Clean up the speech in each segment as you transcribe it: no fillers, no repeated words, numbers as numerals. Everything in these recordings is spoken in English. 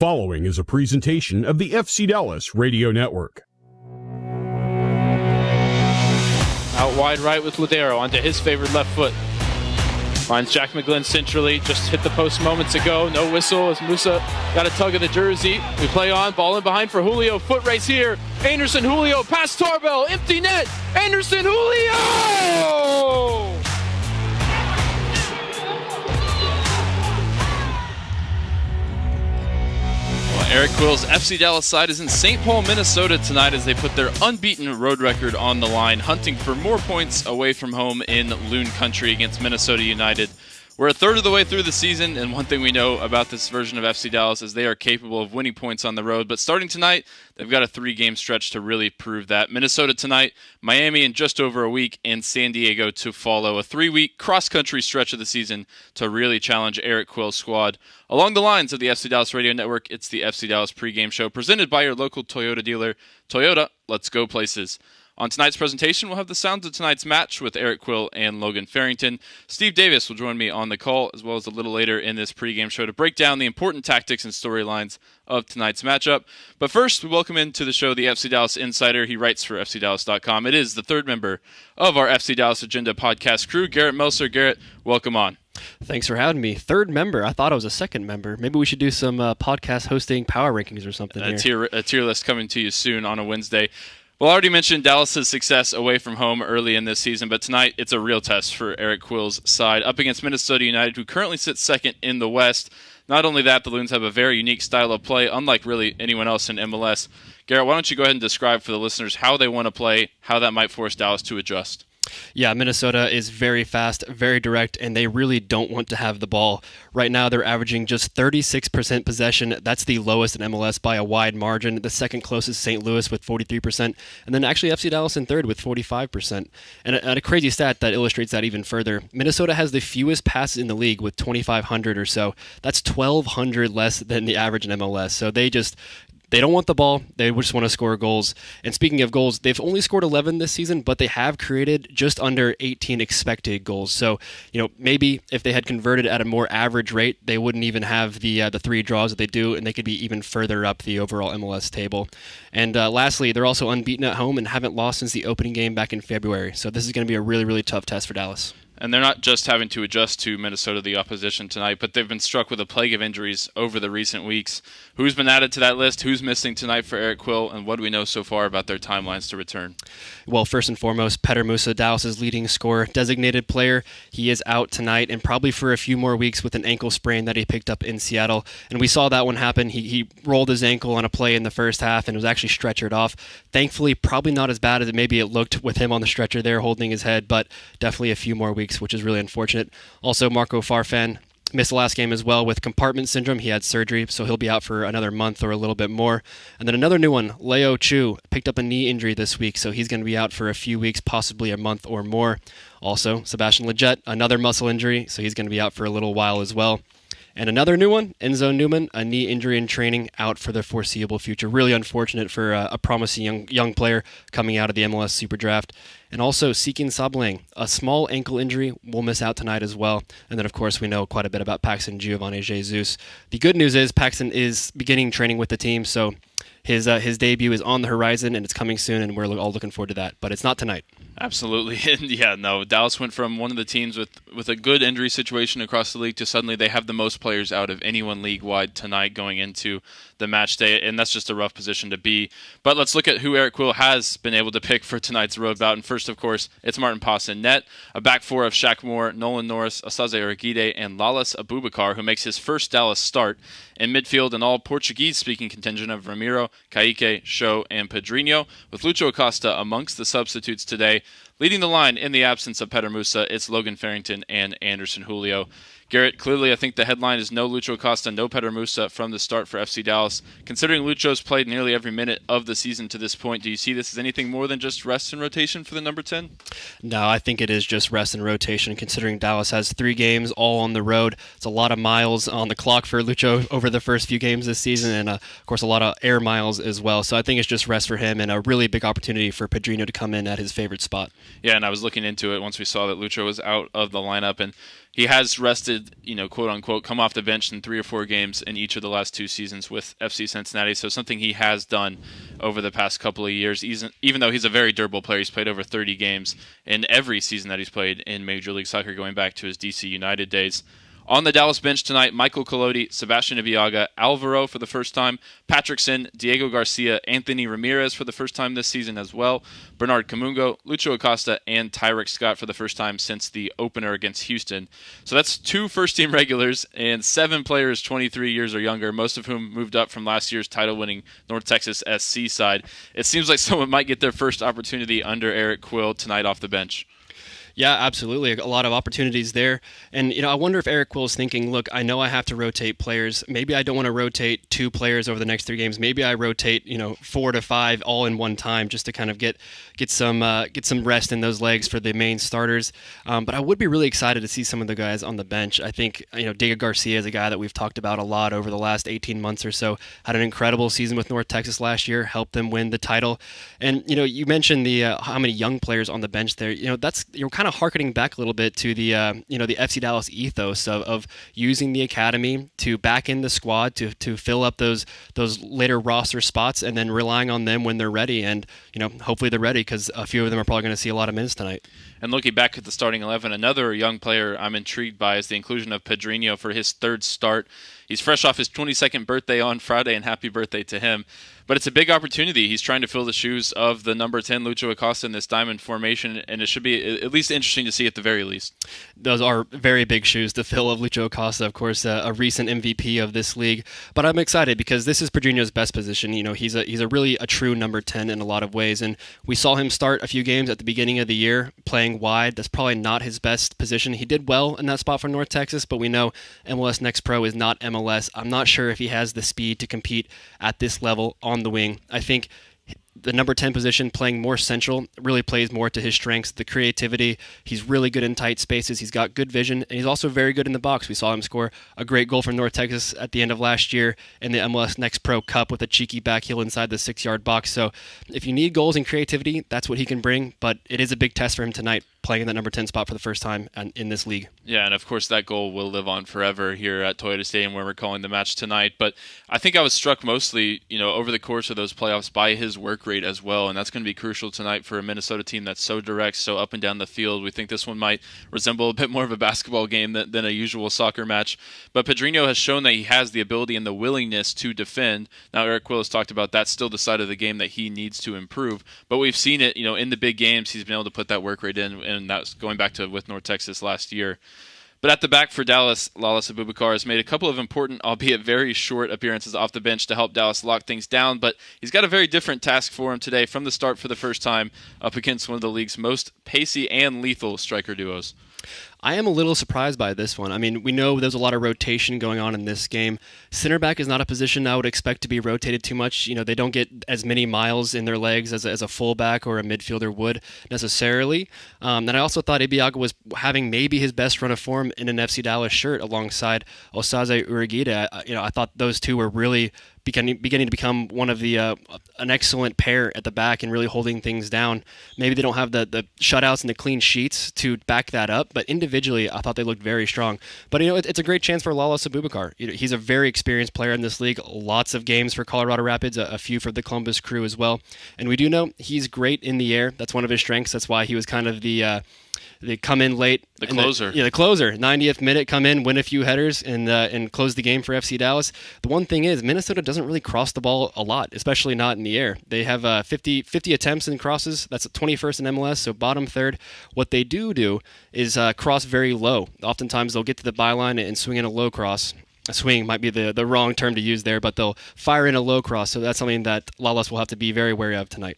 following is a presentation of the FC Dallas Radio Network. Out wide right with Ladero onto his favorite left foot. Finds Jack McGlynn centrally, just hit the post moments ago. No whistle as Musa got a tug of the jersey. We play on, ball in behind for Julio. Foot race here. Anderson, Julio, past Tarbell, empty net. Anderson, Julio! Eric Quill's FC Dallas side is in St. Paul, Minnesota tonight as they put their unbeaten road record on the line, hunting for more points away from home in Loon Country against Minnesota United. We're a third of the way through the season, and one thing we know about this version of FC Dallas is they are capable of winning points on the road. But starting tonight, they've got a 3-game stretch to really prove that. Minnesota tonight, Miami in just over a week, and San Diego to follow. A 3-week cross-country stretch of the season to really challenge Eric Quill's squad. Along the lines of the FC Dallas Radio Network, it's the FC Dallas pregame show presented by your local Toyota dealer. Toyota, let's go places. On tonight's presentation, we'll have the sounds of tonight's match with Eric Quill and Logan Farrington. Steve Davis will join me on the call, as well as a little later in this pregame show to break down the important tactics and storylines of tonight's matchup. But first, we welcome into the show the FC Dallas Insider. He writes for FCDallas.com. It is the third member of our FC Dallas Agenda podcast crew, Garrett Melcer. Garrett, welcome on. Thanks for having me. Third member. I thought I was a second member. Maybe we should do some podcast hosting power rankings or something here. A tier list coming to you soon on a Wednesday. Well, I already mentioned Dallas' success away from home early in this season, but tonight it's a real test for Eric Quill's side up against Minnesota United, who currently sits second in the West. Not only that, the Loons have a very unique style of play, unlike really anyone else in MLS. Garrett, why don't you go ahead and describe for the listeners how they want to play, how that might force Dallas to adjust? Yeah, Minnesota is very fast, very direct, and they really don't want to have the ball. Right now, they're averaging just 36% possession. That's the lowest in MLS by a wide margin. The second closest, St. Louis, with 43%, and then actually FC Dallas in third with 45%. And a crazy stat that illustrates that even further, Minnesota has the fewest passes in the league with 2,500 or so. That's 1,200 less than the average in MLS. So they don't want the ball. They just want to score goals. And speaking of goals, they've only scored 11 this season, but they have created just under 18 expected goals. So, maybe if they had converted at a more average rate, they wouldn't even have the 3 draws that they do, and they could be even further up the overall MLS table. And lastly, they're also unbeaten at home and haven't lost since the opening game back in February. So this is going to be a really, really tough test for Dallas. And they're not just having to adjust to Minnesota, the opposition tonight, but they've been struck with a plague of injuries over the recent weeks. Who's been added to that list? Who's missing tonight for Eric Quill? And what do we know so far about their timelines to return? Well, first and foremost, Petar Musa, Dallas' leading scorer, designated player. He is out tonight and probably for a few more weeks with an ankle sprain that he picked up in Seattle. And we saw that one happen. He rolled his ankle on a play in the first half and was actually stretchered off. Thankfully, probably not as bad as maybe it looked with him on the stretcher there holding his head, but definitely a few more weeks, which is really unfortunate. Also, Marco Farfan missed the last game as well with compartment syndrome. He had surgery, so he'll be out for another month or a little bit more. And then another new one, Leo Chu, picked up a knee injury this week, so he's going to be out for a few weeks, possibly a month or more. Also, Sebastian Lletget, another muscle injury, so he's going to be out for a little while as well. And another new one, Enzo Newman, a knee injury in training, out for the foreseeable future. Really unfortunate for a promising young player coming out of the MLS Super Draft. And also, Seekin Sablang, a small ankle injury, will miss out tonight as well. And then, of course, we know quite a bit about Paxton Giovanni Jesus. The good news is Paxton is beginning training with the team, so his debut is on the horizon, and it's coming soon, and we're all looking forward to that. But it's not tonight. Absolutely. And Dallas went from one of the teams with a good injury situation across the league to suddenly they have the most players out of anyone league-wide tonight going into the match day, and that's just a rough position to be. But let's look at who Eric Quill has been able to pick for tonight's road bout. And first, of course, it's Martin Paz in net, a back four of Shaq Moore, Nolan Norris, Asaze Urguide, and Lalas Abubakar, who makes his first Dallas start. In midfield, an all-Portuguese-speaking contingent of Ramiro, Kaique, Show, and Pedrinho, with Lucho Acosta amongst the substitutes today. Leading the line in the absence of Petar Musa, it's Logan Farrington and Anderson Julio. Garrett, clearly I think the headline is no Lucho Acosta, no Petar Musa from the start for FC Dallas. Considering Lucho's played nearly every minute of the season to this point, do you see this as anything more than just rest and rotation for the number 10? No, I think it is just rest and rotation, considering Dallas has 3 games all on the road. It's a lot of miles on the clock for Lucho over the first few games this season, and of course a lot of air miles as well. So I think it's just rest for him and a really big opportunity for Pedrinho to come in at his favorite spot. Yeah, and I was looking into it once we saw that Lucho was out of the lineup, and he has rested did, quote unquote, come off the bench in 3 or 4 games in each of the last 2 seasons with FC Cincinnati. So something he has done over the past couple of years, even though he's a very durable player. He's played over 30 games in every season that he's played in Major League Soccer, going back to his DC United days. On the Dallas bench tonight, Michael Collodi, Sebastian Ibeagha, Alvaro for the first time, Patrickson, Diego Garcia, Anthony Ramirez for the first time this season as well, Bernard Kamungo, Lucho Acosta, and Tyreek Scott for the first time since the opener against Houston. So that's 2 first-team regulars and 7 players 23 years or younger, most of whom moved up from last year's title-winning North Texas SC side. It seems like someone might get their first opportunity under Eric Quill tonight off the bench. Yeah, absolutely. A lot of opportunities there. And, I wonder if Eric Quill is thinking, look, I know I have to rotate players. Maybe I don't want to rotate 2 players over the next 3 games. Maybe I rotate, 4 to 5 all in one time just to kind of get some rest in those legs for the main starters. But I would be really excited to see some of the guys on the bench. I think, Diego Garcia is a guy that we've talked about a lot over the last 18 months or so. Had an incredible season with North Texas last year, helped them win the title. And, you mentioned the how many young players on the bench there. You're kind of harkening back a little bit to the the FC Dallas ethos of using the academy to back in the squad to fill up those later roster spots, and then relying on them when they're ready. And hopefully they're ready, because a few of them are probably going to see a lot of minutes tonight. And looking back at the starting 11, another young player I'm intrigued by is the inclusion of Pedrinho for his 3rd start. He's fresh off his 22nd birthday on Friday, and happy birthday to him. But it's a big opportunity. He's trying to fill the shoes of the number 10 Lucho Acosta in this diamond formation, and it should be at least interesting to see at the very least. Those are very big shoes to fill of Lucho Acosta, of course, a recent MVP of this league. But I'm excited because this is Pedrinho's best position. He's a really a true number 10 in a lot of ways, and we saw him start a few games at the beginning of the year playing wide. That's probably not his best position. He did well in that spot for North Texas, but we know MLS Next Pro is not MLS. I'm not sure if he has the speed to compete at this level on the wing. I think the number 10 position, playing more central, really plays more to his strengths, the creativity. He's really good in tight spaces. He's got good vision, and he's also very good in the box. We saw him score a great goal for North Texas at the end of last year in the MLS Next Pro Cup with a cheeky back heel inside the 6-yard box. So if you need goals and creativity, that's what he can bring, but it is a big test for him tonight, playing in that number 10 spot for the first time in this league. Yeah, and of course that goal will live on forever here at Toyota Stadium, where we're calling the match tonight. But I think I was struck mostly, over the course of those playoffs by his work rate as well, and that's going to be crucial tonight for a Minnesota team that's so direct, so up and down the field. We think this one might resemble a bit more of a basketball game than a usual soccer match. But Pedrinho has shown that he has the ability and the willingness to defend. Now, Eric Quill has talked about that's still the side of the game that he needs to improve, but we've seen it, in the big games, he's been able to put that work rate in, and that's going back to with North Texas last year. But at the back for Dallas, Lalas Abubakar has made a couple of important, albeit very short, appearances off the bench to help Dallas lock things down, but he's got a very different task for him today from the start for the first time up against one of the league's most pacey and lethal striker duos. I am a little surprised by this one. I mean, we know there's a lot of rotation going on in this game. Center back is not a position I would expect to be rotated too much. They don't get as many miles in their legs as a fullback or a midfielder would necessarily. And I also thought Ibeagha was having maybe his best run of form in an FC Dallas shirt alongside Osaze Uriguita. I thought those two were really beginning to become one of the an excellent pair at the back and really holding things down. Maybe they don't have the shutouts and the clean sheets to back that up, but individually I thought they looked very strong. But it's a great chance for Lalas Abubakar. He's a very experienced player in this league. Lots of games for Colorado Rapids, a few for the Columbus Crew as well. And we do know he's great in the air. That's one of his strengths. That's why he was kind of they come in late. The closer. The closer. 90th minute, come in, win a few headers, and close the game for FC Dallas. The one thing is, Minnesota doesn't really cross the ball a lot, especially not in the air. They have 50 attempts in crosses. That's 21st in MLS, so bottom third. What they do is cross very low. Oftentimes they'll get to the byline and swing in a low cross. A swing might be the wrong term to use there, but they'll fire in a low cross, so that's something that Lalas will have to be very wary of tonight.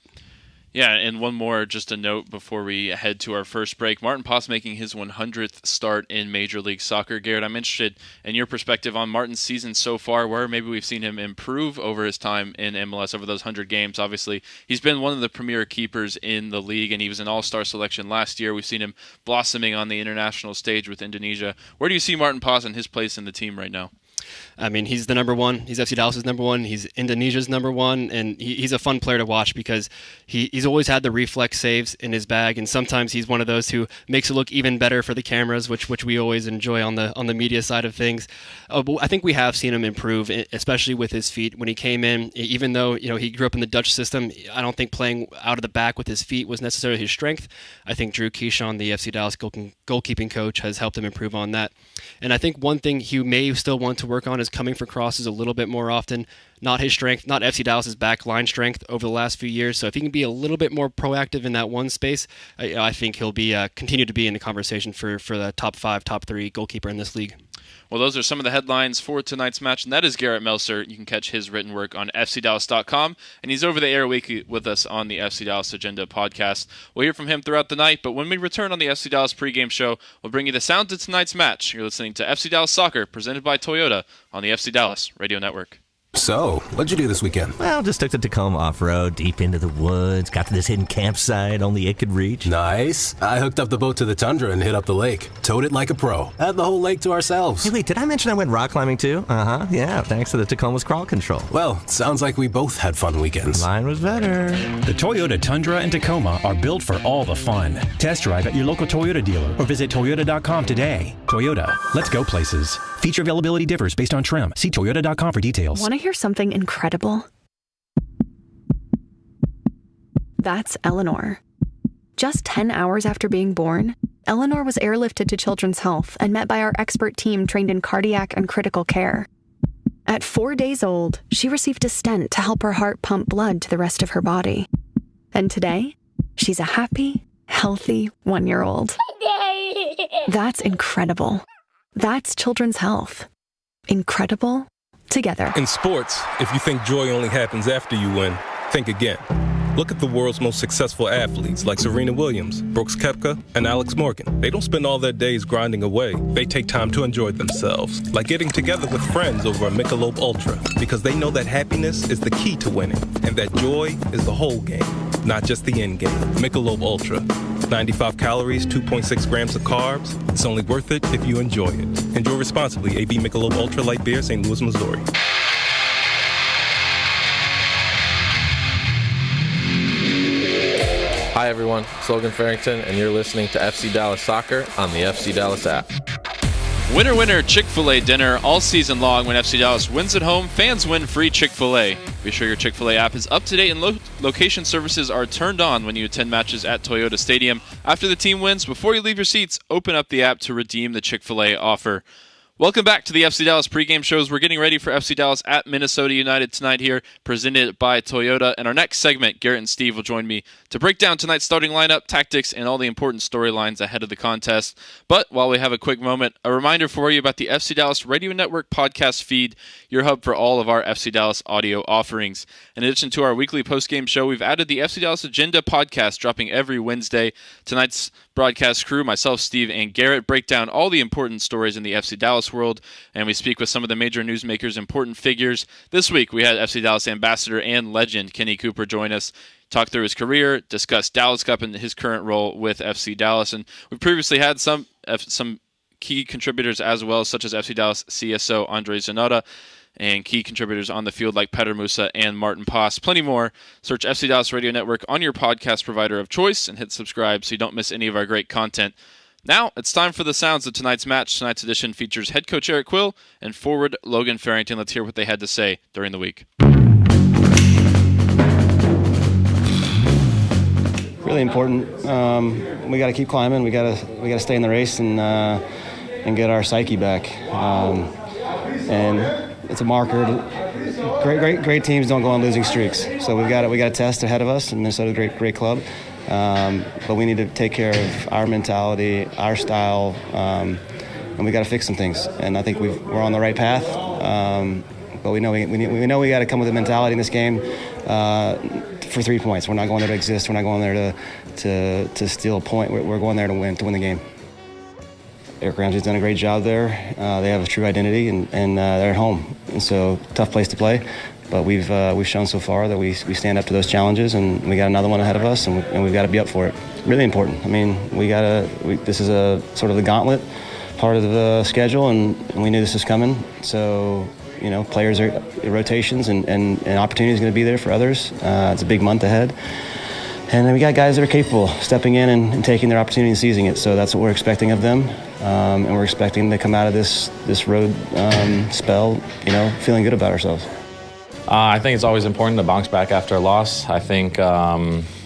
Yeah, and one more, just a note before we head to our first break. Martin Paas making his 100th start in Major League Soccer. Garrett, I'm interested in your perspective on Martin's season so far, where maybe we've seen him improve over his time in MLS over those 100 games. Obviously, he's been one of the premier keepers in the league, and he was an all-star selection last year. We've seen him blossoming on the international stage with Indonesia. Where do you see Martin Paas and his place in the team right now? I mean, he's the number one. He's FC Dallas's number one. He's Indonesia's number one, and he's a fun player to watch because he's always had the reflex saves in his bag, and sometimes he's one of those who makes it look even better for the cameras, which we always enjoy on the media side of things. But I think we have seen him improve, especially with his feet. When he came in, even though he grew up in the Dutch system, I don't think playing out of the back with his feet was necessarily his strength. I think Drew Keyshawn, the FC Dallas goalkeeping coach, has helped him improve on that. And I think one thing he may still want to work on is coming for crosses a little bit more often. Not his strength, not FC Dallas's back line strength over the last few years. So if he can be a little bit more proactive in that one space, I think he'll be continue to be in the conversation for the top 5, top 3 goalkeeper in this league. Well, those are some of the headlines for tonight's match, and that is Garrett Melcer. You can catch his written work on FCDallas.com, and he's over the air weekly with us on the FC Dallas Agenda podcast. We'll hear from him throughout the night, but when we return on the FC Dallas pregame show, we'll bring you the sound of tonight's match. You're listening to FC Dallas Soccer, presented by Toyota on the FC Dallas Radio Network. So, what'd you do this weekend? Well, just took the Tacoma off-road, deep into the woods, got to this hidden campsite only it could reach. Nice. I hooked up the boat to the Tundra and hit up the lake. Towed it like a pro. Had the whole lake to ourselves. Hey, wait, did I mention I went rock climbing too? Yeah, thanks to the Tacoma's crawl control. Well, sounds like we both had fun weekends. Mine was better. The Toyota Tundra and Tacoma are built for all the fun. Test drive at your local Toyota dealer or visit Toyota.com today. Toyota, let's go places. Feature availability differs based on trim. See Toyota.com for details. Want to hear something incredible? That's Eleanor. Just 10 hours after being born, Eleanor was airlifted to Children's Health and met by our expert team trained in cardiac and critical care. At 4 days old, she received a stent to help her heart pump blood to the rest of her body. And today, she's a happy, healthy 1-year-old. That's incredible. That's Children's Health. Incredible together. In sports, if you think joy only happens after you win, think again. Look at the world's most successful athletes like Serena Williams, Brooks Koepka, and Alex Morgan. They don't spend all their days grinding away. They take time to enjoy themselves, like getting together with friends over a Michelob Ultra, because they know that happiness is the key to winning, and that joy is the whole game, not just the end game. Michelob Ultra. 95 calories, 2.6 grams of carbs. It's only worth it if you enjoy it. Enjoy responsibly. AB Michelob Ultra Light Beer, St. Louis, Missouri. Hi everyone, it's Logan Farrington, and you're listening to FC Dallas Soccer on the FC Dallas app. Winner, winner, Chick-fil-A dinner all season long. When FC Dallas wins at home, fans win free Chick-fil-A. Be sure your Chick-fil-A app is up to date and location services are turned on when you attend matches at Toyota Stadium. After the team wins, before you leave your seats, open up the app to redeem the Chick-fil-A offer. Welcome back to the FC Dallas pregame shows. We're getting ready for FC Dallas at Minnesota United tonight here, presented by Toyota. And our next segment, Garrett and Steve will join me to break down tonight's starting lineup, tactics, and all the important storylines ahead of the contest. But while we have a quick moment, a reminder for you about the FC Dallas Radio Network podcast feed, your hub for all of our FC Dallas audio offerings. In addition to our weekly postgame show, we've added the FC Dallas Agenda podcast, dropping every Wednesday. Tonight's broadcast crew, myself, Steve, and Garrett, break down all the important stories in the FC Dallas world, and we speak with some of the major newsmakers, important figures. This week, we had FC Dallas ambassador and legend Kenny Cooper join us, talk through his career, discuss Dallas Cup and his current role with FC Dallas. And we previously had some key contributors as well, such as FC Dallas CSO Andre Zanota, and key contributors on the field like Petter Musa and Martin Poss. Plenty more. Search FC Dallas Radio Network on your podcast provider of choice and hit subscribe so you don't miss any of our great content. Now, it's time for the sounds of tonight's match. Tonight's edition features head coach Eric Quill and forward Logan Farrington. Let's hear what they had to say during the week. Really important. We got to keep climbing. We got to stay in the race and get our psyche back. And it's a marker. Great teams don't go on losing streaks. So we got a test ahead of us, and Minnesota's a great club. But we need to take care of our mentality, our style, and we got to fix some things. And I think we're on the right path. But we know we got to come with a mentality in this game for 3 points. We're not going there to exist. We're not going there to steal a point. We're going there to win the game. Eric Ramsey's done a great job there. They have a true identity, and they're at home. And so, tough place to play. But we've shown so far that we stand up to those challenges, and we got another one ahead of us, and we've got to be up for it. Really important. I mean, this is a sort of the gauntlet part of the schedule, and we knew this was coming. So, players are rotations and opportunity is going to be there for others. It's a big month ahead. And then we got guys that are capable stepping in and taking their opportunity and seizing it. So that's what we're expecting of them. And we're expecting to come out of this road spell, feeling good about ourselves. I think it's always important to bounce back after a loss. I think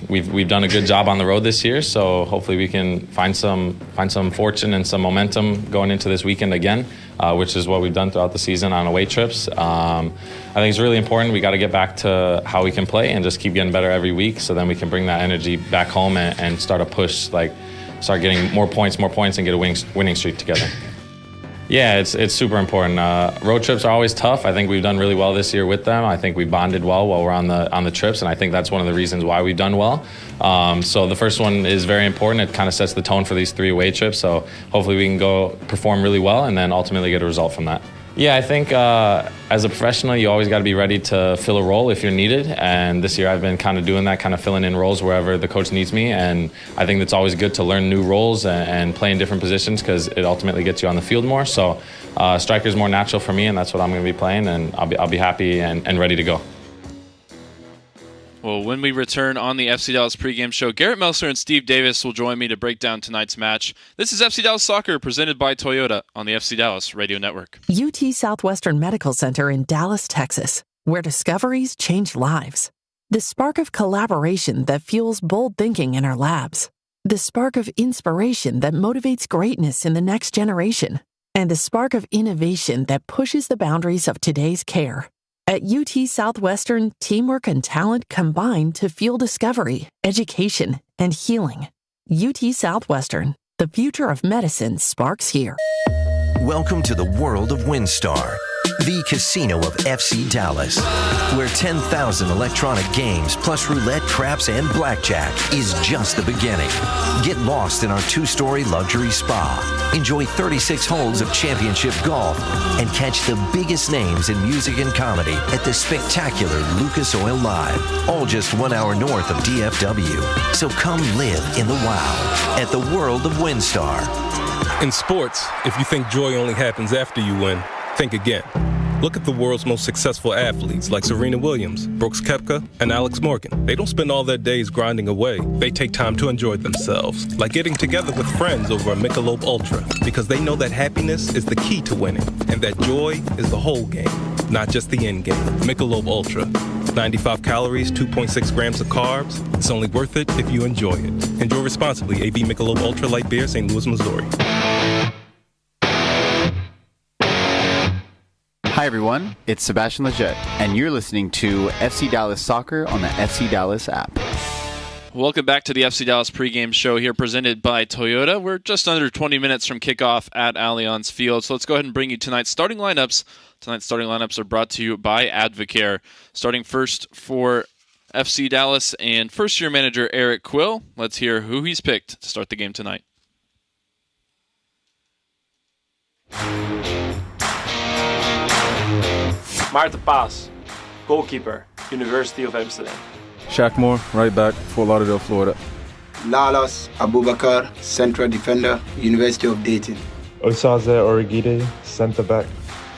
we've done a good job on the road this year, so hopefully we can find some fortune and some momentum going into this weekend again, which is what we've done throughout the season on away trips. I think it's really important. We got to get back to how we can play and just keep getting better every week, so then we can bring that energy back home and start a push, start getting more points, and get a winning streak together. Yeah, it's super important. Road trips are always tough. I think we've done really well this year with them. I think we bonded well while we're on the trips, and I think that's one of the reasons why we've done well. So the first one is very important. It kind of sets the tone for these 3 away trips. So hopefully we can go perform really well and then ultimately get a result from that. Yeah, I think as a professional, you always got to be ready to fill a role if you're needed. And this year I've been kind of doing that, kind of filling in roles wherever the coach needs me. And I think it's always good to learn new roles and play in different positions because it ultimately gets you on the field more. So striker is more natural for me, and that's what I'm going to be playing. And I'll be happy and ready to go. Well, when we return on the FC Dallas pregame show, Garrett Melcer and Steve Davis will join me to break down tonight's match. This is FC Dallas Soccer, presented by Toyota on the FC Dallas Radio Network. UT Southwestern Medical Center in Dallas, Texas, where discoveries change lives. The spark of collaboration that fuels bold thinking in our labs. The spark of inspiration that motivates greatness in the next generation. And a spark of innovation that pushes the boundaries of today's care. At UT Southwestern, teamwork and talent combine to fuel discovery, education, and healing. UT Southwestern, the future of medicine sparks here. Welcome to the world of WinStar, the casino of FC Dallas, where 10,000 electronic games plus roulette, craps, and blackjack is just the beginning. Get lost in our 2-story luxury spa. Enjoy 36 holes of championship golf and catch the biggest names in music and comedy at the spectacular Lucas Oil Live, all just 1 hour north of DFW. So come live in the wow at the world of WinStar. In sports, if you think joy only happens after you win, think again. Look at the world's most successful athletes like Serena Williams, Brooks Koepka, and Alex Morgan. They don't spend all their days grinding away. They take time to enjoy themselves, like getting together with friends over a Michelob Ultra, because they know that happiness is the key to winning, and that joy is the whole game, not just the end game. Michelob Ultra. 95 calories, 2.6 grams of carbs. It's only worth it if you enjoy it. Enjoy responsibly. AB Michelob Ultra Light Beer, St. Louis, Missouri. Hi everyone, it's Sebastian Leggett, and you're listening to FC Dallas Soccer on the FC Dallas app. Welcome back to the FC Dallas pregame show here, presented by Toyota. We're just under 20 minutes from kickoff at Alianz Field, so let's go ahead and bring you tonight's starting lineups. Tonight's starting lineups are brought to you by Advocare. Starting first for FC Dallas and first-year manager Eric Quill. Let's hear who he's picked to start the game tonight. Maarten Paas, goalkeeper, University of Amsterdam. Shaq Moore, right back, Fort Lauderdale, Florida. Lalas Abubakar, central defender, University of Dayton. Osaze Origide, centre back,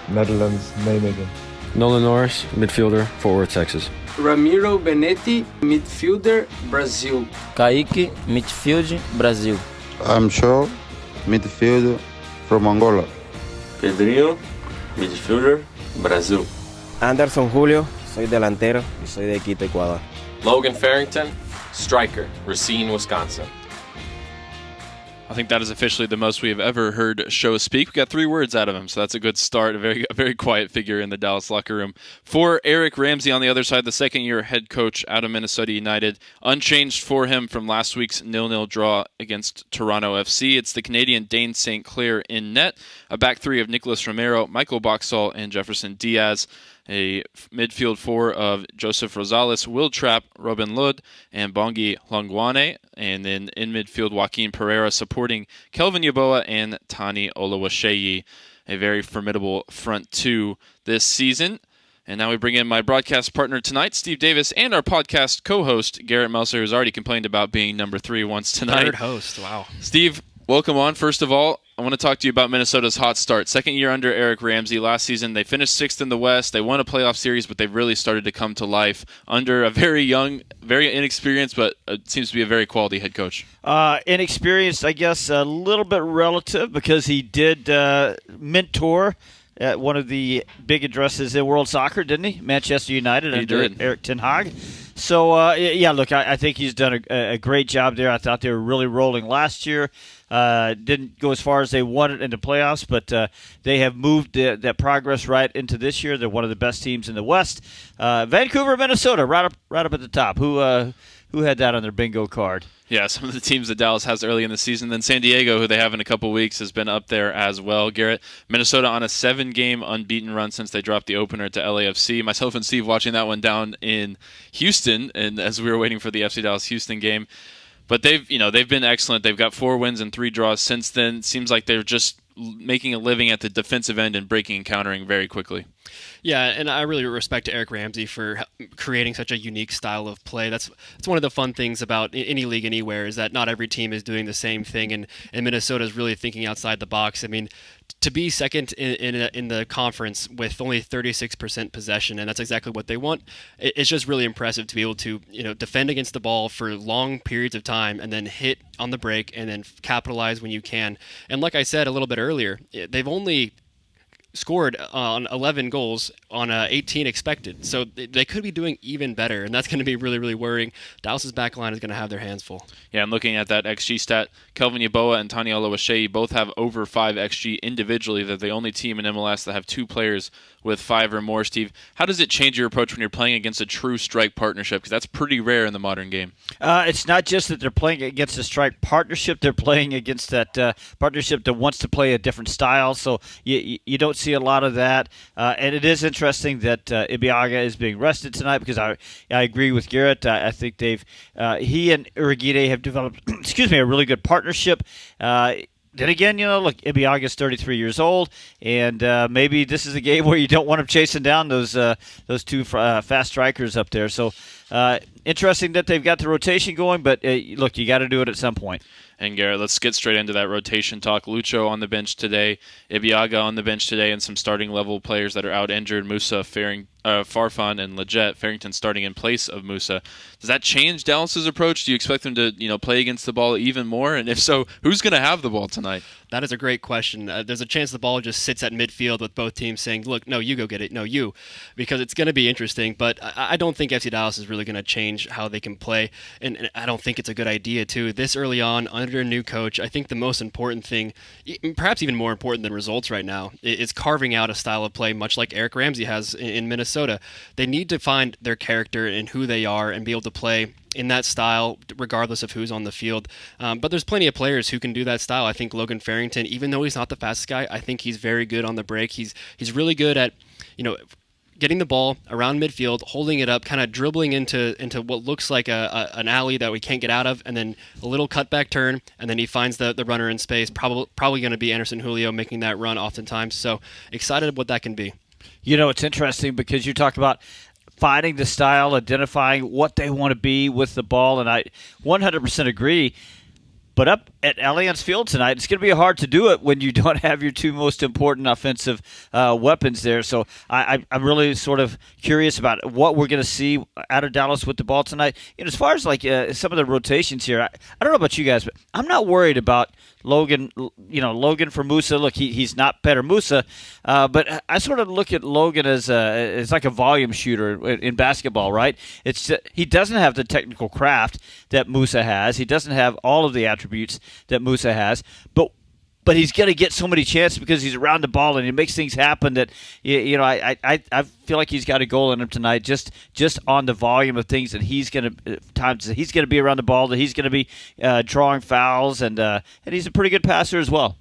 Netherlands, Nijmegen. Nolan Norris, midfielder, Fort Worth, Texas. Ramiro Benetti, midfielder, Brazil. Kaique, midfield, Brazil. I'm Shaw, midfielder from Angola. Pedrinho, midfielder, Brazil. Anderson Julio, soy delantero y soy de Quito, Ecuador. Logan Farrington, striker, Racine, Wisconsin. I think that is officially the most we have ever heard Show speak. We got 3 words out of him, so that's a good start. A very quiet figure in the Dallas locker room. For Eric Ramsey on the other side, the second-year head coach out of Minnesota United. Unchanged for him from last week's 0-0 draw against Toronto FC. It's the Canadian Dane St. Clair in net. A back 3 of Nicolas Romero, Michael Boxall, and Jefferson Diaz. A midfield 4 of Joseph Rosales, Will Trapp, Robin Lod, and Bongi Longwane. And then in midfield, Joaquin Pereira supporting Kelvin Yeboah and Tani Olawasheyi. A very formidable front 2 this season. And now we bring in my broadcast partner tonight, Steve Davis, and our podcast co-host, Garrett Melcer, who's already complained about being number 3 once tonight. Third host, wow. Steve, welcome on. First of all, I want to talk to you about Minnesota's hot start. Second year under Eric Ramsey. Last season, they finished 6th in the West. They won a playoff series, but they've really started to come to life under a very young, very inexperienced, but it seems to be a very quality head coach. Inexperienced, I guess, a little bit relative because he did mentor at one of the big addresses in world soccer, didn't he? Manchester United under Erik ten Hag. So, look, I think he's done a great job there. I thought they were really rolling last year. Didn't go as far as they wanted in the playoffs, but they have moved that progress right into this year. They're one of the best teams in the West. Vancouver, Minnesota, right up at the top. Who had that on their bingo card? Yeah, some of the teams that Dallas has early in the season. Then San Diego, who they have in a couple weeks, has been up there as well. Garrett, Minnesota on a 7-game unbeaten run since they dropped the opener to LAFC. Myself and Steve watching that one down in Houston, and as we were waiting for the FC Dallas Houston game. But they've been excellent. They've got 4 wins and 3 draws since then. It seems like they're just making a living at the defensive end and breaking and countering very quickly. Yeah, and I really respect Eric Ramsey for creating such a unique style of play. That's one of the fun things about any league anywhere is that not every team is doing the same thing, and Minnesota is really thinking outside the box. I mean, to be second in the conference with only 36% possession, and that's exactly what they want, it's just really impressive to be able to defend against the ball for long periods of time and then hit on the break and then capitalize when you can. And like I said a little bit earlier, they've only scored on 11 goals on 18 expected. So they could be doing even better, and that's going to be really, really worrying. Dallas's back line is going to have their hands full. Yeah, I'm looking at that XG stat. Kelvin Yeboah and Tani Oluwaseyi both have over 5 XG individually. They're the only team in MLS that have 2 players with 5 or more. Steve, how does it change your approach when you're playing against a true strike partnership? Because that's pretty rare in the modern game. It's not just that they're playing against a strike partnership. They're playing against that partnership that wants to play a different style. So you don't see a lot of that. And it is interesting that Ibeagha is being rested tonight because I agree with Garrett. I think he and Uriguide have developed a really good partnership. Then again, look, Ibeagha's 33 years old, and maybe this is a game where you don't want him chasing down those 2 fast strikers up there. So interesting that they've got the rotation going, but look, you got to do it at some point. And Garrett, let's get straight into that rotation talk. Lucho on the bench today, Ibeagha on the bench today, and some starting level players that are out injured. Musa, Farfan, and Leggett. Farrington starting in place of Musa. Does that change Dallas's approach? Do you expect them to play against the ball even more? And if so, who's going to have the ball tonight? That is a great question. There's a chance the ball just sits at midfield with both teams saying, look, no, you go get it. No, you. Because it's going to be interesting. But I don't think FC Dallas is really going to change how they can play. And I don't think it's a good idea, too. This early on, under a new coach, I think the most important thing, perhaps even more important than results right now, is carving out a style of play much like Eric Ramsey has in Minnesota. They need to find their character and who they are and be able to play in that style regardless of who's on the field. But there's plenty of players who can do that style. I think Logan Farrington, even though he's not the fastest guy, I think he's very good on the break. He's really good at getting the ball around midfield, holding it up, kind of dribbling into what looks like an alley that we can't get out of, and then a little cutback turn, and then he finds the runner in space. Probably going to be Anderson Julio making that run oftentimes. So excited what that can be. It's interesting because you talk about finding the style, identifying what they want to be with the ball, and I 100% agree. But up at Alianz Field tonight, it's going to be hard to do it when you don't have your 2 most important offensive weapons there. So I'm really sort of curious about what we're going to see out of Dallas with the ball tonight. And as far as some of the rotations here, I don't know about you guys, but I'm not worried about Logan. Logan for Musa. Look, he's not better Musa, but I sort of look at Logan as like a volume shooter in basketball, right? He doesn't have the technical craft that Musa has. He doesn't have all of the attributes that Musa has, but he's going to get so many chances because he's around the ball and he makes things happen that I feel like he's got a goal in him tonight just on the volume of things that he's going to be around the ball, that he's going to be drawing fouls, and he's a pretty good passer as well.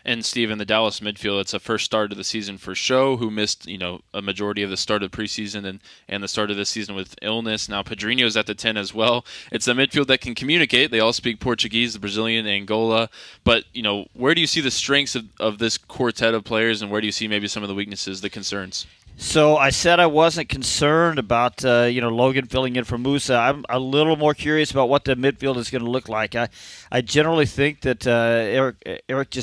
And Steve, in the Dallas midfield, it's a first start of the season for Show, who missed a majority of the start of the preseason and the start of this season with illness. Now Pedrinho's at the 10 as well. It's a midfield that can communicate. They all speak Portuguese, the Brazilian, Angola. But where do you see the strengths of this quartet of players, and where do you see maybe some of the weaknesses, the concerns? So I said I wasn't concerned about Logan filling in for Musa. I'm a little more curious about what the midfield is going to look like. I generally think that Eric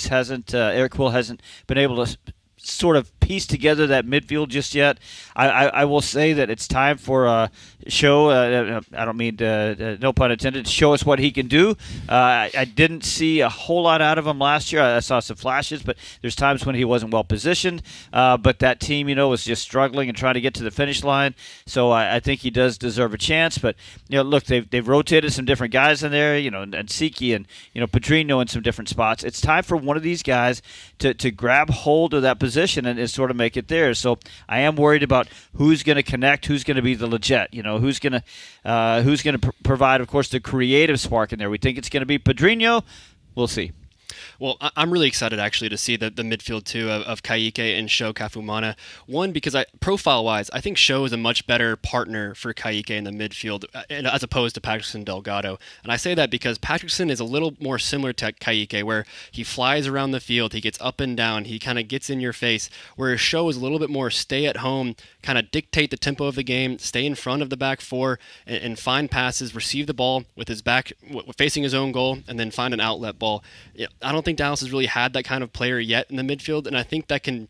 Quill hasn't been able to sort of piece together that midfield just yet. I will say that it's time for show. I don't mean no pun intended. Show us what he can do. I didn't see a whole lot out of him last year. I saw some flashes, but there's times when he wasn't well positioned. But that team, was just struggling and trying to get to the finish line. So I think he does deserve a chance. But look, they've rotated some different guys in there. And Siki and Pedrinho in some different spots. It's time for one of these guys to grab hold of that position and sort of make it theirs. So I am worried about who's going to connect, who's going to be the legit, who's going to provide, of course, the creative spark in there. We think it's going to be Pedrinho. We'll see. Well, I'm really excited actually to see the midfield too of Kaique and Sho Kafumana. One, because profile-wise, I think Sho is a much better partner for Kaique in the midfield as opposed to Patrickson Delgado. And I say that because Patrickson is a little more similar to Kaique, where he flies around the field, he gets up and down, he kind of gets in your face, whereas Sho is a little bit more stay at home, kind of dictate the tempo of the game, stay in front of the back four, and find passes, receive the ball with his back facing his own goal, and then find an outlet ball. I don't think Dallas has really had that kind of player yet in the midfield, and I think that can,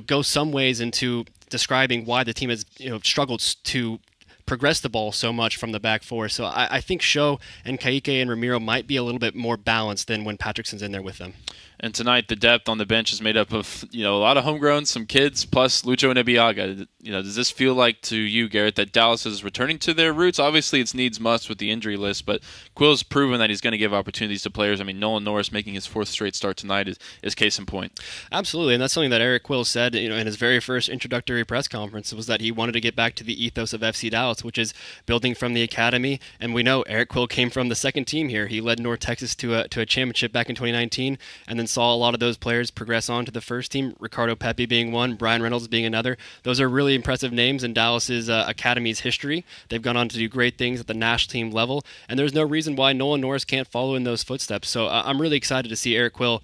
go some ways into describing why the team has, struggled to progress the ball so much from the back four. So I think Sho and Kaique and Ramiro might be a little bit more balanced than when Patrickson's in there with them. And tonight, the depth on the bench is made up of, a lot of homegrown, some kids, plus Lucho and Ebiaga. Does this feel like to you, Garrett, that Dallas is returning to their roots? Obviously, it's needs must with the injury list, but Quill's proven that he's going to give opportunities to players. I mean, Nolan Norris making his fourth straight start tonight is case in point. Absolutely, and that's something that Eric Quill said, in his very first introductory press conference, was that he wanted to get back to the ethos of FC Dallas, which is building from the academy. And we know Eric Quill came from the second team here. He led North Texas to a championship back in 2019, and then saw a lot of those players progress on to the first team, Ricardo Pepi being one, Brian Reynolds being another. Those are really impressive names in Dallas's academy's history. They've gone on to do great things at the national team level, and there's no reason why Nolan Norris can't follow in those footsteps. So I'm really excited to see Eric Quill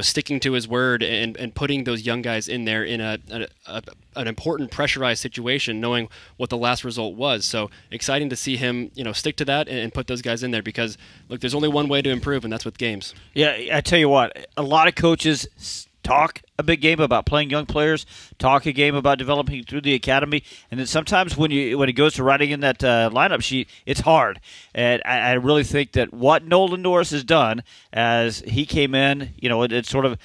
sticking to his word and putting those young guys in there in an important pressurized situation, knowing what the last result was. So exciting to see him, stick to that and put those guys in there, because look, there's only one way to improve, and that's with games. Yeah, I tell you what, a lot of coaches talk a big game about playing young players, talk a game about developing through the academy, and then sometimes when it goes to writing in that lineup sheet, it's hard. And I really think that what Nolan Norris has done as he came in, it's sort of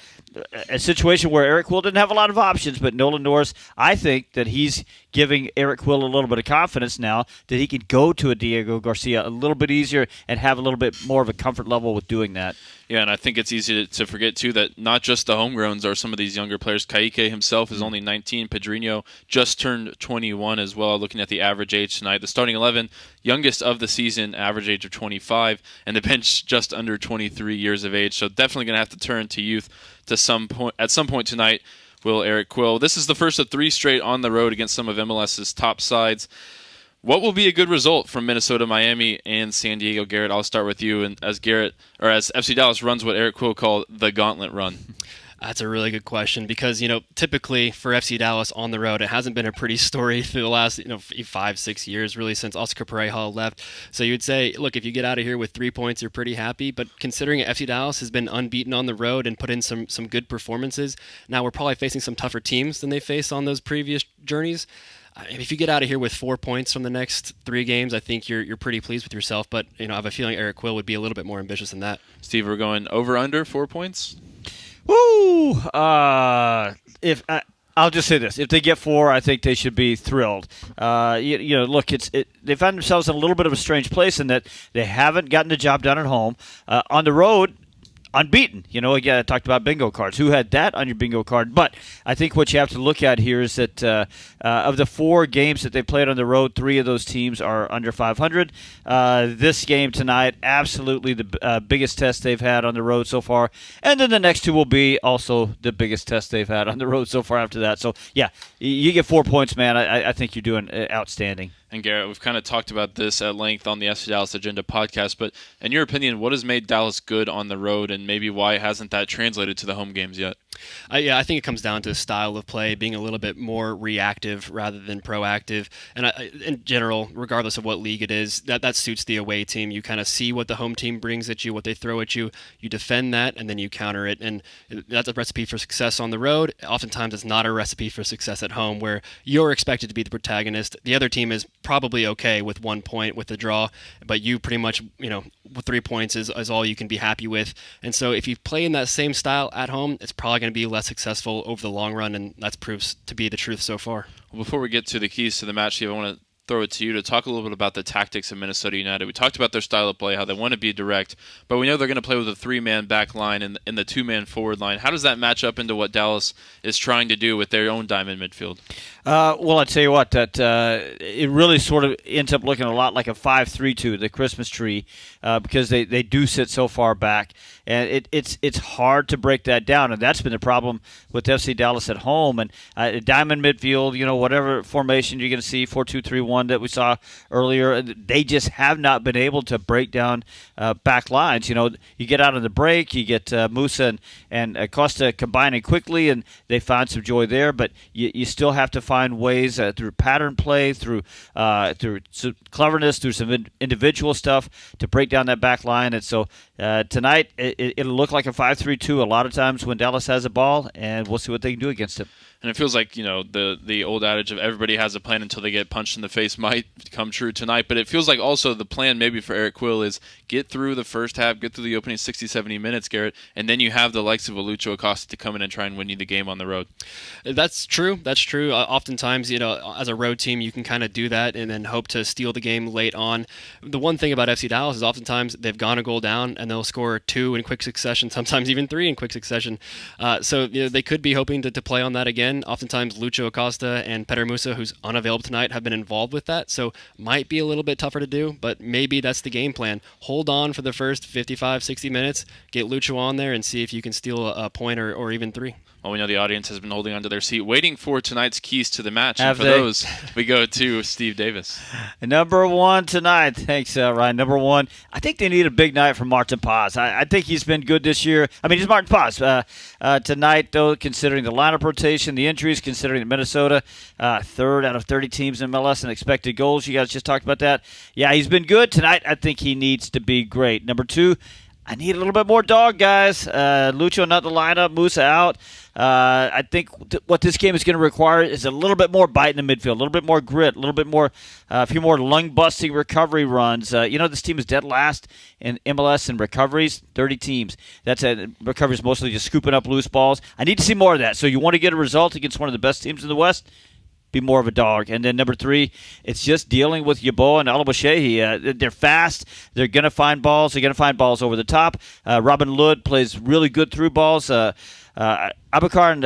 a situation where Eric Quill didn't have a lot of options, but Nolan Norris, I think that he's giving Eric Quill a little bit of confidence now that he can go to a Diego Garcia a little bit easier and have a little bit more of a comfort level with doing that. Yeah, and I think it's easy to forget, too, that not just the homegrowns are some of these younger players. Kaique himself is only 19. Pedrinho just turned 21 as well, looking at the average age tonight. The starting 11, youngest of the season, average age of 25, and the bench just under 23 years of age. So definitely going to have to turn to youth at some point tonight, will Eric Quill. This is the first of 3 straight on the road against some of MLS's top sides. What will be a good result from Minnesota, Miami, and San Diego? Garrett, I'll start with you. And as FC Dallas runs what Eric Quill called the gauntlet run. That's a really good question, because, typically for FC Dallas on the road, it hasn't been a pretty story through the last, 5-6 years, really, since Oscar Pareja left. So you would say, look, if you get out of here with 3 points, you're pretty happy. But considering FC Dallas has been unbeaten on the road and put in some good performances, now we're probably facing some tougher teams than they faced on those previous journeys. If you get out of here with 4 points from the next 3 games, I think you're pretty pleased with yourself. But I have a feeling Eric Quill would be a little bit more ambitious than that. Steve, we're going over/under 4 points. Woo! I'll just say this: if they get 4, I think they should be thrilled. Look, they find themselves in a little bit of a strange place in that they haven't gotten the job done at home. On the road, unbeaten. Again, I talked about bingo cards. Who had that on your bingo card? But I think what you have to look at here is that of the 4 games that they played on the road, 3 of those teams are under 500. This game tonight, absolutely the biggest test they've had on the road so far. And then the next 2 will be also the biggest test they've had on the road so far after that. So, yeah, you get 4 points, man. I think you're doing outstanding. And Garrett, we've kind of talked about this at length on the FC Dallas Agenda podcast, but in your opinion, what has made Dallas good on the road, and maybe why hasn't that translated to the home games yet? I think it comes down to style of play, being a little bit more reactive rather than proactive. And in general, regardless of what league it is, that suits the away team. You kind of see what the home team brings at you, what they throw at you. You defend that, and then you counter it. And that's a recipe for success on the road. Oftentimes, it's not a recipe for success at home, where you're expected to be the protagonist. The other team is probably okay with 1 point with the draw, but you pretty much, with 3 points is all you can be happy with. And so if you play in that same style at home, it's probably going to be less successful over the long run, and that proves to be the truth so far. Well, before we get to the keys to the match, Steve, I want to throw it to you to talk a little bit about the tactics of Minnesota United. We talked about their style of play, how they want to be direct, but we know they're going to play with a 3-man back line and the 2-man forward line. How does that match up into what Dallas is trying to do with their own diamond midfield? Well, I tell you what, that it really sort of ends up looking a lot like a 5-3-2, the Christmas tree, because they do sit so far back, and it's hard to break that down, and that's been the problem with FC Dallas at home. And diamond midfield, whatever formation you're going to see, 4-2-3-1 that we saw earlier, they just have not been able to break down back lines. You get out on the break, you get Musa and Costa combining quickly, and they find some joy there, but you still have to find ways through pattern play, through some cleverness, through some individual stuff to break down that back line. And so tonight it'll look like a 5-3-2 a lot of times when Dallas has a ball, and we'll see what they can do against it. And it feels like, the old adage of everybody has a plan until they get punched in the face might come true tonight. But it feels like also the plan maybe for Eric Quill is get through the first half, get through the opening 60, 70 minutes, Garrett, and then you have the likes of Lucho Acosta to come in and try and win you the game on the road. That's true. Oftentimes, as a road team, you can kind of do that and then hope to steal the game late on. The one thing about FC Dallas is oftentimes they've gone a goal down and they'll score 2 in quick succession, sometimes even 3 in quick succession. So they could be hoping to play on that again. Oftentimes, Lucho Acosta and Peter Musa, who's unavailable tonight, have been involved with that, so might be a little bit tougher to do, but maybe that's the game plan. Hold on for the first 55, 60 minutes, get Lucho on there, and see if you can steal a point or even 3. Well, we know the audience has been holding onto their seat, waiting for tonight's keys to the match. And for those, we go to Steve Davis. Number 1 tonight. Thanks, Ryan. Number 1. I think they need a big night from Martin Paz. I think he's been good this year. I mean, he's Martin Paz. Tonight, though, considering the lineup rotation, the injuries, considering that Minnesota, 3rd out of 30 teams in MLS in expected goals. You guys just talked about that. Yeah, he's been good. Tonight, I think he needs to be great. Number 2, I need a little bit more dog, guys. Lucho not in the lineup, Musa out. I think what this game is going to require is a little bit more bite in the midfield, a little bit more grit, a little bit more, a few more lung-busting recovery runs. This team is dead last in MLS in recoveries, 30 teams. That's recoveries mostly just scooping up loose balls. I need to see more of that. So you want to get a result against one of the best teams in the West? Be more of a dog. And then number 3, it's just dealing with Yeboah and Alabashehi. They're fast. They're going to find balls. They're going to find balls over the top. Robin Lod plays really good through balls. Abubakar and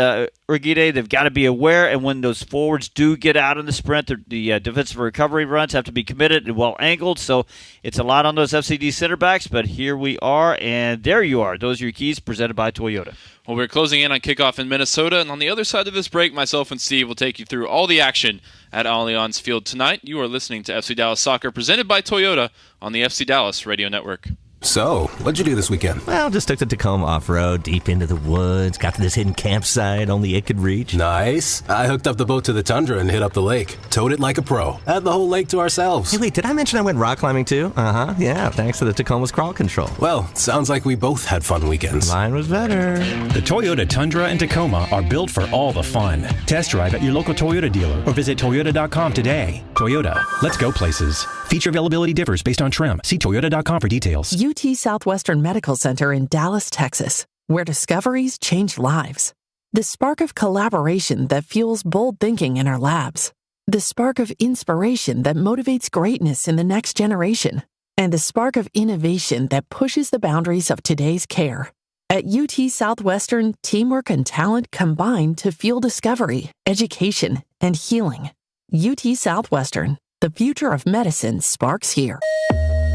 Urguide, they've got to be aware, and when those forwards do get out in the sprint, the defensive recovery runs have to be committed and well-angled, so it's a lot on those FCD center backs, but here we are, and there you are. Those are your keys presented by Toyota. Well, we're closing in on kickoff in Minnesota, and on the other side of this break, myself and Steve will take you through all the action at Alianz Field tonight. You are listening to FC Dallas Soccer, presented by Toyota on the FC Dallas Radio Network. So, what'd you do this weekend? Well, just took the Tacoma off-road, deep into the woods, got to this hidden campsite only it could reach. Nice. I hooked up the boat to the Tundra and hit up the lake. Towed it like a pro. Had the whole lake to ourselves. Hey, wait, did I mention I went rock climbing too? Uh-huh, yeah, thanks to the Tacoma's crawl control. Well, sounds like we both had fun weekends. Mine was better. The Toyota Tundra and Tacoma are built for all the fun. Test drive at your local Toyota dealer or visit Toyota.com today. Toyota, let's go places. Feature availability differs based on trim. See Toyota.com for details. UT Southwestern Medical Center in Dallas, Texas, where discoveries change lives. The spark of collaboration that fuels bold thinking in our labs. The spark of inspiration that motivates greatness in the next generation. And the spark of innovation that pushes the boundaries of today's care. At UT Southwestern, teamwork and talent combine to fuel discovery, education, and healing. UT Southwestern, the future of medicine sparks here.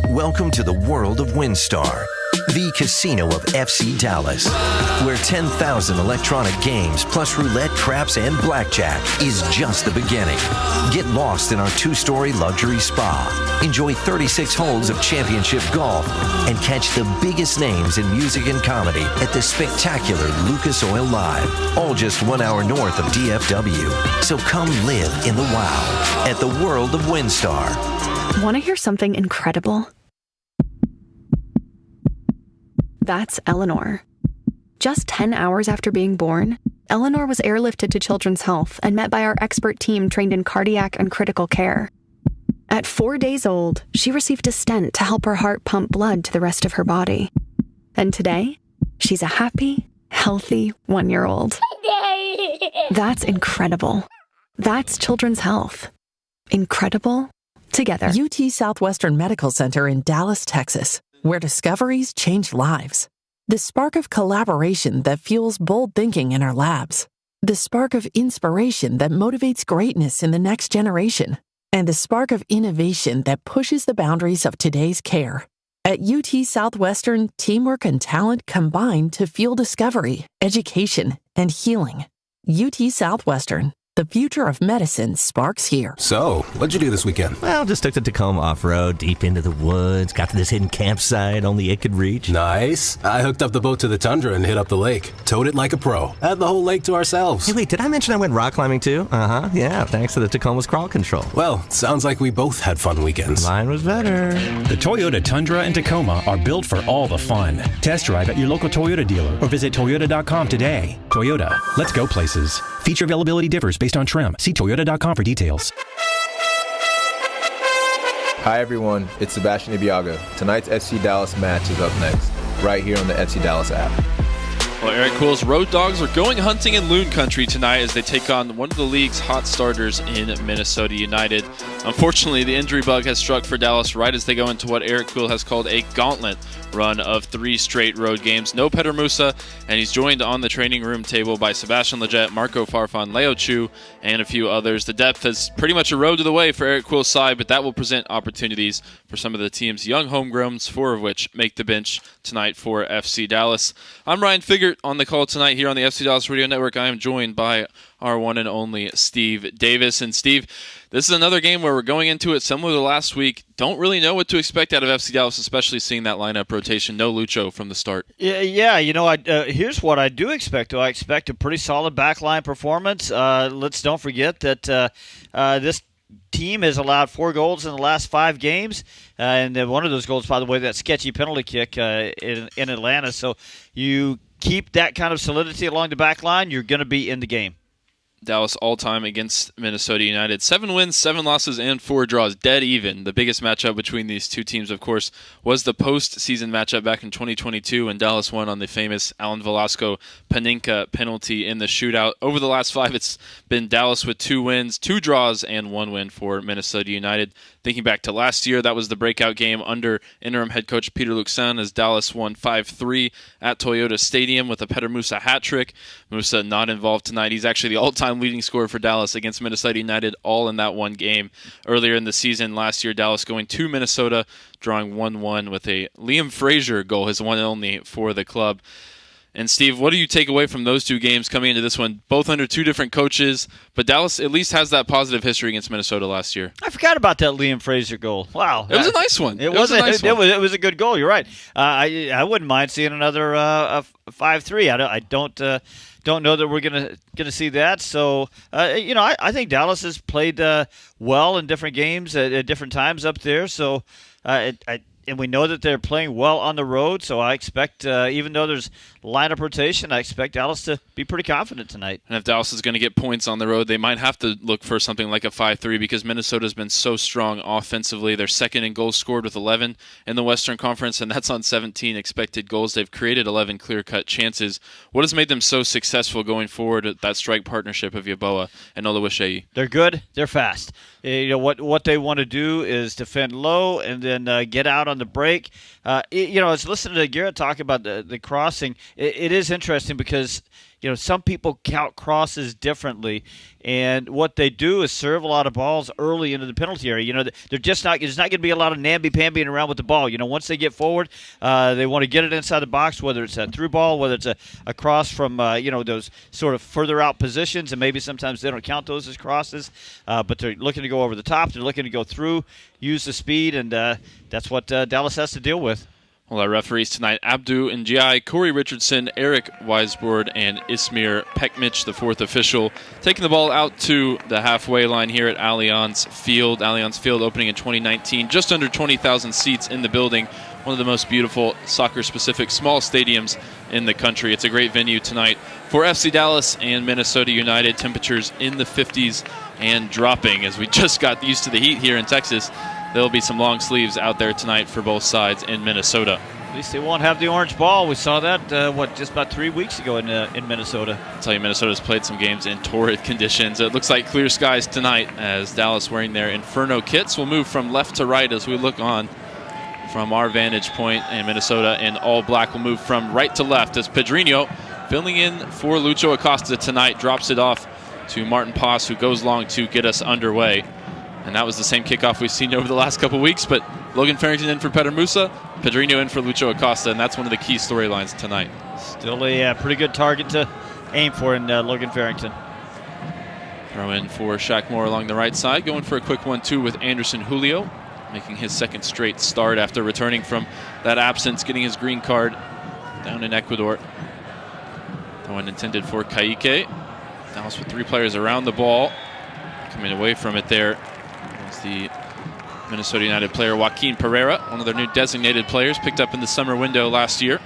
Welcome to the world of WinStar. the casino of FC Dallas, where 10,000 electronic games plus roulette, craps, and blackjack is just the beginning. Get lost in our 2-story luxury spa. Enjoy 36 holes of championship golf and catch the biggest names in music and comedy at the spectacular Lucas Oil Live, all just 1 hour north of DFW. So come live in the wow at the world of WinStar. Want to hear something incredible? That's Eleanor. Just 10 hours after being born, Eleanor was airlifted to Children's Health and met by our expert team trained in cardiac and critical care. At 4 days old, she received a stent to help her heart pump blood to the rest of her body. And today, she's a happy, healthy 1-year-old. That's incredible. That's Children's Health. Incredible together. UT Southwestern Medical Center in Dallas, Texas, where discoveries change lives. The spark of collaboration that fuels bold thinking in our labs. The spark of inspiration that motivates greatness in the next generation. And the spark of innovation that pushes the boundaries of today's care. At UT Southwestern, teamwork and talent combine to fuel discovery, education, and healing. UT Southwestern. The future of medicine sparks here. So, what'd you do this weekend? Well, just took the Tacoma off-road, deep into the woods, got to this hidden campsite only it could reach. Nice. I hooked up the boat to the Tundra and hit up the lake. Towed it like a pro. Had the whole lake to ourselves. Hey, wait, did I mention I went rock climbing too? Uh-huh, yeah, thanks to the Tacoma's crawl control. Well, sounds like we both had fun weekends. Mine was better. The Toyota Tundra and Tacoma are built for all the fun. Test drive at your local Toyota dealer or visit Toyota.com today. Toyota, let's go places. Feature availability differs based on trim. See Toyota.com for details. Hi everyone, it's Sebastian Ibiaga. Tonight's FC Dallas match is up next, right here on the FC Dallas app. Well, Eric Cool's Road Dogs are going hunting in Loon Country tonight as they take on one of the league's hot starters in Minnesota United. Unfortunately, the injury bug has struck for Dallas right as they go into what Eric Cool has called a gauntlet run of 3 straight road games. No Petter Musa, and he's joined on the training room table by Sebastian Lletget, Marco Farfan, Leo Chu, and a few others. The depth has pretty much eroded the way for Eric Cool's side, but that will present opportunities for some of the team's young homegrowns, 4 of which make the bench tonight for FC Dallas. I'm Ryan Figert on the call tonight here on the FC Dallas Radio Network. I am joined by our one and only Steve Davis. And Steve, this is another game where we're going into it similar to last week. Don't really know what to expect out of FC Dallas, especially seeing that lineup rotation. No Lucho from the start. Yeah. You know, here's what I do expect. I expect a pretty solid backline performance. Let's don't forget that this team has allowed 4 goals in the last 5 games, and one of those goals, by the way, that sketchy penalty kick in Atlanta. So you keep that kind of solidity along the back line, you're going to be in the game. Dallas all-time against Minnesota United. 7 wins, 7 losses, and 4 draws. Dead even. The biggest matchup between these two teams, of course, was the postseason matchup back in 2022 when Dallas won on the famous Alan Velasco Panenka penalty in the shootout. Over the last 5, it's been Dallas with 2 wins, 2 draws, and 1 win for Minnesota United. Thinking back to last year, that was the breakout game under interim head coach Peter Luxan as Dallas won 5-3 at Toyota Stadium with a Petter Musa hat trick. Musa not involved tonight. He's actually the all-time leading scorer for Dallas against Minnesota United, all in that one game. Earlier in the season last year, Dallas going to Minnesota, drawing 1-1 with a Liam Frazier goal, his one and only for the club. And Steve, what do you take away from those 2 games coming into this one, both under 2 different coaches, but Dallas at least has that positive history against Minnesota last year? I forgot about that Liam Frazier goal. Wow. It was a nice one. It was a good goal. You're right. I wouldn't mind seeing another 5-3. I don't know that we're gonna see that. So I think Dallas has played well in different games at different times up there. So and we know that they're playing well on the road, so I expect, even though there's lineup rotation, I expect Dallas to be pretty confident tonight. And if Dallas is going to get points on the road, they might have to look for something like a 5-3 because Minnesota's been so strong offensively. They're second in goals scored with 11 in the Western Conference, and that's on 17 expected goals. They've created 11 clear-cut chances. What has made them so successful going forward at that strike partnership of Yeboah and Oluwaseyi? They're good. They're fast. What they want to do is defend low and then get out on the break. I was listening to Garrett talk about the crossing. It is interesting because some people count crosses differently, and what they do is serve a lot of balls early into the penalty area. They're just not. There's not going to be a lot of namby-pambying around with the ball. Once they get forward, they want to get it inside the box, whether it's a through ball, whether it's a cross from those sort of further out positions, and maybe sometimes they don't count those as crosses, but they're looking to go over the top. They're looking to go through, use the speed, and that's what Dallas has to deal with. Well, our referees tonight, Abdu Njai, Corey Richardson, Eric Weisbord, and Ismir Pekmich, the fourth official, taking the ball out to the halfway line here at Alianz Field. Alianz Field opening in 2019, just under 20,000 seats in the building. One of the most beautiful soccer-specific small stadiums in the country. It's a great venue tonight for FC Dallas and Minnesota United. Temperatures in the 50s and dropping as we just got used to the heat here in Texas. There'll be some long sleeves out there tonight for both sides in Minnesota. At least they won't have the orange ball. We saw that, just about 3 weeks ago in Minnesota. I'll tell you, Minnesota's played some games in torrid conditions. It looks like clear skies tonight as Dallas wearing their Inferno kits. We'll move from left to right as we look on from our vantage point, and Minnesota in all black will move from right to left as Pedrinho, filling in for Lucho Acosta tonight, drops it off to Martin Paz, who goes long to get us underway. And that was the same kickoff we've seen over the last couple weeks, but Logan Farrington in for Peter Musa, Pedrinho in for Lucho Acosta, and that's one of the key storylines tonight. Still a pretty good target to aim for in Logan Farrington. Throw in for Shaq Moore along the right side, going for a quick 1-2 with Anderson Julio, making his second straight start after returning from that absence, getting his green card down in Ecuador. Throw in intended for Kaique. Dallas with three players around the ball, coming away from it there. The Minnesota United player Joaquin Pereira, one of their new designated players, picked up in the summer window last year.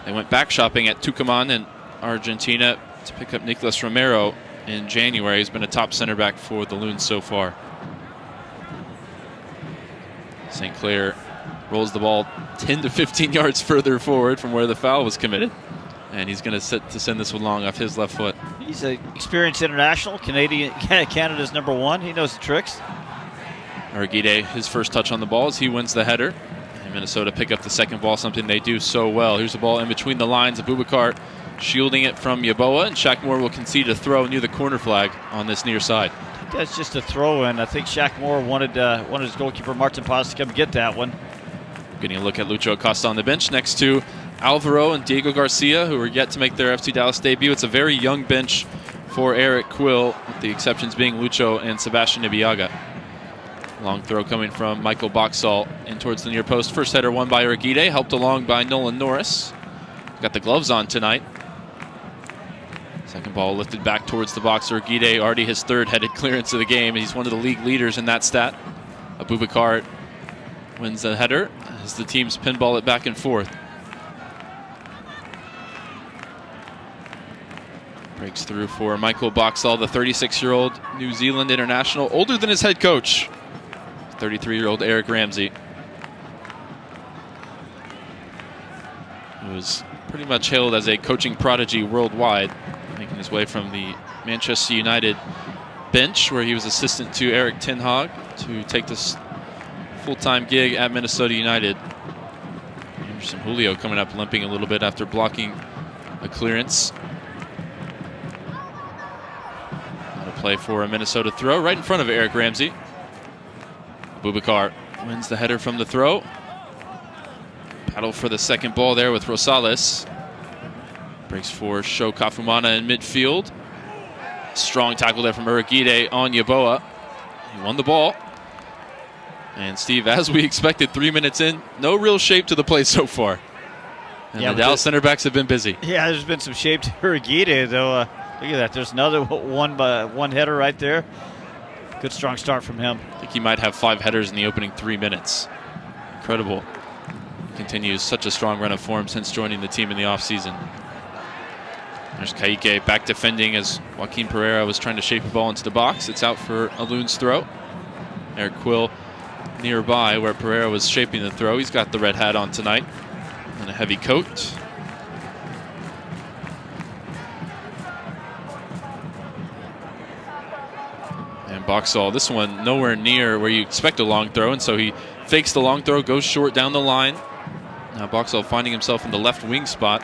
They went back shopping at Tucumán in Argentina to pick up Nicolas Romero in January. He's been a top center back for the Loons so far. St. Clair rolls the ball 10 to 15 yards further forward from where the foul was committed. And he's going to send this one long off his left foot. He's an experienced international, Canada's #1. He knows the tricks. Arguide, his first touch on the ball as he wins the header. And Minnesota pick up the second ball, something they do so well. Here's the ball in between the lines. Abubakar shielding it from Yeboah, and Shaq Moore will concede a throw near the corner flag on this near side. That's just a throw in. I think Shaq Moore wanted his goalkeeper Martin Paz to come get that one. Getting a look at Lucho Acosta on the bench next to Alvaro and Diego Garcia, who are yet to make their FC Dallas debut. It's a very young bench for Eric Quill, with the exceptions being Lucho and Sebastian Ibiaga. Long throw coming from Michael Boxall in towards the near post. First header won by Arguide, helped along by Nolan Norris. Got the gloves on tonight. Second ball lifted back towards the box. Arguide already his third headed clearance of the game. He's one of the league leaders in that stat. Abubakar wins the header as the teams pinball it back and forth. Breaks through for Michael Boxall, the 36-year-old New Zealand international, older than his head coach, 33-year-old Eric Ramsey, who was pretty much hailed as a coaching prodigy worldwide, making his way from the Manchester United bench, where he was assistant to Eric Ten Hag, to take this full-time gig at Minnesota United. Anderson Julio coming up limping a little bit after blocking a clearance. Play for a Minnesota throw right in front of Eric Ramsey. Abubakar wins the header from the throw. Battle for the second ball there with Rosales. Breaks for Sho Kafumana in midfield. Strong tackle there from Uragide on Yeboah. He won the ball. And Steve, as we expected, 3 minutes in, no real shape to the play so far. And the Dallas center backs have been busy. Yeah, there's been some shape to Uragide, though. Look at that. There's another one header right there. Good strong start from him. I think he might have 5 headers in the opening 3 minutes. Incredible. Continues such a strong run of form since joining the team in the offseason. There's Kaique back defending as Joaquin Pereira was trying to shape a ball into the box. It's out for a Loon's throw. Eric Quill nearby where Pereira was shaping the throw. He's got the red hat on tonight and a heavy coat. Boxall, this one nowhere near where you expect a long throw, and so he fakes the long throw, goes short down the line. Now Boxall finding himself in the left wing spot.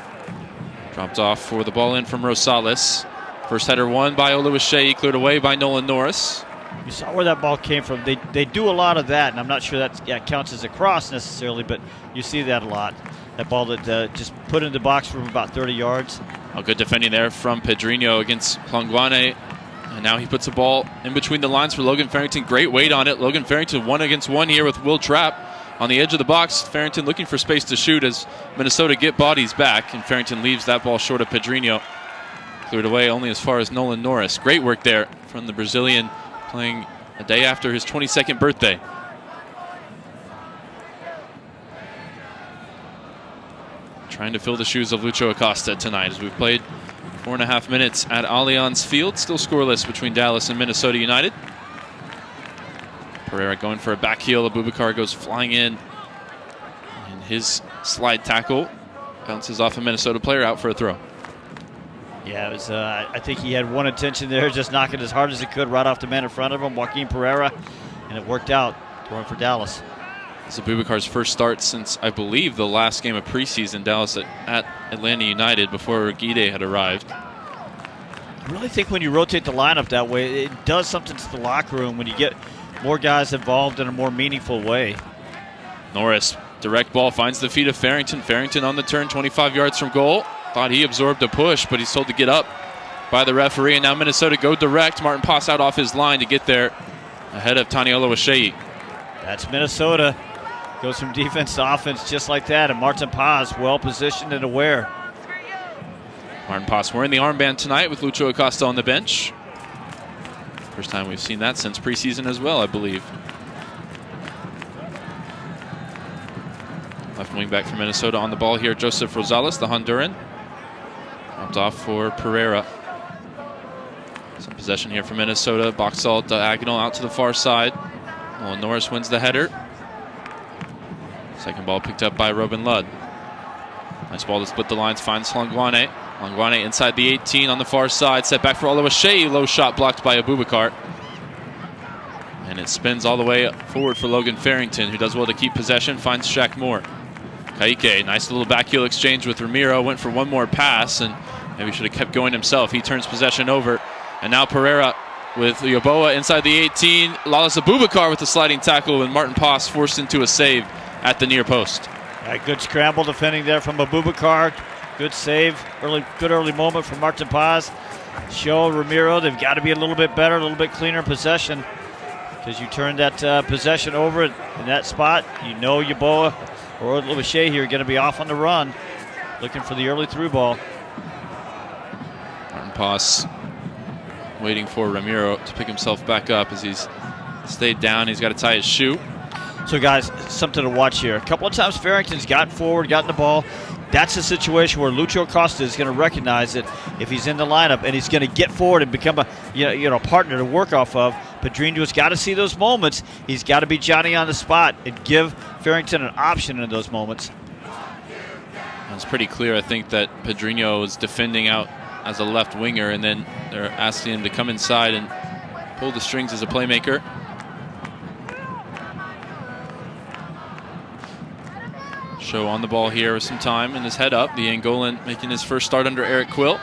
Dropped off for the ball in from Rosales. First header won by Oluwaseyi, cleared away by Nolan Norris. You saw where that ball came from. They do a lot of that, and I'm not sure that counts as a cross necessarily, but you see that a lot. That ball that just put in the box from about 30 yards. A good defending there from Pedrinho against Hlongwane. And now he puts the ball in between the lines for Logan Farrington. Great weight on it. Logan Farrington 1-against-1 here with Will Trapp on the edge of the box. Farrington looking for space to shoot as Minnesota get bodies back, and Farrington leaves that ball short of Pedrinho. Cleared away only as far as Nolan Norris. Great work there from the Brazilian, playing a day after his 22nd birthday. Trying to fill the shoes of Lucho Acosta tonight as we've played 4.5 minutes at Allianz Field. Still scoreless between Dallas and Minnesota United. Pereira going for a back heel. Abubakar goes flying in. And his slide tackle bounces off a Minnesota player, out for a throw. Yeah, it was. I think he had one intention there, just knocking as hard as he could right off the man in front of him, Joaquin Pereira, and it worked out, throwing for Dallas. This is Abubakar's first start since, I believe, the last game of preseason. Dallas at Atlanta United before Gide had arrived. I really think when you rotate the lineup that way, it does something to the locker room when you get more guys involved in a more meaningful way. Norris, direct ball, finds the feet of Farrington. Farrington on the turn, 25 yards from goal. Thought he absorbed a push, but he's told to get up by the referee. And now Minnesota go direct. Martin Pass out off his line to get there ahead of Tani Oluwaseyi. That's Minnesota. Goes from defense to offense just like that. And Martin Paz well positioned and aware. Martin Paz wearing the armband tonight with Lucho Acosta on the bench. First time we've seen that since preseason as well, I believe. Left wing back for Minnesota on the ball here. Joseph Rosales, the Honduran. Dropped off for Pereira. Some possession here for Minnesota. Boxall diagonal out to the far side. Nolan Norris wins the header. Second ball picked up by Robin Ludd. Nice ball to split the lines, finds Hlongwane. Hlongwane inside the 18 on the far side. Set back for Oluwaseyi. Low shot blocked by Abubakar. And it spins all the way forward for Logan Farrington, who does well to keep possession, finds Shaq Moore. Kaike, nice little back heel exchange with Ramiro. Went for one more pass and maybe should have kept going himself. He turns possession over. And now Pereira with Yoboa inside the 18. Lalas Abubakar with the sliding tackle, and Martin Pass forced into a save at the near post. Good scramble defending there from Abubakar. Good save. Good early moment from Martin Paz. Show Ramiro they've got to be a little bit better, a little bit cleaner in possession. Because you turn that possession over in that spot, you know Yoboa or Oluwaseyi here are going to be off on the run, looking for the early through ball. Martin Paz waiting for Ramiro to pick himself back up as he's stayed down. He's got to tie his shoe. So, guys, something to watch here. A couple of times Farrington's gotten forward, gotten the ball. That's a situation where Lucho Acosta is going to recognize it if he's in the lineup, and he's going to get forward and become a partner to work off of. Pedrinho's got to see those moments. He's got to be Johnny on the spot and give Farrington an option in those moments. It's pretty clear, I think, that Pedrinho is defending out as a left winger, and then they're asking him to come inside and pull the strings as a playmaker. Show on the ball here with some time and his head up. The Angolan making his first start under Eric Quill.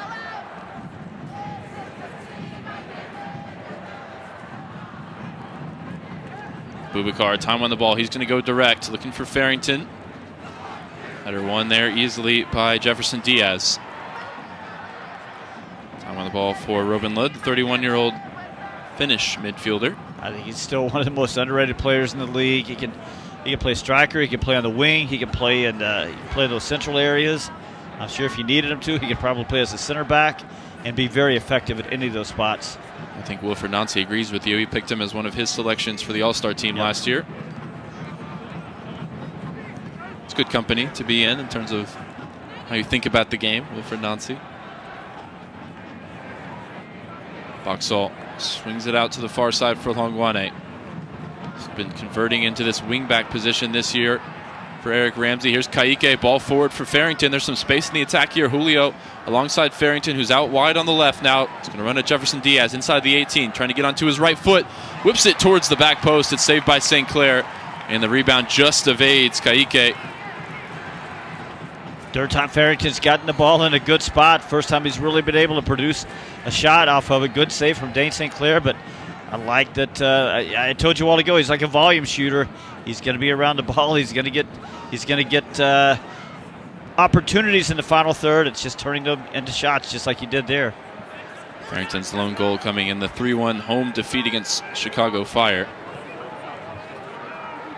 Abubakar, time on the ball. He's going to go direct, looking for Farrington. Header won there easily by Jefferson Diaz. Time on the ball for Robin Ludd, the 31-year-old Finnish midfielder. I think he's still one of the most underrated players in the league. He can play striker. He can play on the wing. He can play in those central areas. I'm sure if you needed him to, he could probably play as a center back and be very effective at any of those spots. I think Wilfred Nancy agrees with you. He picked him as one of his selections for the All-Star team last year. It's good company to be in terms of how you think about the game, Wilfred Nancy. Boxall swings it out to the far side for Hlongwane. He's been converting into this wing-back position this year for Eric Ramsey. Here's Kaike, ball forward for Farrington. There's some space in the attack here. Julio alongside Farrington, who's out wide on the left now. He's going to run at Jefferson Diaz inside the 18, trying to get onto his right foot. Whips it towards the back post. It's saved by St. Clair, and the rebound just evades Kaike. Third time Farrington's gotten the ball in a good spot. First time he's really been able to produce a shot off of it. Good save from Dane St. Clair, but I like that. I told you a while ago, he's like a volume shooter. He's going to be around the ball. He's going to get opportunities in the final third. It's just turning them into shots, just like he did there. Farrington's lone goal coming in the 3-1 home defeat against Chicago Fire.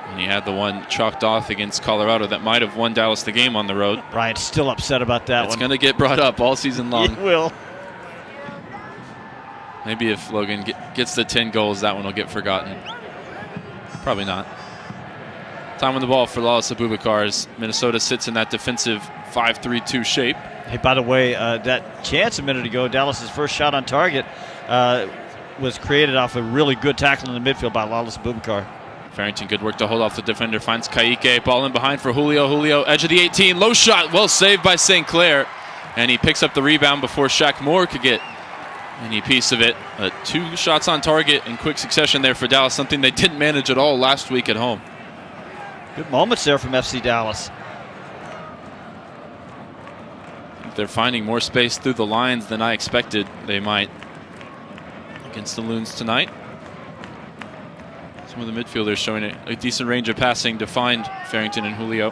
And he had the one chalked off against Colorado that might have won Dallas the game on the road. Brian's still upset about that one. It's going to get brought up all season long. It will. Maybe if Logan gets the 10 goals, that one will get forgotten. Probably not. Time on the ball for Lalas Abubakar as Minnesota sits in that defensive 5-3-2 shape. Hey, by the way, that chance a minute ago, Dallas's first shot on target was created off a really good tackle in the midfield by Lalas Abubakar. Farrington, good work to hold off the defender, finds Ka'ike, ball in behind for Julio. Julio, edge of the 18, low shot, well saved by St. Clair. And he picks up the rebound before Shaq Moore could get any piece of it. 2 shots on target in quick succession there for Dallas, something they didn't manage at all last week at home. Good moments there from FC Dallas. If they're finding more space through the lines than I expected they might against the Loons tonight. Some of the midfielders showing a decent range of passing to find Farrington and Julio.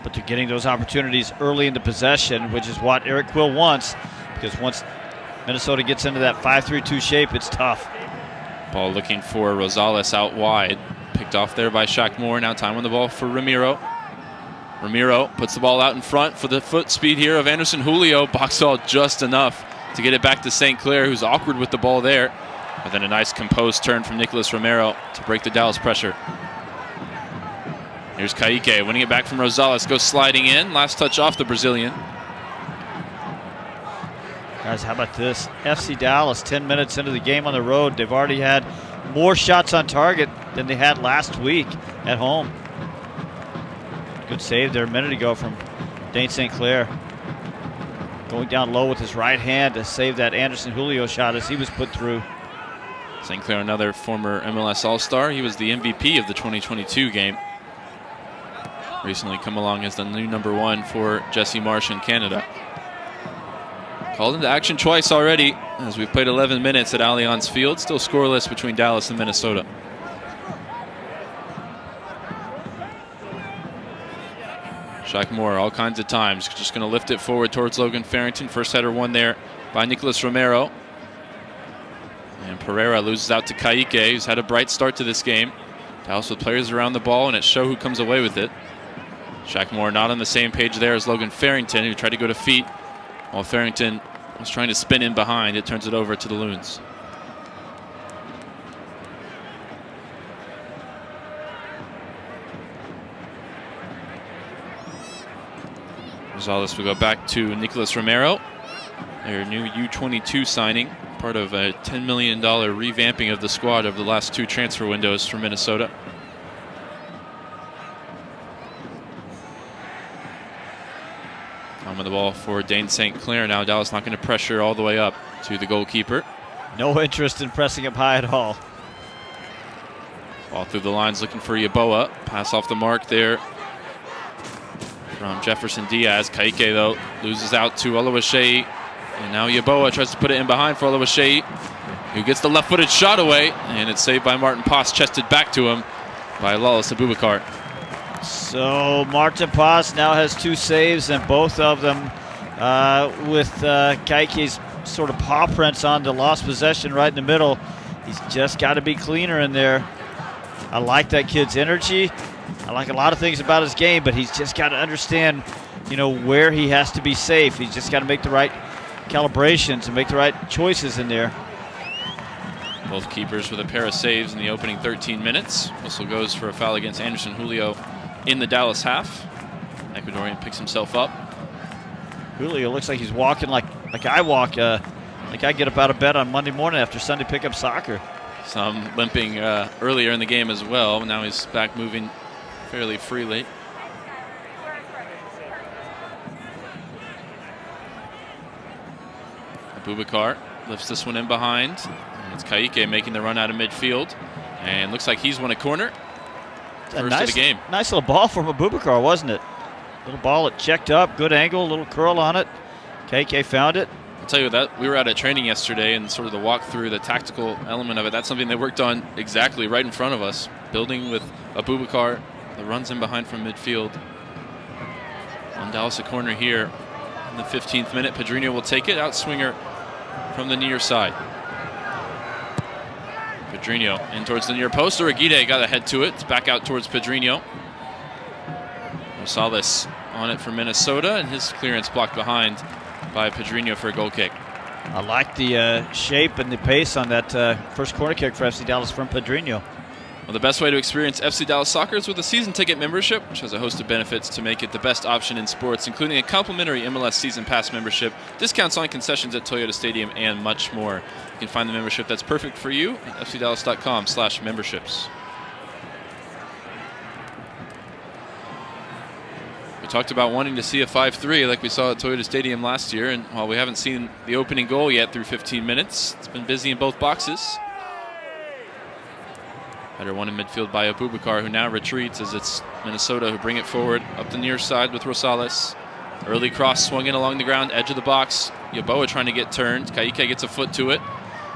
But they're getting those opportunities early in the possession, which is what Eric Quill wants, because once Minnesota gets into that 5-3-2 shape, it's tough. Ball looking for Rosales out wide. Picked off there by Shaq Moore. Now time on the ball for Ramiro. Ramiro puts the ball out in front for the foot speed here of Anderson Julio. Box out just enough to get it back to St. Clair, who's awkward with the ball there. But then a nice composed turn from Nicholas Romero to break the Dallas pressure. Here's Ka'ike winning it back from Rosales. Goes sliding in. Last touch off the Brazilian. Guys, how about this? FC Dallas, 10 minutes into the game on the road. They've already had more shots on target than they had last week at home. Good save there a minute ago from Dane St. Clair. Going down low with his right hand to save that Anderson Julio shot as he was put through. St. Clair, another former MLS All-Star. He was the MVP of the 2022 game. Recently come along as the new #1 for Jesse Marsh in Canada. Called into action twice already as we've played 11 minutes at Alianz Field. Still scoreless between Dallas and Minnesota. Shaq Moore all kinds of times. Just going to lift it forward towards Logan Farrington. First header won there by Nicholas Romero. And Pereira loses out to Ka'ike, who's had a bright start to this game. Dallas with players around the ball, and it's show who comes away with it. Shaq Moore not on the same page there as Logan Farrington, who tried to go to feet, while Farrington was trying to spin in behind. It turns it over to the Loons. Rosales will go back to Nicholas Romero, their new U22 signing, part of a $10 million revamping of the squad over the last 2 transfer windows for Minnesota. On the ball for Dane St. Clair now. Dallas not going to pressure all the way up to the goalkeeper. No interest in pressing up high at all. Ball through the lines looking for Yeboah. Pass off the mark there from Jefferson Diaz. Ka'ike, though, loses out to Oluwaseyi. And now Yeboah tries to put it in behind for Oluwaseyi, who gets the left-footed shot away. And it's saved by Martin Paz, chested back to him by Lalas Abubakar. So Martin Paz now has 2 saves, and both of them with Ka'ike's sort of paw prints on the lost possession right in the middle. He's just got to be cleaner in there. I like that kid's energy. I like a lot of things about his game, but he's just got to understand, you know, where he has to be safe. He's just got to make the right calibrations and make the right choices in there. Both keepers with a pair of saves in the opening 13 minutes. Whistle goes for a foul against Anderson Julio in the Dallas half. Ecuadorian picks himself up. Julio looks like he's walking like I walk, like I get up out of bed on Monday morning after Sunday pickup soccer. Some limping earlier in the game as well. Now he's back moving fairly freely. Abubakar lifts this one in behind. And it's Ka'ike making the run out of midfield. And looks like he's won a corner. First of the game. Nice little ball from Abubakar, wasn't it? Little ball, it checked up, good angle, little curl on it. KK found it. I'll tell you that we were out at training yesterday, and sort of the walkthrough, the tactical element of it, that's something they worked on exactly right in front of us. Building with Abubakar that runs in behind from midfield. On Dallas a corner here in the 15th minute. Pedrinho will take it, outswinger from the near side. Pedrinho in towards the near post. Uriguide got a head to it. It's back out towards Pedrinho. Rosales on it for Minnesota, and his clearance blocked behind by Pedrinho for a goal kick. I like the shape and the pace on that first corner kick for FC Dallas from Pedrinho. Well, the best way to experience FC Dallas soccer is with a season ticket membership, which has a host of benefits to make it the best option in sports, including a complimentary MLS season pass membership, discounts on concessions at Toyota Stadium, and much more. You can find the membership that's perfect for you at fcdallas.com/memberships. We talked about wanting to see a 5-3 like we saw at Toyota Stadium last year, and while we haven't seen the opening goal yet through 15 minutes, it's been busy in both boxes. Header won in midfield by Abubakar, who now retreats as it's Minnesota who bring it forward up the near side with Rosales. Early cross swung in along the ground, edge of the box. Yeboah trying to get turned. Ka'ike gets a foot to it.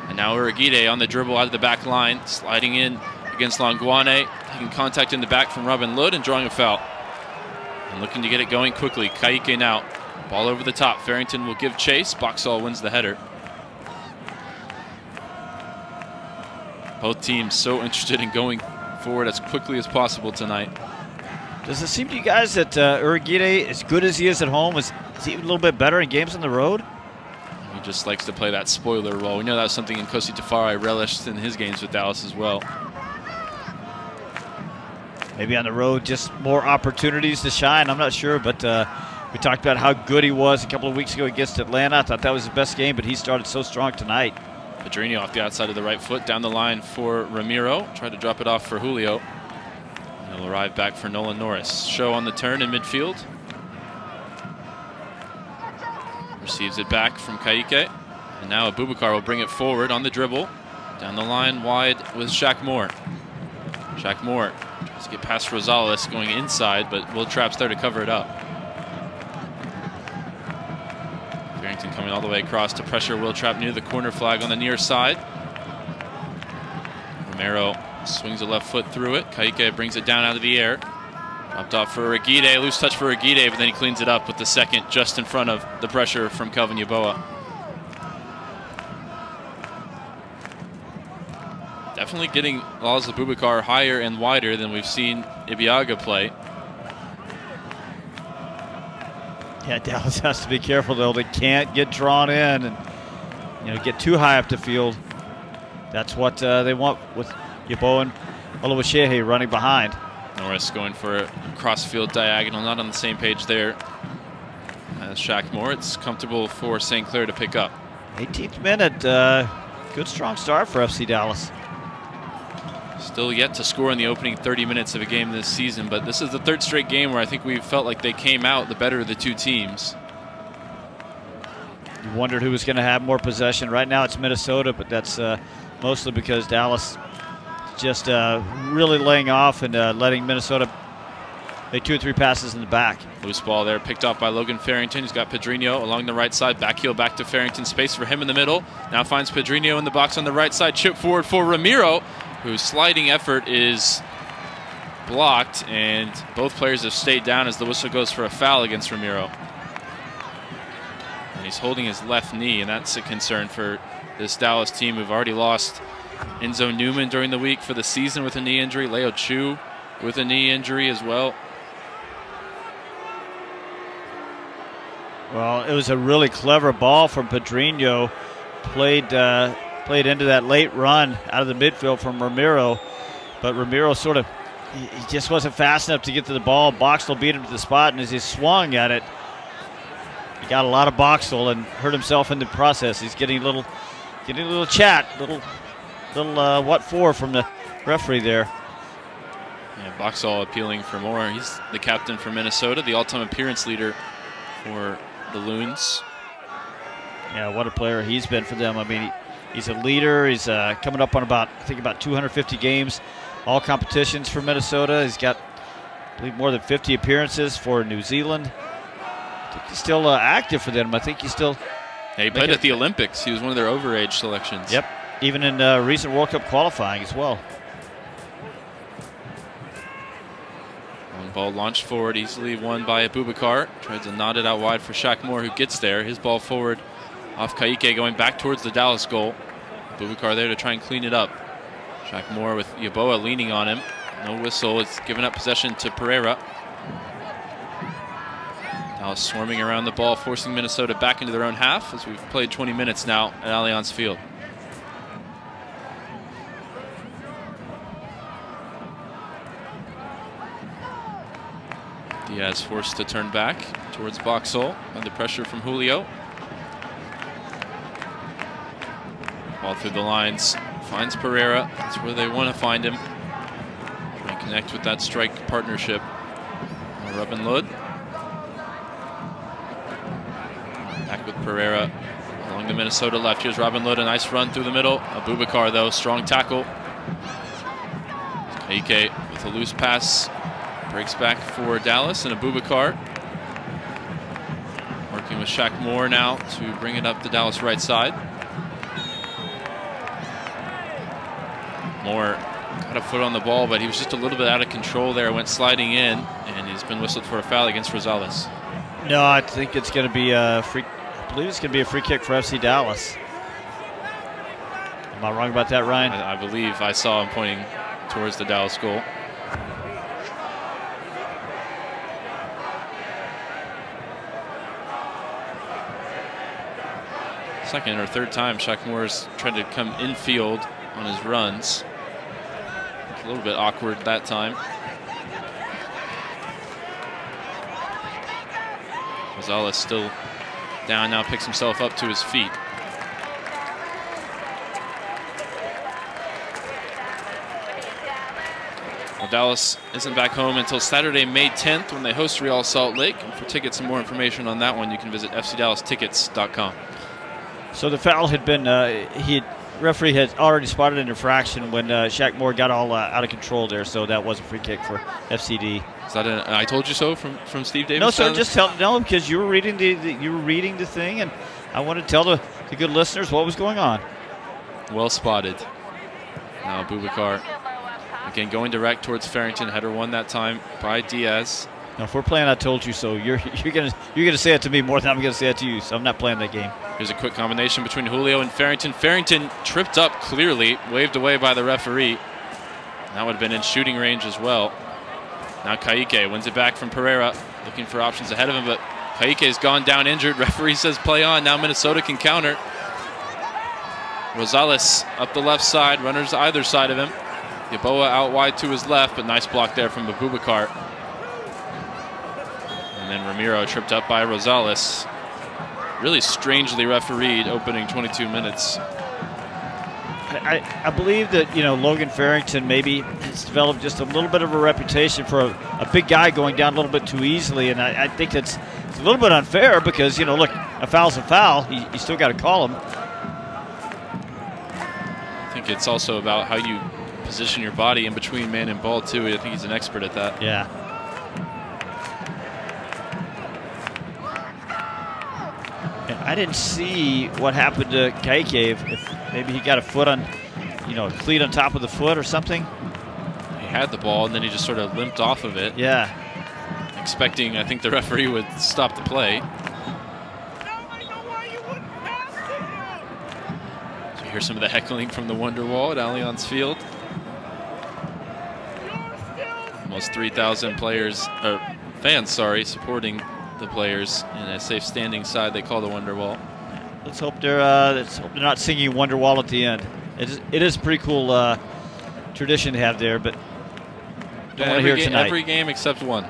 And now Uriguide on the dribble out of the back line, sliding in against Longuane, taking contact in the back from Robin Lod and drawing a foul. And looking to get it going quickly. Ka'ike now. Ball over the top. Farrington will give chase. Boxall wins the header. Both teams so interested in going forward as quickly as possible tonight. Does it seem to you guys that Uriguide, as good as he is at home, is he even a little bit better in games on the road? He just likes to play that spoiler role. We know that was something in Kosi Tafari relished in his games with Dallas as well. Maybe on the road, just more opportunities to shine. I'm not sure, but we talked about how good he was a couple of weeks ago against Atlanta. I thought that was his best game, but he started so strong tonight. Pedrinho off the outside of the right foot, down the line for Ramiro. Tried to drop it off for Julio. And he'll arrive back for Nolan Norris. Show on the turn in midfield. Receives it back from Ka'ike. And now Abubakar will bring it forward on the dribble. Down the line wide with Shaq Moore. Shaq Moore tries to get past Rosales going inside, but Will Trapp's there to cover it up. Farrington coming all the way across to pressure Will Trapp near the corner flag on the near side. Romero swings a left foot through it. Ka'ike brings it down out of the air. Dropped off for Uriguide, loose touch for Uriguide, but then he cleans it up with the second just in front of the pressure from Kelvin Yeboah. Definitely getting Laz Abubakar higher and wider than we've seen Ibeagha play. Yeah, Dallas has to be careful though. They can't get drawn in and get too high up the field. That's what they want with Yeboah and Oluwaseyi running behind. Norris going for a cross-field diagonal, not on the same page there as Shaq Moore. It's comfortable for St. Clair to pick up. 18th minute, good strong start for FC Dallas. Still yet to score in the opening 30 minutes of a game this season, but this is the third straight game where I think we felt like they came out the better of the two teams. You wondered who was going to have more possession. Right now it's Minnesota, but that's mostly because Dallas just really laying off and letting Minnesota make 2 or 3 passes in the back. Loose ball there picked up by Logan Farrington. He's got Pedrinho along the right side. Back heel back to Farrington. Space for him in the middle. Now finds Pedrinho in the box on the right side. Chip forward for Ramiro, whose sliding effort is blocked, and both players have stayed down as the whistle goes for a foul against Ramiro. And he's holding his left knee, and that's a concern for this Dallas team who've already lost Enzo Newman during the week for the season with a knee injury. Leo Chu with a knee injury as well. Well, it was a really clever ball from Pedrinho. Played into that late run out of the midfield from Ramiro. But Ramiro he just wasn't fast enough to get to the ball. Boxall beat him to the spot, and as he swung at it, he got a lot of Boxall and hurt himself in the process. He's getting a little chat, little what for from the referee there. Yeah, Boxall appealing for more. He's the captain for Minnesota, the all-time appearance leader for the Loons. Yeah, what a player he's been for them. I mean, he's a leader. He's coming up on about 250 games, all competitions for Minnesota. He's got I believe more than 50 appearances for New Zealand. I think he's still active for them. I think he's still... Yeah, he played at the Olympics. He was one of their overage selections. Yep, even in recent World Cup qualifying as well. Long ball launched forward, easily won by Abubakar. Tries to nod it out wide for Shaq Moore, who gets there. His ball forward off Kaike, going back towards the Dallas goal. Abubakar there to try and clean it up. Shaq Moore with Yeboah leaning on him. No whistle. It's given up possession to Pereira. Dallas swarming around the ball, forcing Minnesota back into their own half as we've played 20 minutes now at Allianz Field. Diaz forced to turn back towards Boxall under pressure from Julio. Ball through the lines, finds Pereira. That's where they want to find him. Trying to connect with that strike partnership. Robin Lod. Back with Pereira along the Minnesota left. Here's Robin Lod, a nice run through the middle. Abubakar though, strong tackle. Kaike with a loose pass. Breaks back for Dallas, and Abubakar working with Shaq Moore now to bring it up the Dallas right side. Moore got a foot on the ball, but he was just a little bit out of control there, went sliding in, and he's been whistled for a foul against Rosales. No, I think it's going to be a free, I believe it's going to be a free kick for FC Dallas. Am I wrong about that, Ryan? I believe I saw him pointing towards the Dallas goal. Second or third time Shaq Moore's tried to come infield on his runs. It's a little bit awkward that time. Rosales still down now, picks himself up to his feet. Well, Dallas isn't back home until Saturday, May 10th when they host Real Salt Lake. And for tickets and more information on that one, you can visit fcdallas.tickets.com. So the foul had been, referee had already spotted an infraction when Shaq Moore got all out of control there, so that was a free kick for FCD. Is that an I told you so from Steve Davis? No, sir, just no, because you were reading the thing, and I wanted to tell the good listeners what was going on. Well spotted. Now Abubakar again going direct towards Farrington. Header won that time by Diaz. Now, if we're playing I told you so, you're gonna say it to me more than I'm gonna say it to you, so I'm not playing that game. Here's a quick combination between Julio and Farrington. Farrington tripped up clearly, waved away by the referee. That would have been in shooting range as well. Now Kaike wins it back from Pereira, looking for options ahead of him, but Kaike's gone down injured. Referee says play on. Now Minnesota can counter. Rosales up the left side, runners either side of him. Yeboah out wide to his left, but nice block there from Abubakar. And then Ramiro tripped up by Rosales. Really strangely refereed opening 22 minutes. I believe that, Logan Farrington maybe has developed just a little bit of a reputation for a big guy going down a little bit too easily, and I think it's a little bit unfair because, look, a foul's a foul. You still got to call him. I think it's also about how you position your body in between man and ball, too. I think he's an expert at that. Yeah. I didn't see what happened to Kaike, if maybe he got a foot on, cleat on top of the foot or something. He had the ball, and then he just sort of limped off of it. Yeah. Expecting, I think, the referee would stop the play. So you hear some of the heckling from the Wonderwall at Allianz Field. Almost 3,000 fans, supporting the players in a safe standing side they call the Wonderwall. Let's hope they're not singing Wonderwall at the end. It is a pretty cool tradition to have there, but don't want to hear it tonight. Every game except one.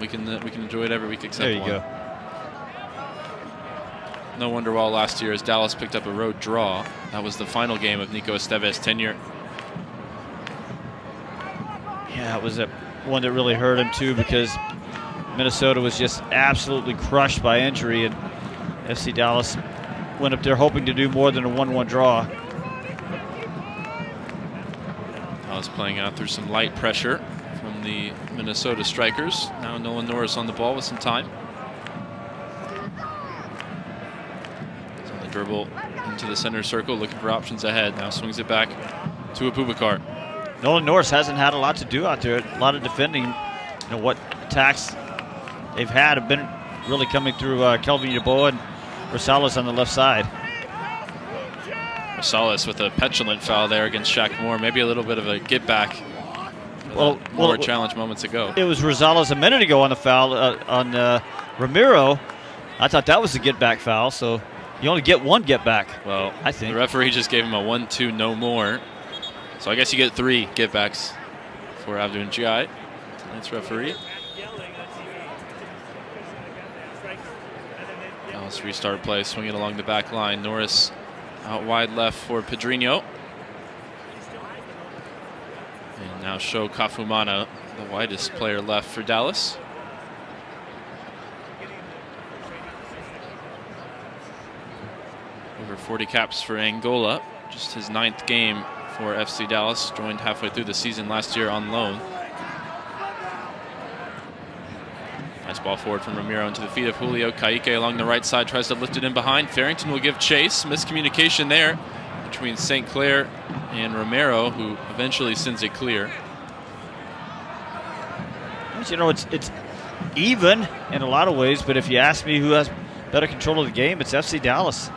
We can enjoy it every week except one. There you go. No Wonderwall last year as Dallas picked up a road draw. That was the final game of Nico Esteves' tenure. Yeah, it was one that really hurt him too because Minnesota was just absolutely crushed by injury, and FC Dallas went up there hoping to do more than a 1-1 draw. Dallas playing out through some light pressure from the Minnesota Strikers. Now Nolan Norris on the ball with some time. He's on the dribble into the center circle, looking for options ahead. Now swings it back to Abubakar. Nolan Norris hasn't had a lot to do out there. A lot of defending. What attacks they've had have been really coming through Kelvin Yeboah and Rosales on the left side. Rosales with a petulant foul there against Shaq Moore. Maybe a little bit of a get back. More challenge moments ago. It was Rosales a minute ago on the foul on Ramiro. I thought that was a get back foul, so you only get one get back. Well, I think the referee just gave him a 1-2 no more. So I guess you get 3 get backs for Abdul Njai. Tonight's referee. Now let's restart play, swing it along the back line. Norris out wide left for Pedrinho. And now Sho Kafumana, the widest player left for Dallas. Over 40 caps for Angola. Just his 9th game for FC Dallas. Joined halfway through the season last year on loan. Nice ball forward from Ramiro into the feet of Julio. Kaique along the right side tries to lift it in behind. Farrington will give chase. Miscommunication there between St. Clair and Romero, who eventually sends it clear. You know, it's even in a lot of ways, but if you ask me who has better control of the game, it's FC Dallas.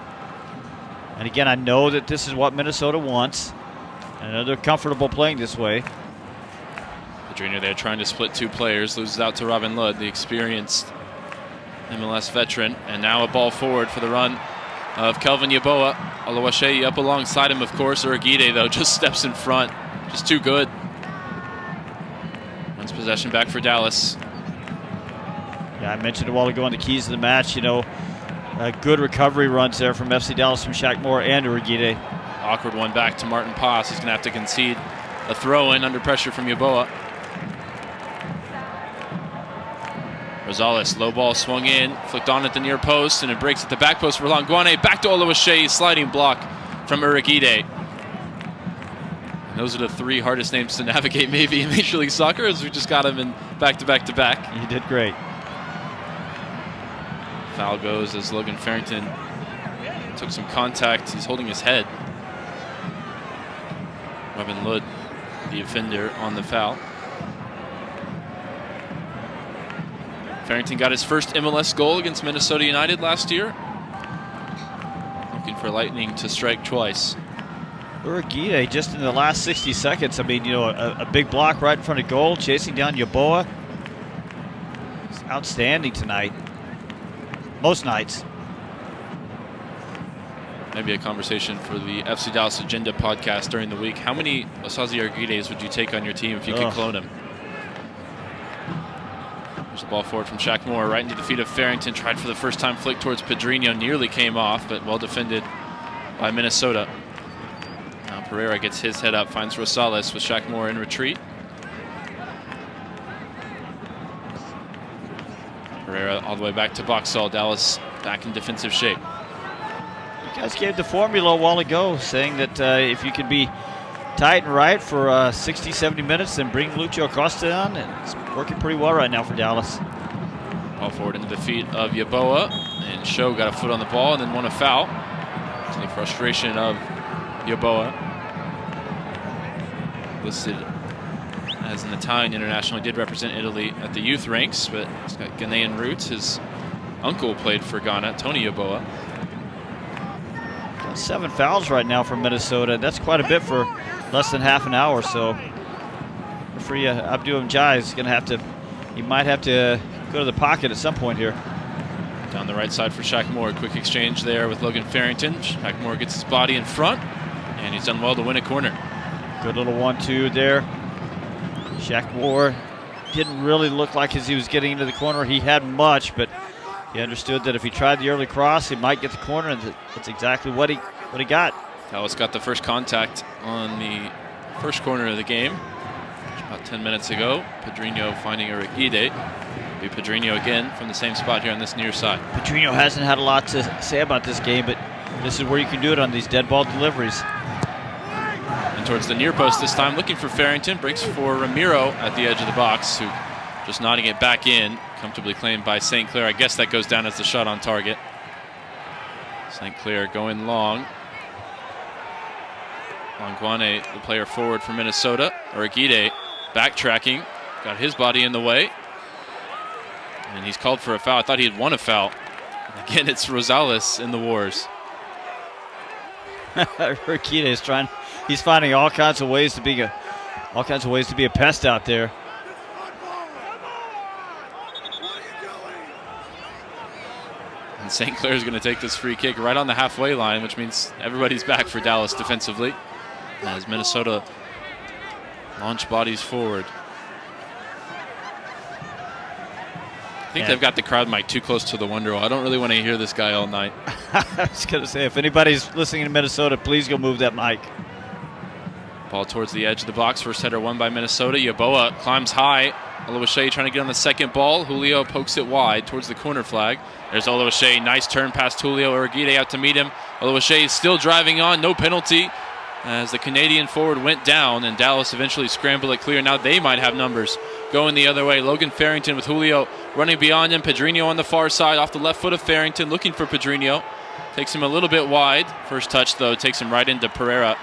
And again, I know that this is what Minnesota wants. I know they're comfortable playing this way. Pedrinho there trying to split 2 players, loses out to Robin Ludd, the experienced MLS veteran. And now a ball forward for the run of Kelvin Yeboah. Oluwaseyi up alongside him, of course. Urguide, though, just steps in front. Just too good. Runs possession back for Dallas. Yeah, I mentioned a while ago on the keys of the match, good recovery runs there from FC Dallas from Shaq Moore and Urguide. Awkward one back to Martin Paz. He's going to have to concede a throw-in under pressure from Yeboah. Rosales, low ball swung in, flicked on at the near post, and it breaks at the back post for Langwane. Back to Oluwaseyi, sliding block from Urguide. And those are the 3 hardest names to navigate maybe in Major League Soccer, as we just got him in back-to-back-to-back. He did great. Foul goes as Logan Farrington took some contact. He's holding his head. Robin Ludd, the offender, on the foul. Farrington got his first MLS goal against Minnesota United last year. Looking for Lightning to strike twice. Urguide just in the last 60 seconds. I mean, a big block right in front of goal, chasing down Yeboah. It's outstanding tonight. Most nights. Maybe a conversation for the FC Dallas Agenda podcast during the week. How many Osazi Urguides would you take on your team if you could clone him? There's the ball forward from Shaq Moore, right into the feet of Farrington. Tried for the first time flick towards Pedrinho. Nearly came off, but well defended by Minnesota. Now Pereira gets his head up, finds Rosales with Shaq Moore in retreat. Pereira all the way back to Boxall. Dallas back in defensive shape. You guys gave the formula a while ago, saying that if you could be tight and right for 60, 70 minutes, then bring Lucho Acosta on. And it's working pretty well right now for Dallas. Ball forward into the feet of Yeboah. And Sho got a foot on the ball and then won a foul. To the frustration of Yeboah. Listed as an Italian international. He did represent Italy at the youth ranks, but he's got Ghanaian roots. His uncle played for Ghana, Tony Yeboah. 7 fouls right now for Minnesota. That's quite a bit for less than half an hour. So referee Abdul Njai is going to have to, he might have to go to the pocket at some point here. Down the right side for Shaq Moore. Quick exchange there with Logan Farrington. Shaq Moore gets his body in front, and he's done well to win a corner. Good little 1-2 there. Shaq Moore didn't really look like as he was getting into the corner. He had much, but he understood that if he tried the early cross, he might get the corner, and that's exactly what he got. Dallas got the first contact on the first corner of the game about 10 minutes ago. Pedrinho finding Urguide. Be Pedrinho again from the same spot here on this near side. Pedrinho hasn't had a lot to say about this game, but this is where you can do it on these dead ball deliveries. And towards the near post this time, looking for Farrington. Breaks for Ramiro at the edge of the box, who just nodding it back in. Comfortably claimed by St. Clair. I guess that goes down as the shot on target. St. Clair going long. Longuane, the player forward for Minnesota. Uriguide backtracking. Got his body in the way. And he's called for a foul. I thought he had won a foul. Again, it's Rosales in the wars. Uriguide is trying. He's finding all kinds of ways to be a pest out there. And St. Clair is going to take this free kick right on the halfway line, which means everybody's back for Dallas defensively, as Minnesota launch bodies forward. I think they've got the crowd mic too close to the wonder wall. I don't really want to hear this guy all night. I was going to say, if anybody's listening in Minnesota, please go move that mic. Ball towards the edge of the box. First header won by Minnesota. Yeboah climbs high. Oluwaseyi trying to get on the second ball. Julio pokes it wide towards the corner flag. There's Oluwaseyi. Nice turn past Julio. Uriguide out to meet him. Oluwaseyi still driving on. No penalty as the Canadian forward went down, and Dallas eventually scrambled it clear. Now they might have numbers going the other way. Logan Farrington with Julio running beyond him. Pedrinho on the far side off the left foot of Farrington, looking for Pedrinho. Takes him a little bit wide. First touch, though, takes him right into Pereira,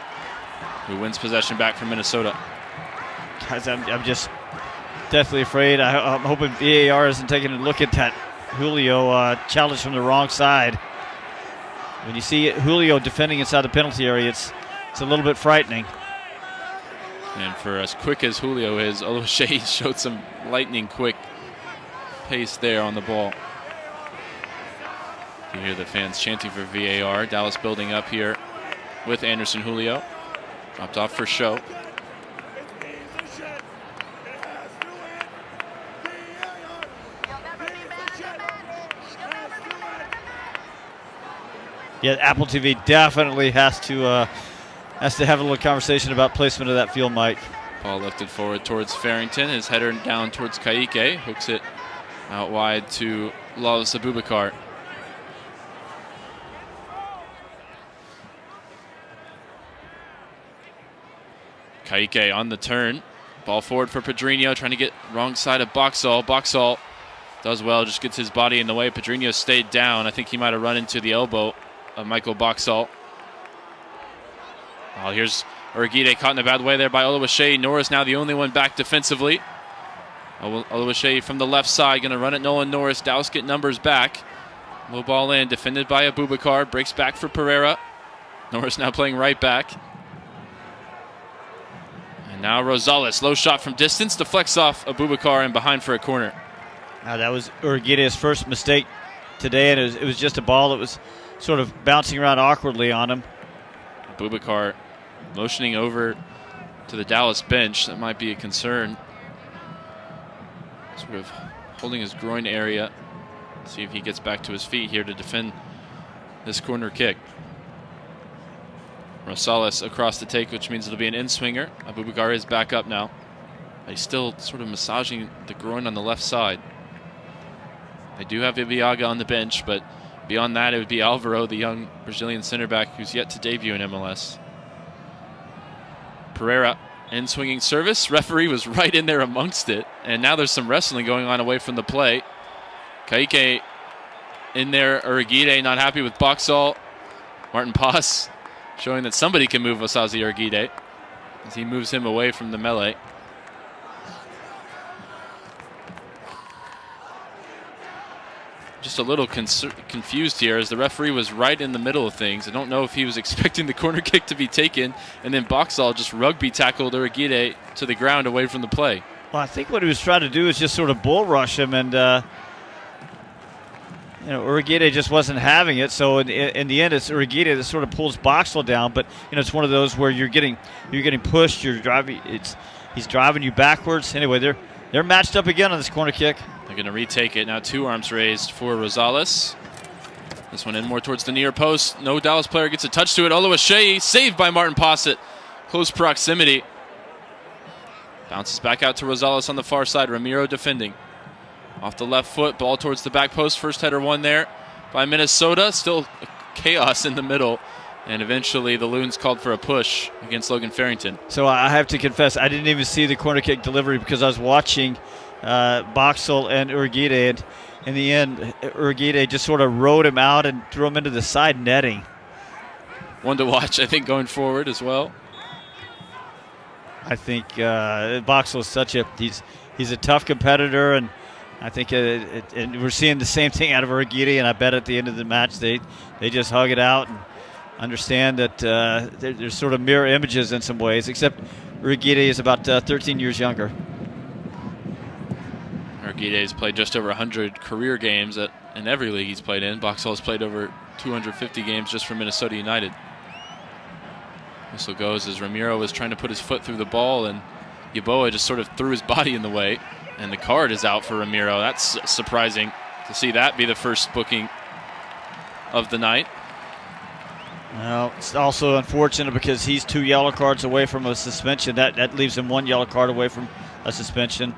who wins possession back from Minnesota. Guys, I'm just deathly afraid. I'm hoping VAR isn't taking a look at that Julio challenge from the wrong side. When you see Julio defending inside the penalty area, it's a little bit frightening. And for as quick as Julio is, Oluwaseyi showed some lightning quick pace there on the ball. You hear the fans chanting for VAR. Dallas building up here with Anderson Julio. Dropped off for show. Yeah, Apple TV definitely has to have a little conversation about placement of that field mic. Ball lifted forward towards Farrington. His header down towards Kaique. Hooks it out wide to Lawless Abubakar. Kaique on the turn. Ball forward for Pedrinho, trying to get wrong side of Boxall. Boxall does well, just gets his body in the way. Pedrinho stayed down. I think he might have run into the elbow of Michael Boxall. Oh, here's Uriguide caught in a bad way there by Oluwaseyi. Norris now the only one back defensively. Oluwaseyi from the left side, going to run at Nolan Norris. Dallas get numbers back. Low ball in, defended by Abubakar. Breaks back for Pereira. Norris now playing right back. And now Rosales, low shot from distance, deflects off Abubakar and behind for a corner. That was Uriguide's first mistake today, and it was just a ball that was sort of bouncing around awkwardly on him. Abubakar motioning over to the Dallas bench. That might be a concern. Sort of holding his groin area. See if he gets back to his feet here to defend this corner kick. Rosales across the take, which means it'll be an in-swinger. Abubakar is back up now. He's still sort of massaging the groin on the left side. They do have Ibeagha on the bench, but beyond that, it would be Alvaro, the young Brazilian center back who's yet to debut in MLS. Pereira in swinging service. Referee was right in there amongst it, and now there's some wrestling going on away from the play. Kaique in there. Uriguide not happy with Boxall. Martin Paz showing that somebody can move Osazi Uriguide as he moves him away from the melee. Just a little confused here as the referee was right in the middle of things. I don't know if he was expecting the corner kick to be taken, and then Boxall just rugby tackled Uriguide to the ground away from the play. Well, I think what he was trying to do is just sort of bull rush him, and Uriguide just wasn't having it. So in the end, it's Uriguide that sort of pulls Boxall down. But it's one of those where you're getting pushed. You're driving. He's driving you backwards. Anyway, they're matched up again on this corner kick. They're going to retake it. Now 2 arms raised for Rosales. This one in more towards the near post. No Dallas player gets a touch to it. Oluwaseyi saved by Martin Posset. Close proximity. Bounces back out to Rosales on the far side. Ramiro defending. Off the left foot. Ball towards the back post. First header won there by Minnesota. Still chaos in the middle And eventually the Loons called for a push against Logan Farrington. So I have to confess, I didn't even see the corner kick delivery because I was watching Boxall and Urguide. And in the end, Urguide just sort of rode him out and threw him into the side netting. One to watch, I think, going forward as well. I think Boxall is such a he's a tough competitor, and I think and we're seeing the same thing out of Urguide. And I bet at the end of the match they just hug it out and understand that there's sort of mirror images in some ways, except Urguide is about 13 years younger. Urguide has played just over 100 career games in every league he's played in. Boxall has played over 250 games just for Minnesota United. Whistle goes as Ramiro was trying to put his foot through the ball, and Yeboah just sort of threw his body in the way, and the card is out for Ramiro. That's surprising to see that be the first booking of the night. Well, it's also unfortunate because he's 2 yellow cards away from a suspension. That leaves him 1 yellow card away from a suspension.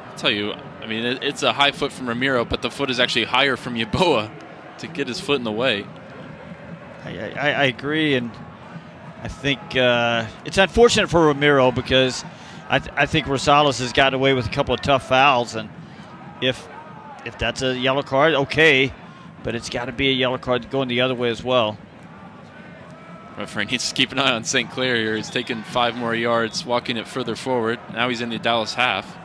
I'll tell you, I mean, it's a high foot from Ramiro, but the foot is actually higher from Yeboah to get his foot in the way. I agree, and I think it's unfortunate for Ramiro because I think Rosales has gotten away with a couple of tough fouls, and if that's a yellow card, okay, but it's got to be a yellow card going the other way as well. Referee needs to keep an eye on St. Clair here. He's taken 5 more yards, walking it further forward. Now he's in the Dallas half.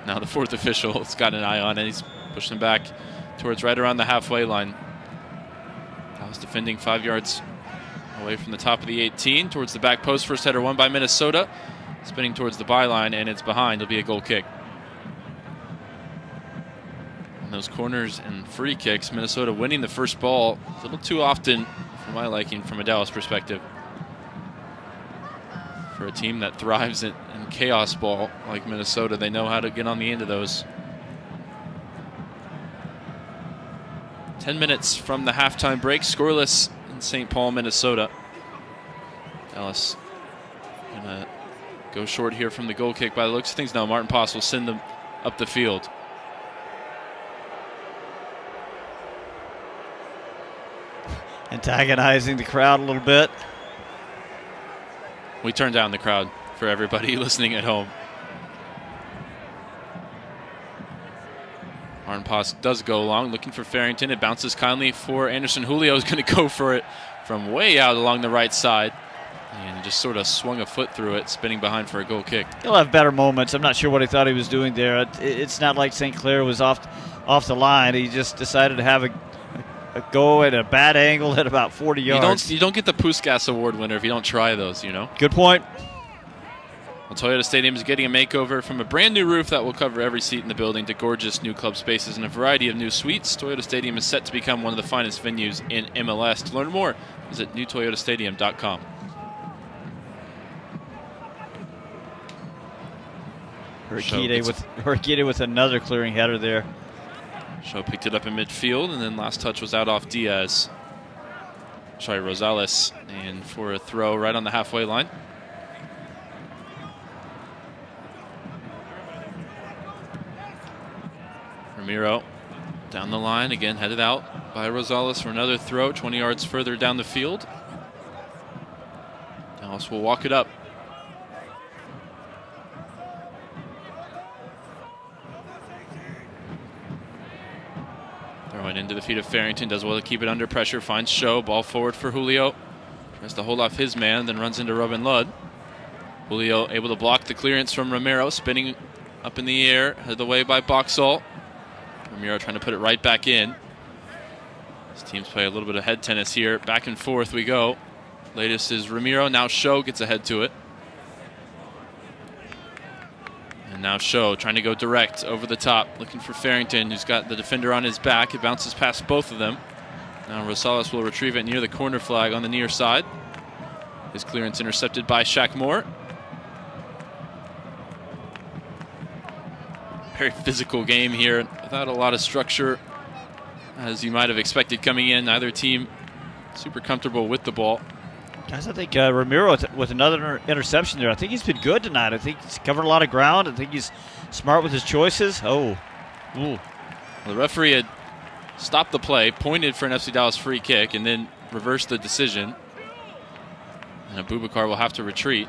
Now the 4th official has got an eye on it. He's pushing back towards right around the halfway line. Dallas defending 5 yards away from the top of the 18 towards the back post. First header won by Minnesota. Spinning towards the byline, and it's behind. It'll be a goal kick. On those corners and free kicks, Minnesota winning the first ball a little too often for my liking from a Dallas perspective. For a team that thrives in chaos ball like Minnesota, they know how to get on the end of those. 10 minutes from the halftime break, scoreless in St. Paul, Minnesota. Dallas gonna go short here from the goal kick by the looks of things. Now Martin Poss will send them up the field. Antagonizing the crowd a little bit. We turned down the crowd for everybody listening at home. Martin Poss does go along, looking for Farrington. It bounces kindly for Anderson. Julio is going to go for it from way out along the right side. And just sort of swung a foot through it, spinning behind for a goal kick. He'll have better moments. I'm not sure what he thought he was doing there. It's not like St. Clair was off the line. He just decided to have a go at a bad angle at about 40 yards. You don't get the Puskas Award winner if you don't try those, you know? Good point. Well, Toyota Stadium is getting a makeover from a brand new roof that will cover every seat in the building to gorgeous new club spaces and a variety of new suites. Toyota Stadium is set to become one of the finest venues in MLS. To learn more, visit newtoyotastadium.com. Urguide with another clearing header there. Shaw picked it up in midfield, and then last touch was out off Diaz. Sorry, Rosales, and for a throw right on the halfway line. Ramiro down the line, again headed out by Rosales for another throw, 20 yards further down the field. Dallas will walk it up. Throwing into the feet of Farrington, does well to keep it under pressure, finds Show, ball forward for Julio. Tries to hold off his man, then runs into Robin Ludd. Julio able to block the clearance from Ramiro, spinning up in the air, headed away by Boxall. Ramiro trying to put it right back in. These teams play a little bit of head tennis here. Back and forth we go. Latest is Ramiro, now Show gets ahead to it. And now Show trying to go direct over the top, looking for Farrington, who's got the defender on his back. It bounces past both of them. Now Rosales will retrieve it near the corner flag on the near side. His clearance intercepted by Shaq Moore. Very physical game here, without a lot of structure, as you might have expected coming in. Neither team super comfortable with the ball. Guys, I think Ramiro with another interception there. I think he's been good tonight. I think he's covered a lot of ground. I think he's smart with his choices. Oh. Ooh. Well, the referee had stopped the play, pointed for an FC Dallas free kick, and then reversed the decision. And Abubakar will have to retreat.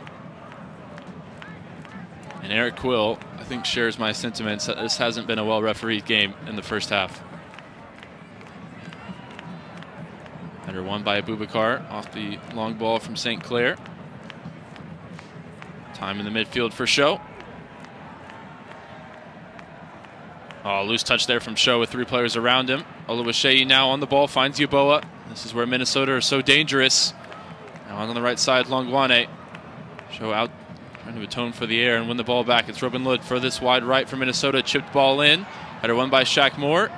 And Eric Quill, I think, shares my sentiments that this hasn't been a well-refereed game in the first half. Header won by Abubakar off the long ball from St. Clair. Time in the midfield for Show. Oh, loose touch there from Show with 3 players around him. Oluwaseyi now on the ball, finds Yeboah. This is where Minnesota are so dangerous. Now on the right side, Longwane. Show out, trying to atone for the air and win the ball back. It's Robin Lod furthest wide right for Minnesota. Chipped ball in. Header won by Shaq Moore.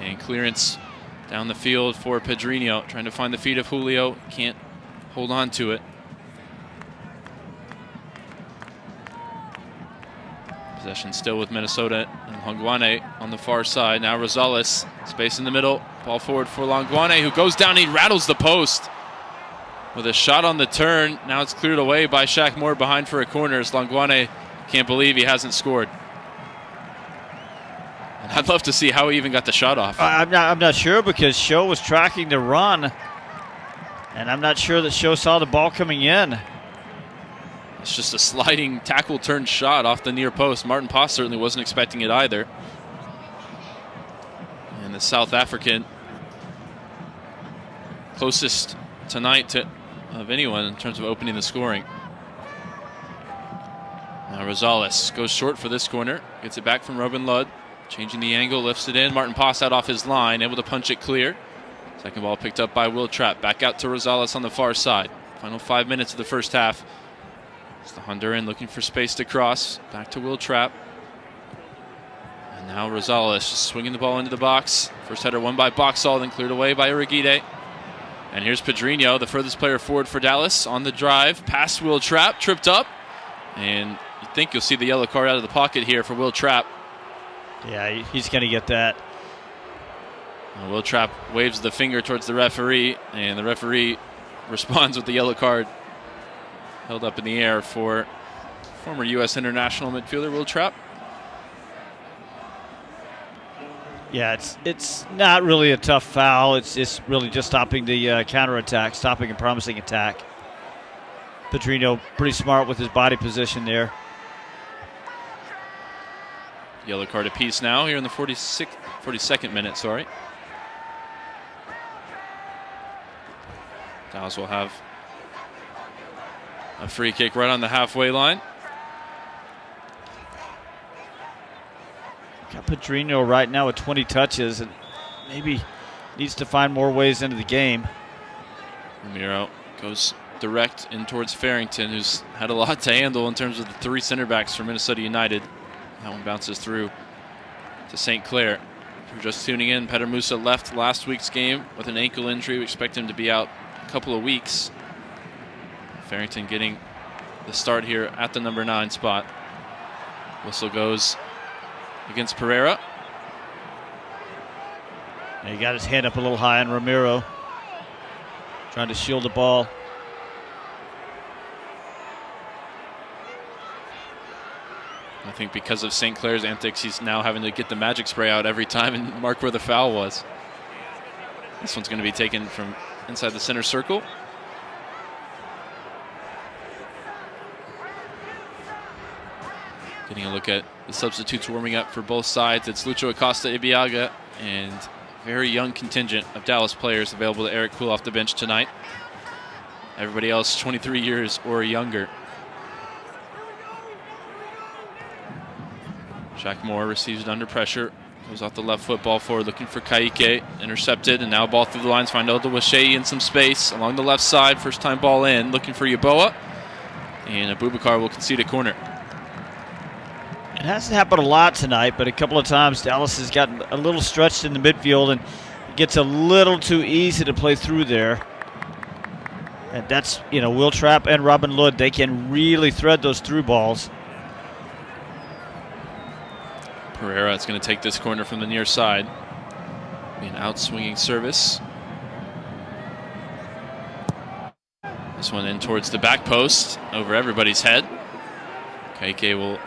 And clearance down the field for Pedrinho. Trying to find the feet of Julio. Can't hold on to it. Possession still with Minnesota and Longwane on the far side. Now Rosales, space in the middle. Ball forward for Longwane, who goes down. He rattles the post with a shot on the turn. Now it's cleared away by Shaq Moore behind for a corner. As Longwane can't believe he hasn't scored. And I'd love to see how he even got the shot off. I'm not sure, because Show was tracking the run, and I'm not sure that Show saw the ball coming in. It's just a sliding tackle turn shot off the near post. Martin Paas certainly wasn't expecting it either. And the South African, closest tonight of anyone in terms of opening the scoring. Now Rosales goes short for this corner. Gets it back from Robin Lod. Changing the angle, lifts it in. Martin Paas out off his line, able to punch it clear. Second ball picked up by Will Trapp. Back out to Rosales on the far side. Final 5 minutes of the first half. It's the Honduran looking for space to cross. Back to Will Trapp. And now Rosales just swinging the ball into the box. First header won by Boxall, then cleared away by Uriguide. And here's Pedrinho, the furthest player forward for Dallas, on the drive. Past Will Trapp, tripped up. And you think you'll see the yellow card out of the pocket here for Will Trapp. Yeah, he's going to get that. Will Trapp waves the finger towards the referee, and the referee responds with the yellow card held up in the air for former U.S. international midfielder Will Trapp. Yeah, it's not really a tough foul. It's really just stopping the counterattack, stopping a promising attack. Pedrinho pretty smart with his body position there. Yellow card apiece now here in the 42nd minute, sorry. Dallas will have a free kick right on the halfway line. Got Pedrinho right now with 20 touches, and maybe needs to find more ways into the game. Ramiro goes direct in towards Farrington, who's had a lot to handle in terms of the 3 center backs for Minnesota United. That one bounces through to St. Clair. If you're just tuning in, Petter Musa left last week's game with an ankle injury. We expect him to be out a couple of weeks. Farrington getting the start here at the number 9 spot. Whistle goes against Pereira. And he got his hand up a little high on Ramiro, trying to shield the ball. I think because of St. Clair's antics, he's now having to get the magic spray out every time and mark where the foul was. This one's going to be taken from inside the center circle. Getting a look at the substitutes warming up for both sides. It's Lucho Acosta Ibiaga and a very young contingent of Dallas players available to Eric Quill off the bench tonight. Everybody else 23 years or younger. Shaq Moore receives it under pressure. Goes off the left foot, ball forward, looking for Kaike. Intercepted, and now ball through the lines. Find Oluwaseyi in some space along the left side. First time ball in, looking for Yeboah. And Abubakar will concede a corner. It hasn't happened a lot tonight, but a couple of times Dallas has gotten a little stretched in the midfield, and it gets a little too easy to play through there. And that's, Will Trapp and Robin Lod, they can really thread those through balls. Pereira is going to take this corner from the near side. Be an out-swinging service. This one in towards the back post, over everybody's head. Kaike will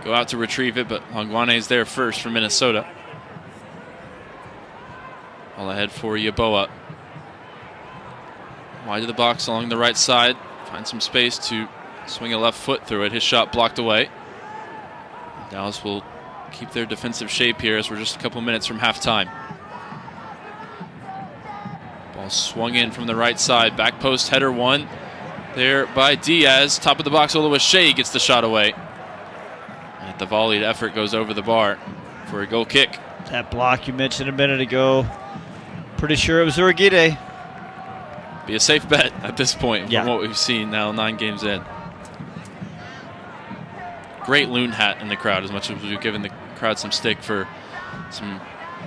go out to retrieve it, but Longwane is there first for Minnesota. All ahead for Yeboah. Wide of the box along the right side. Find some space to swing a left foot through it. His shot blocked away. Dallas will keep their defensive shape here as we're just a couple minutes from halftime. Ball swung in from the right side. Back post header one there by Diaz. Top of the box, Oluwaseyi gets the shot away. And the volleyed effort goes over the bar for a goal kick. That block you mentioned a minute ago, pretty sure it was Urugide. Be a safe bet at this point from what we've seen now 9 games in. Great loon hat in the crowd, as much as we've given the crowd some stick for some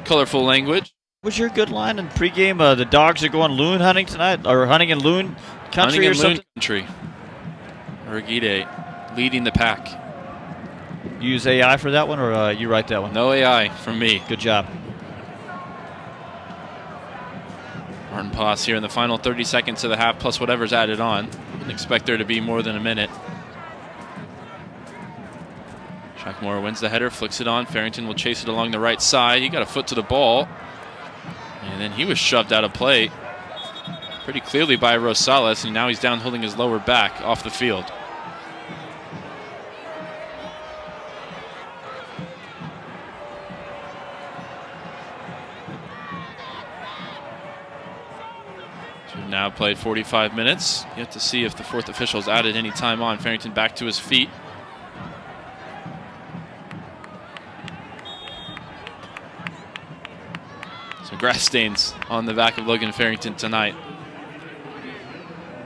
colorful language. Was your good line in pregame? The dogs are going loon hunting tonight, or hunting in loon country or something? Hunting in loon country. Urugide leading the pack. You use AI for that one, or you write that one? No AI from me. Good job. Martin Pass here in the final 30 seconds of the half, plus whatever's added on. Wouldn't expect there to be more than a minute. Shackmore wins the header, flicks it on. Farrington will chase it along the right side. He got a foot to the ball. And then he was shoved out of play pretty clearly by Rosales, and now he's down holding his lower back off the field. We've now played 45 minutes. Yet to see if the fourth official's added any time on. Farrington back to his feet. So grass stains on the back of Logan Farrington tonight.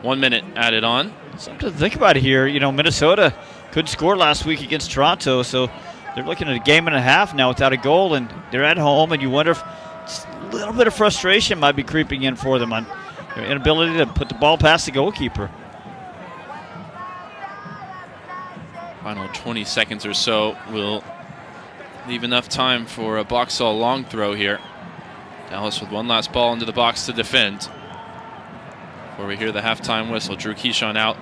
1 minute added on. Something to think about here. You know, Minnesota couldn't score last week against Toronto, so they're looking at a game and a half now without a goal, and they're at home, and you wonder if a little bit of frustration might be creeping in for them on their inability to put the ball past the goalkeeper. Final 20 seconds or so will leave enough time for a Boxall long throw here. Dallas with one last ball into the box to defend. Before we hear the halftime whistle, Drew Keyshawn out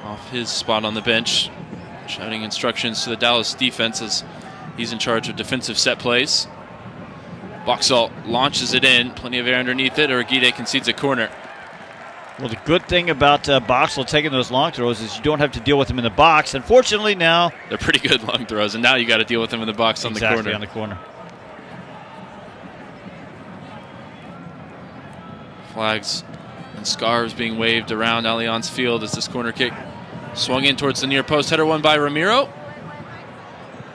off his spot on the bench, shouting instructions to the Dallas defense as he's in charge of defensive set plays. Boxall launches it in, plenty of air underneath it. Urugide concedes a corner. Well, the good thing about Boxall taking those long throws is you don't have to deal with them in the box. Unfortunately, now they're pretty good long throws, and now you got to deal with them in the box on the corner. Exactly, on the corner. Flags and scarves being waved around Alianz Field as this corner kick swung in towards the near post. Header won by Ramiro.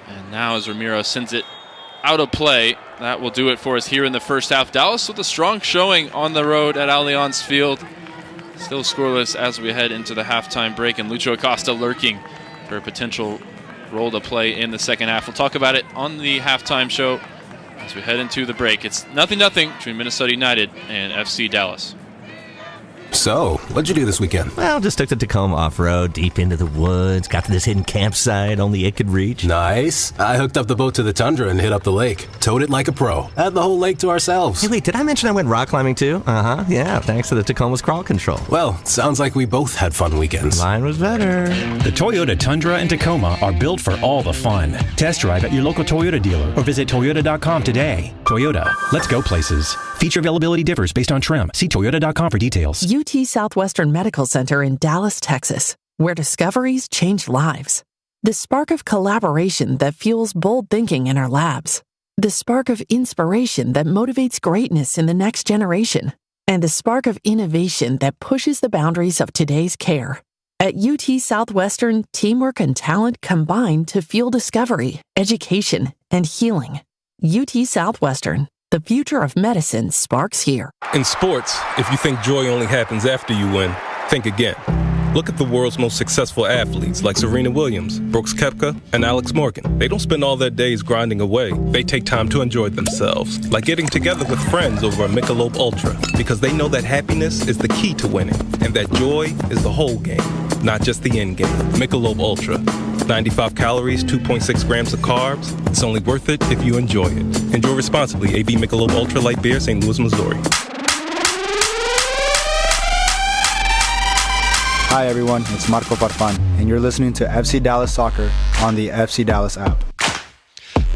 And now as Ramiro sends it out of play, that will do it for us here in the first half. Dallas with a strong showing on the road at Alianz Field. Still scoreless as we head into the halftime break, and Lucho Acosta lurking for a potential role to play in the second half. We'll talk about it on the halftime show as we head into the break. It's 0-0 between Minnesota United and FC Dallas. So, what'd you do this weekend? Well, just took the Tacoma off-road, deep into the woods, got to this hidden campsite only it could reach. Nice. I hooked up the boat to the Tundra and hit up the lake. Towed it like a pro. Had the whole lake to ourselves. Hey, wait, did I mention I went rock climbing too? Uh-huh, yeah, thanks to the Tacoma's crawl control. Well, sounds like we both had fun weekends. Mine was better. The Toyota Tundra and Tacoma are built for all the fun. Test drive at your local Toyota dealer or visit Toyota.com today. Toyota, let's go places. Feature availability differs based on trim. See Toyota.com for details. UT Southwestern Medical Center in Dallas, Texas, where discoveries change lives. The spark of collaboration that fuels bold thinking in our labs. The spark of inspiration that motivates greatness in the next generation. And the spark of innovation that pushes the boundaries of today's care. At UT Southwestern, teamwork and talent combine to fuel discovery, education, and healing. UT Southwestern. The future of medicine sparks here. In sports, if you think joy only happens after you win, think again. Look at the world's most successful athletes like Serena Williams, Brooks Koepka, and Alex Morgan. They don't spend all their days grinding away. They take time to enjoy themselves, like getting together with friends over a Michelob Ultra, because they know that happiness is the key to winning, and that joy is the whole game, not just the end game. Michelob Ultra. 95 calories, 2.6 grams of carbs. It's only worth it if you enjoy it. Enjoy responsibly. AB Michelob Ultra Light Beer, St. Louis, Missouri. Hi everyone, it's Marco Farfan, and you're listening to FC Dallas Soccer on the FC Dallas app.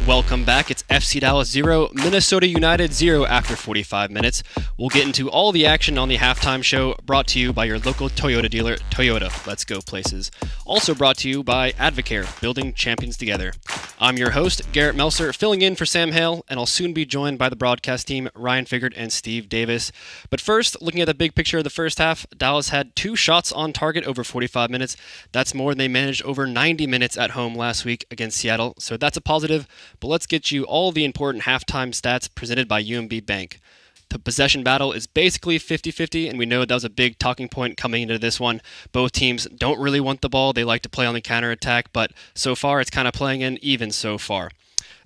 Welcome back. It's FC Dallas 0, Minnesota United 0 after 45 minutes. We'll get into all the action on the halftime show, brought to you by your local Toyota dealer, Toyota. Let's go places. Also brought to you by Advocare, building champions together. I'm your host, Garrett Melcer, filling in for Sam Hale, and I'll soon be joined by the broadcast team, Ryan Figert and Steve Davis. But first, looking at the big picture of the first half, Dallas had 2 shots on target over 45 minutes. That's more than they managed over 90 minutes at home last week against Seattle, so that's a positive. But let's get you all the important halftime stats presented by UMB Bank. The possession battle is basically 50-50, and we know that was a big talking point coming into this one. Both teams don't really want the ball. They like to play on the counterattack, but so far it's kind of playing in even so far.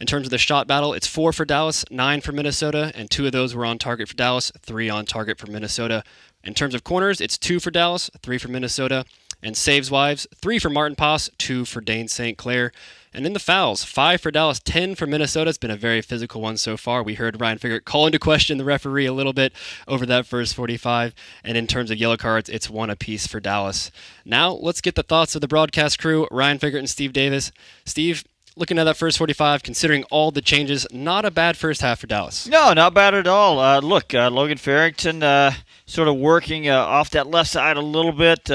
In terms of the shot battle, it's 4 for Dallas, 9 for Minnesota, and 2 of those were on target for Dallas, 3 on target for Minnesota. In terms of corners, it's 2 for Dallas, 3 for Minnesota. And saves-wise, 3 for Martin Pass, 2 for Dane St. Clair. And in the fouls, 5 for Dallas, 10 for Minnesota. It's been a very physical one so far. We heard Ryan Figert call into question the referee a little bit over that first 45. And in terms of yellow cards, it's 1 apiece for Dallas. Now, let's get the thoughts of the broadcast crew, Ryan Figert and Steve Davis. Steve, looking at that first 45, considering all the changes, not a bad first half for Dallas. No, not bad at all. Logan Farrington sort of working off that left side a little bit.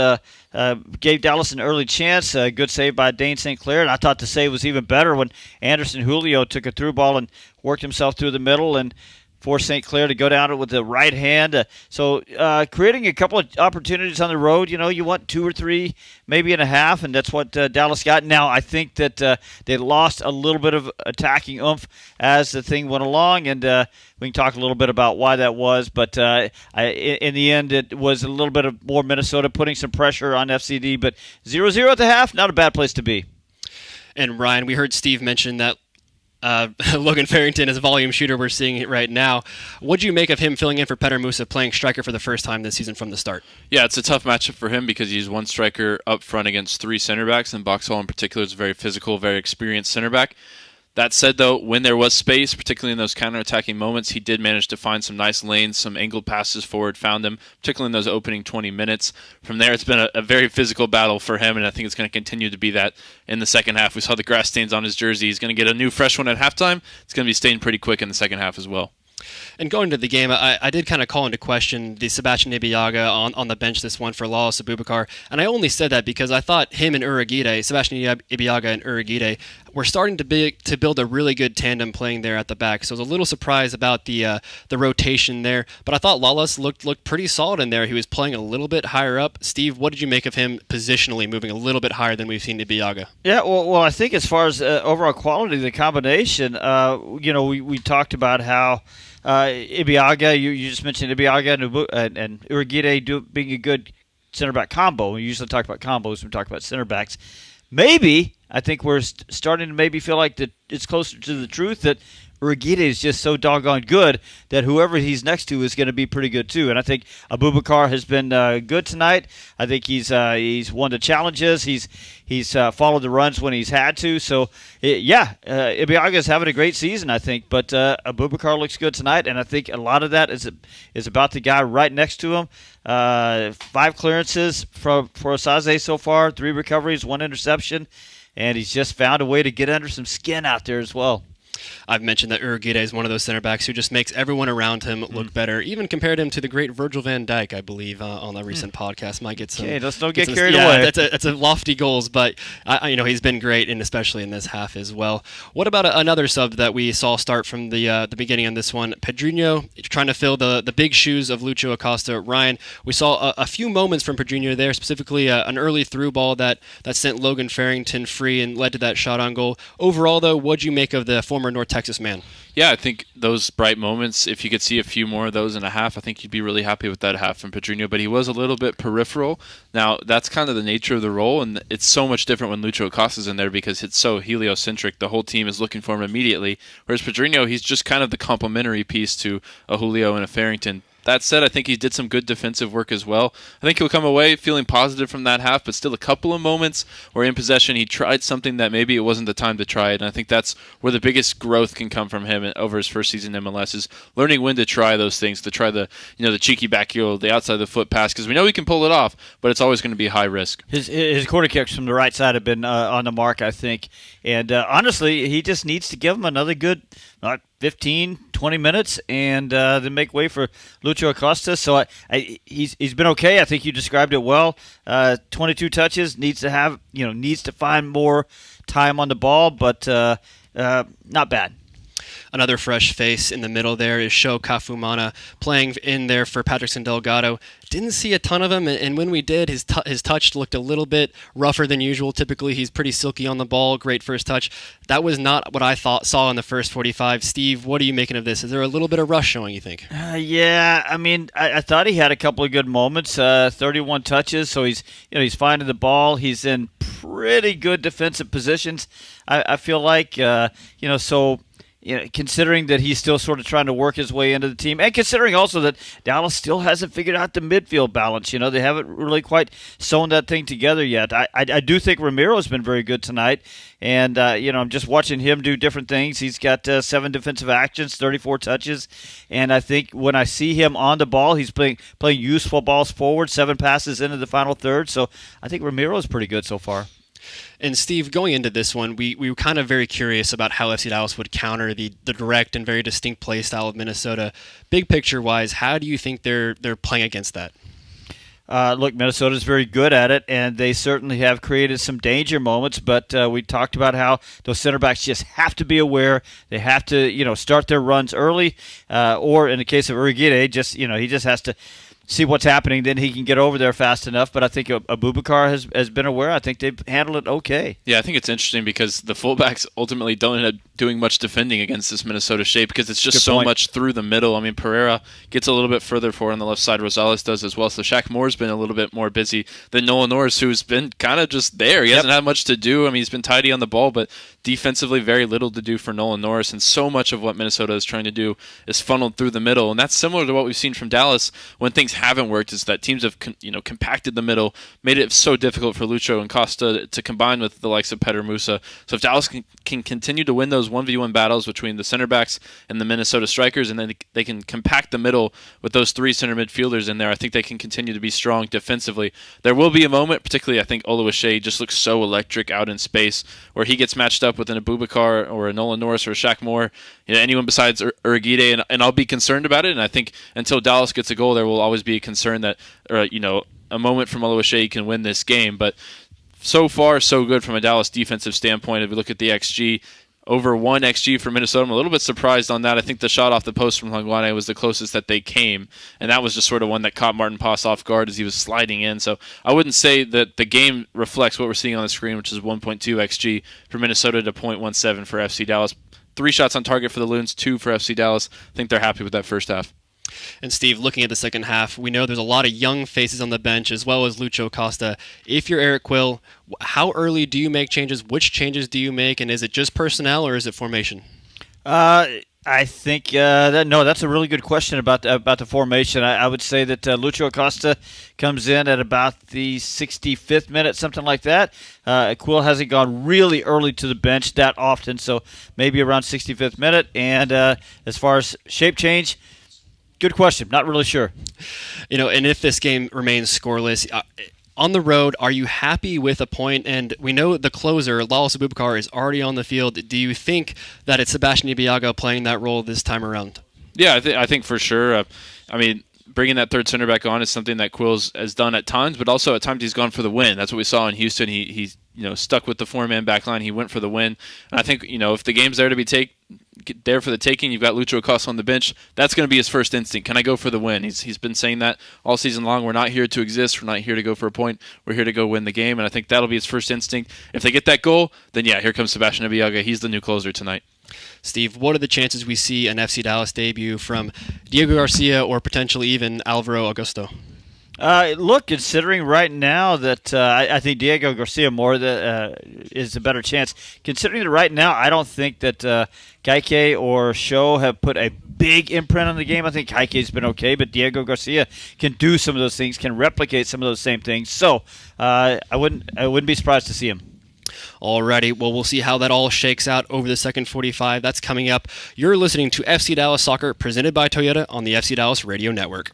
Gave Dallas an early chance. Good save by Dane St. Clair, and I thought the save was even better when Anderson Julio took a through ball and worked himself through the middle and forced St. Clair to go down it with the right hand. So creating a couple of opportunities on the road. You want 2 or 3, maybe and a half, and that's what Dallas got. Now, I think that they lost a little bit of attacking oomph as the thing went along, and we can talk a little bit about why that was. But in the end, it was a little bit of more Minnesota putting some pressure on FCD. But 0-0 at the half, not a bad place to be. And Ryan, we heard Steve mention that Logan Farrington is a volume shooter. We're seeing it right now. What do you make of him filling in for Petter Musa, playing striker for the first time this season from the start? Yeah, it's a tough matchup for him because he's one striker up front against 3 center backs, and Boxall in particular is a very physical, very experienced center back. That said, though, when there was space, particularly in those counterattacking moments, he did manage to find some nice lanes, some angled passes forward, found them, particularly in those opening 20 minutes. From there, it's been a very physical battle for him, and I think it's going to continue to be that in the second half. We saw the grass stains on his jersey. He's going to get a new fresh one at halftime. It's going to be stained pretty quick in the second half as well. And going to the game, I did kind of call into question the Sebastian Ibeagha on the bench this one for Lawless Abubakar. And I only said that because I thought him and Urugide, Sebastian Ibeagha and Urugide, were starting to build a really good tandem playing there at the back. So I was a little surprised about the rotation there. But I thought Lawless looked pretty solid in there. He was playing a little bit higher up. Steve, what did you make of him positionally moving a little bit higher than we've seen Ibeagha? Yeah, well, I think as far as overall quality of the combination, we talked about how Ibeagha, you just mentioned Ibeagha and Urugide being a good center back combo. We usually talk about combos when we talk about center backs. Maybe I think we're starting to maybe feel like that it's closer to the truth that Urugide is just so doggone good that whoever he's next to is going to be pretty good too. And I think Abubakar has been good tonight. I think he's won the challenges. He's followed the runs when he's had to. So Ibeagha is having a great season, I think. But Abubakar looks good tonight, and I think a lot of that is about the guy right next to him. 5 clearances for Osaze so far, 3 recoveries, 1 interception, and he's just found a way to get under some skin out there as well. I've mentioned that Urugide is one of those center backs who just makes everyone around him look better. Even compared him to the great Virgil van Dijk, I believe, on a recent podcast. Might get some. Okay, let's don't get carried away. That's a lofty goals, but he's been great, and especially in this half as well. What about another sub that we saw start from the beginning on this one? Pedrinho trying to fill the big shoes of Lucho Acosta. Ryan, we saw a few moments from Pedrinho there, specifically an early through ball that sent Logan Farrington free and led to that shot on goal. Overall, though, what'd you make of the former North Texas man? Yeah, I think those bright moments, if you could see a few more of those in a half, I think you'd be really happy with that half from Pedrinho, but he was a little bit peripheral. Now, that's kind of the nature of the role, and it's so much different when Lucho Acosta's in there because it's so heliocentric. The whole team is looking for him immediately, whereas Pedrinho, he's just kind of the complementary piece to a Julio and a Farrington. That said, I think he did some good defensive work as well. I think he'll come away feeling positive from that half, but still a couple of moments where in possession he tried something that maybe it wasn't the time to try it. And I think that's where the biggest growth can come from him over his first season in MLS, is learning when to try those things, to try the cheeky back heel, the outside the foot pass, because we know he can pull it off, but it's always going to be high risk. His corner kicks from the right side have been on the mark, I think. And honestly, he just needs to give him another good 15, 20 minutes and then make way for Lucho Acosta. So he's been okay. I think you described it well. 22 touches, needs to find more time on the ball, but not bad. Another fresh face in the middle there is Sho Kafumana, playing in there for Patrickson Delgado. Didn't see a ton of him, and when we did, his touch looked a little bit rougher than usual. Typically, he's pretty silky on the ball, great first touch. That was not what I saw in the first 45. Steve, what are you making of this? Is there a little bit of rush showing, you think? Yeah, I mean, I thought he had a couple of good moments, 31 touches, so he's finding the ball. He's in pretty good defensive positions, I feel like, considering that he's still sort of trying to work his way into the team, and considering also that Dallas still hasn't figured out the midfield balance. They haven't really quite sewn that thing together yet. I do think Ramiro's been very good tonight, and I'm just watching him do different things. He's got 7 defensive actions, 34 touches, and I think when I see him on the ball, he's playing useful balls forward, 7 passes into the final third. So I think Ramiro's pretty good so far. And Steve, going into this one, we were kind of very curious about how FC Dallas would counter the direct and very distinct play style of Minnesota. Big picture-wise, how do you think they're playing against that? Look, Minnesota's very good at it, and they certainly have created some danger moments, but we talked about how those center backs just have to be aware. They have to, start their runs early, or in the case of Uriguide, he just has to see what's happening, then he can get over there fast enough. But I think Abubakar has been aware. I think they've handled it okay. Yeah, I think it's interesting because the fullbacks ultimately don't end up doing much defending against this Minnesota shape because it's just so much through the middle. I mean, Pereira gets a little bit further forward on the left side. Rosales does as well. So Shaq Moore's been a little bit more busy than Nolan Norris, who's been kind of just there. He hasn't had much to do. I mean, he's been tidy on the ball, but defensively very little to do for Nolan Norris. And so much of what Minnesota is trying to do is funneled through the middle. And that's similar to what we've seen from Dallas when things haven't worked, is that teams have compacted the middle, made it so difficult for Lucho and Costa to combine with the likes of Petter Musa. So if Dallas can continue to win those 1v1 battles between the center backs and the Minnesota strikers, and then they can compact the middle with those 3 center midfielders in there, I think they can continue to be strong defensively. There will be a moment, particularly I think Oluwaseyi just looks so electric out in space, where he gets matched up with an Abubakar or a Nolan Norris or a Shaq Moore, anyone besides Uriguide, and I'll be concerned about it. And I think until Dallas gets a goal, there will always be a concern that a moment from Oluwaseyi can win this game. But so far, so good from a Dallas defensive standpoint. If we look at the XG, over 1 XG for Minnesota, I'm a little bit surprised on that. I think the shot off the post from Hlongwane was the closest that they came, and that was just sort of one that caught Martin Pass off guard as he was sliding in. So I wouldn't say that the game reflects what we're seeing on the screen, which is 1.2 XG for Minnesota to 0.17 for FC Dallas. 3 shots on target for the Loons, 2 for FC Dallas. I think they're happy with that first half. And Steve, looking at the second half, we know there's a lot of young faces on the bench as well as Lucho Costa. If you're Eric Quill, how early do you make changes? Which changes do you make? And is it just personnel or is it formation? I think that's a really good question about the formation. I would say that Lucho Acosta comes in at about the 65th minute, something like that. Quill hasn't gone really early to the bench that often, so maybe around 65th minute. And as far as shape change, good question. Not really sure. And if this game remains scoreless, on the road, are you happy with a point? And we know the closer, Lalas Abubakar, is already on the field. Do you think that it's Sebastian Ibeagha playing that role this time around? Yeah, I think for sure. Bringing that third center back on is something that Quills has done at times, but also at times he's gone for the win. That's what we saw in Houston. He stuck with the 4-man back line. He went for the win. And I think, if the game's there to be there for the taking, you've got Lucho Acosta on the bench, that's going to be his first instinct. Can I go for the win? He's been saying that all season long. We're not here to exist. We're not here to go for a point. We're here to go win the game, and I think that'll be his first instinct. If they get that goal, then yeah, here comes Sebastian Ibeagha. He's the new closer tonight. Steve, what are the chances we see an FC Dallas debut from Diego Garcia or potentially even Alvaro Augusto? Look, considering right now that I think Diego Garcia more is a better chance. Considering that right now, I don't think that Kaike or Sho have put a big imprint on the game. I think Kaike's been okay, but Diego Garcia can do some of those things, can replicate some of those same things. So I wouldn't be surprised to see him. Alrighty, well, we'll see how that all shakes out over the second 45. That's coming up. You're listening to FC Dallas Soccer, presented by Toyota on the FC Dallas Radio Network.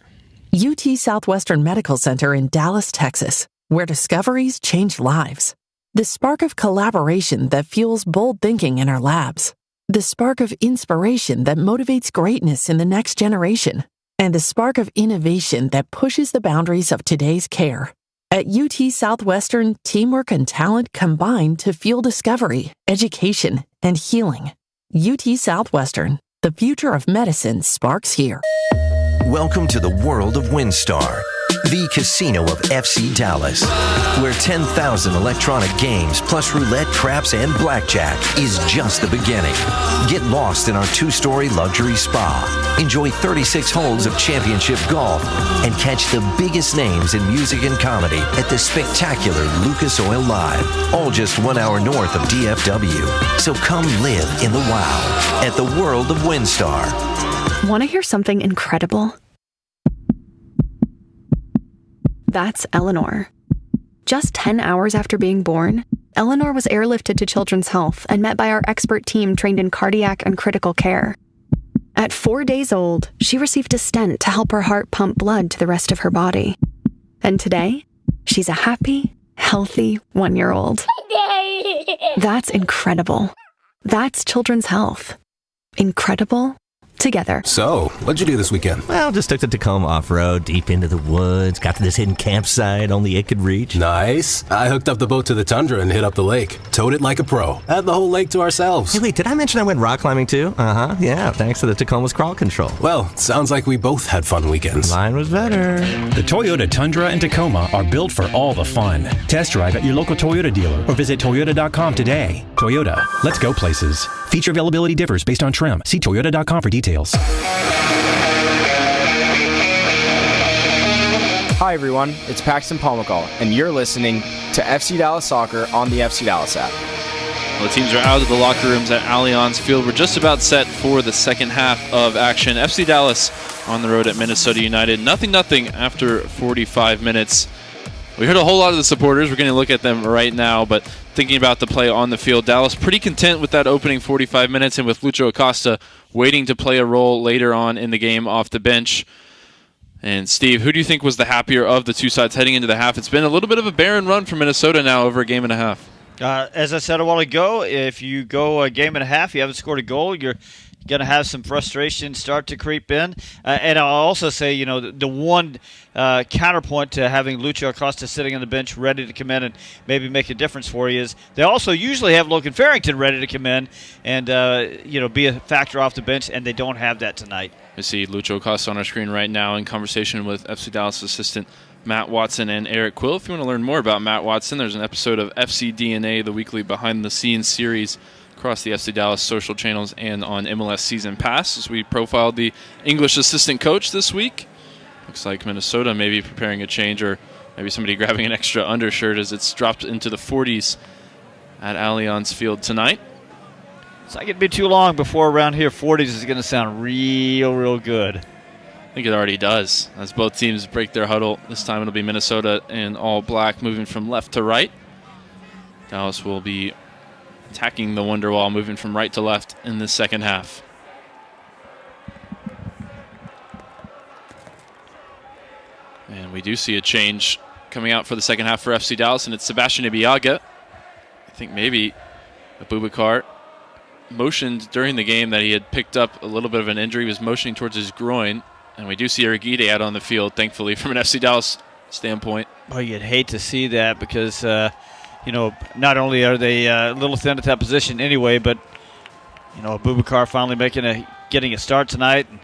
UT Southwestern Medical Center in Dallas, Texas, where discoveries change lives. The spark of collaboration that fuels bold thinking in our labs. The spark of inspiration that motivates greatness in the next generation. And the spark of innovation that pushes the boundaries of today's care. At UT Southwestern, teamwork and talent combine to fuel discovery, education, and healing. UT Southwestern, the future of medicine sparks here. Welcome to the world of WinStar, the casino of FC Dallas, where 10,000 electronic games plus roulette, craps, and blackjack is just the beginning. Get lost in our 2-story luxury spa. Enjoy 36 holes of championship golf and catch the biggest names in music and comedy at the spectacular Lucas Oil Live, all just 1 hour north of DFW. So come live in the wow at the world of WinStar. Want to hear something incredible? That's Eleanor. Just 10 hours after being born, Eleanor was airlifted to Children's Health and met by our expert team trained in cardiac and critical care. At 4 days old, she received a stent to help her heart pump blood to the rest of her body. And today, she's a happy, healthy 1-year-old. That's incredible. That's Children's Health. Incredible together. So, what'd you do this weekend? Well, just took the Tacoma off-road, deep into the woods, got to this hidden campsite only it could reach. Nice. I hooked up the boat to the Tundra and hit up the lake. Towed it like a pro. Had the whole lake to ourselves. Hey, wait, did I mention I went rock climbing too? Yeah, thanks to the Tacoma's crawl control. Well, sounds like we both had fun weekends. Mine was better. The Toyota Tundra and Tacoma are built for all the fun. Test drive at your local Toyota dealer or visit Toyota.com today. Toyota, let's go places. Feature availability differs based on trim. See Toyota.com for details. Hi everyone, it's Paxton Palmacall, and you're listening to FC Dallas Soccer on the FC Dallas app. Well, the teams are out of the locker rooms at Alianz Field. We're just about set for the second half of action. FC Dallas on the road at Minnesota United. 0-0 after 45 minutes. We heard a whole lot of the supporters. We're going to look at them right now, but thinking about the play on the field, Dallas pretty content with that opening 45 minutes and with Lucho Acosta waiting to play a role later on in the game off the bench. And Steve, who do you think was the happier of the two sides heading into the half? It's been a little bit of a barren run for Minnesota now over a game and a half. As I said a while ago, if you go a game and a half, you haven't scored a goal, you're going to have some frustration start to creep in. And I'll also say, the one counterpoint to having Lucho Acosta sitting on the bench ready to come in and maybe make a difference for you is they also usually have Logan Farrington ready to come in and, be a factor off the bench, and they don't have that tonight. I see Lucho Acosta on our screen right now in conversation with FC Dallas assistant Matt Watson and Eric Quill. If you want to learn more about Matt Watson, there's an episode of FC DNA, the weekly behind-the-scenes series across the FC Dallas social channels and on MLS Season Pass, as we profiled the English assistant coach this week. Looks like Minnesota may be preparing a change, or maybe somebody grabbing an extra undershirt as it's dropped into the 40s at Allianz Field tonight. It's not going to be too long before around here 40s is going to sound real good. I think it already does, as both teams break their huddle. This time it'll be Minnesota in all black, moving from left to right. Dallas will be attacking the wonder wall, moving from right to left in the second half. And we do see a change coming out for the second half for FC Dallas, and it's Sebastian Ibeagha. I think maybe Abubakar motioned during the game that he had picked up a little bit of an injury. He was motioning towards his groin, and we do see Uriguide out on the field, thankfully, from an FC Dallas standpoint. Well, you'd hate to see that because not only are they a little thin at that position anyway, but, Abubakar finally getting a start tonight. And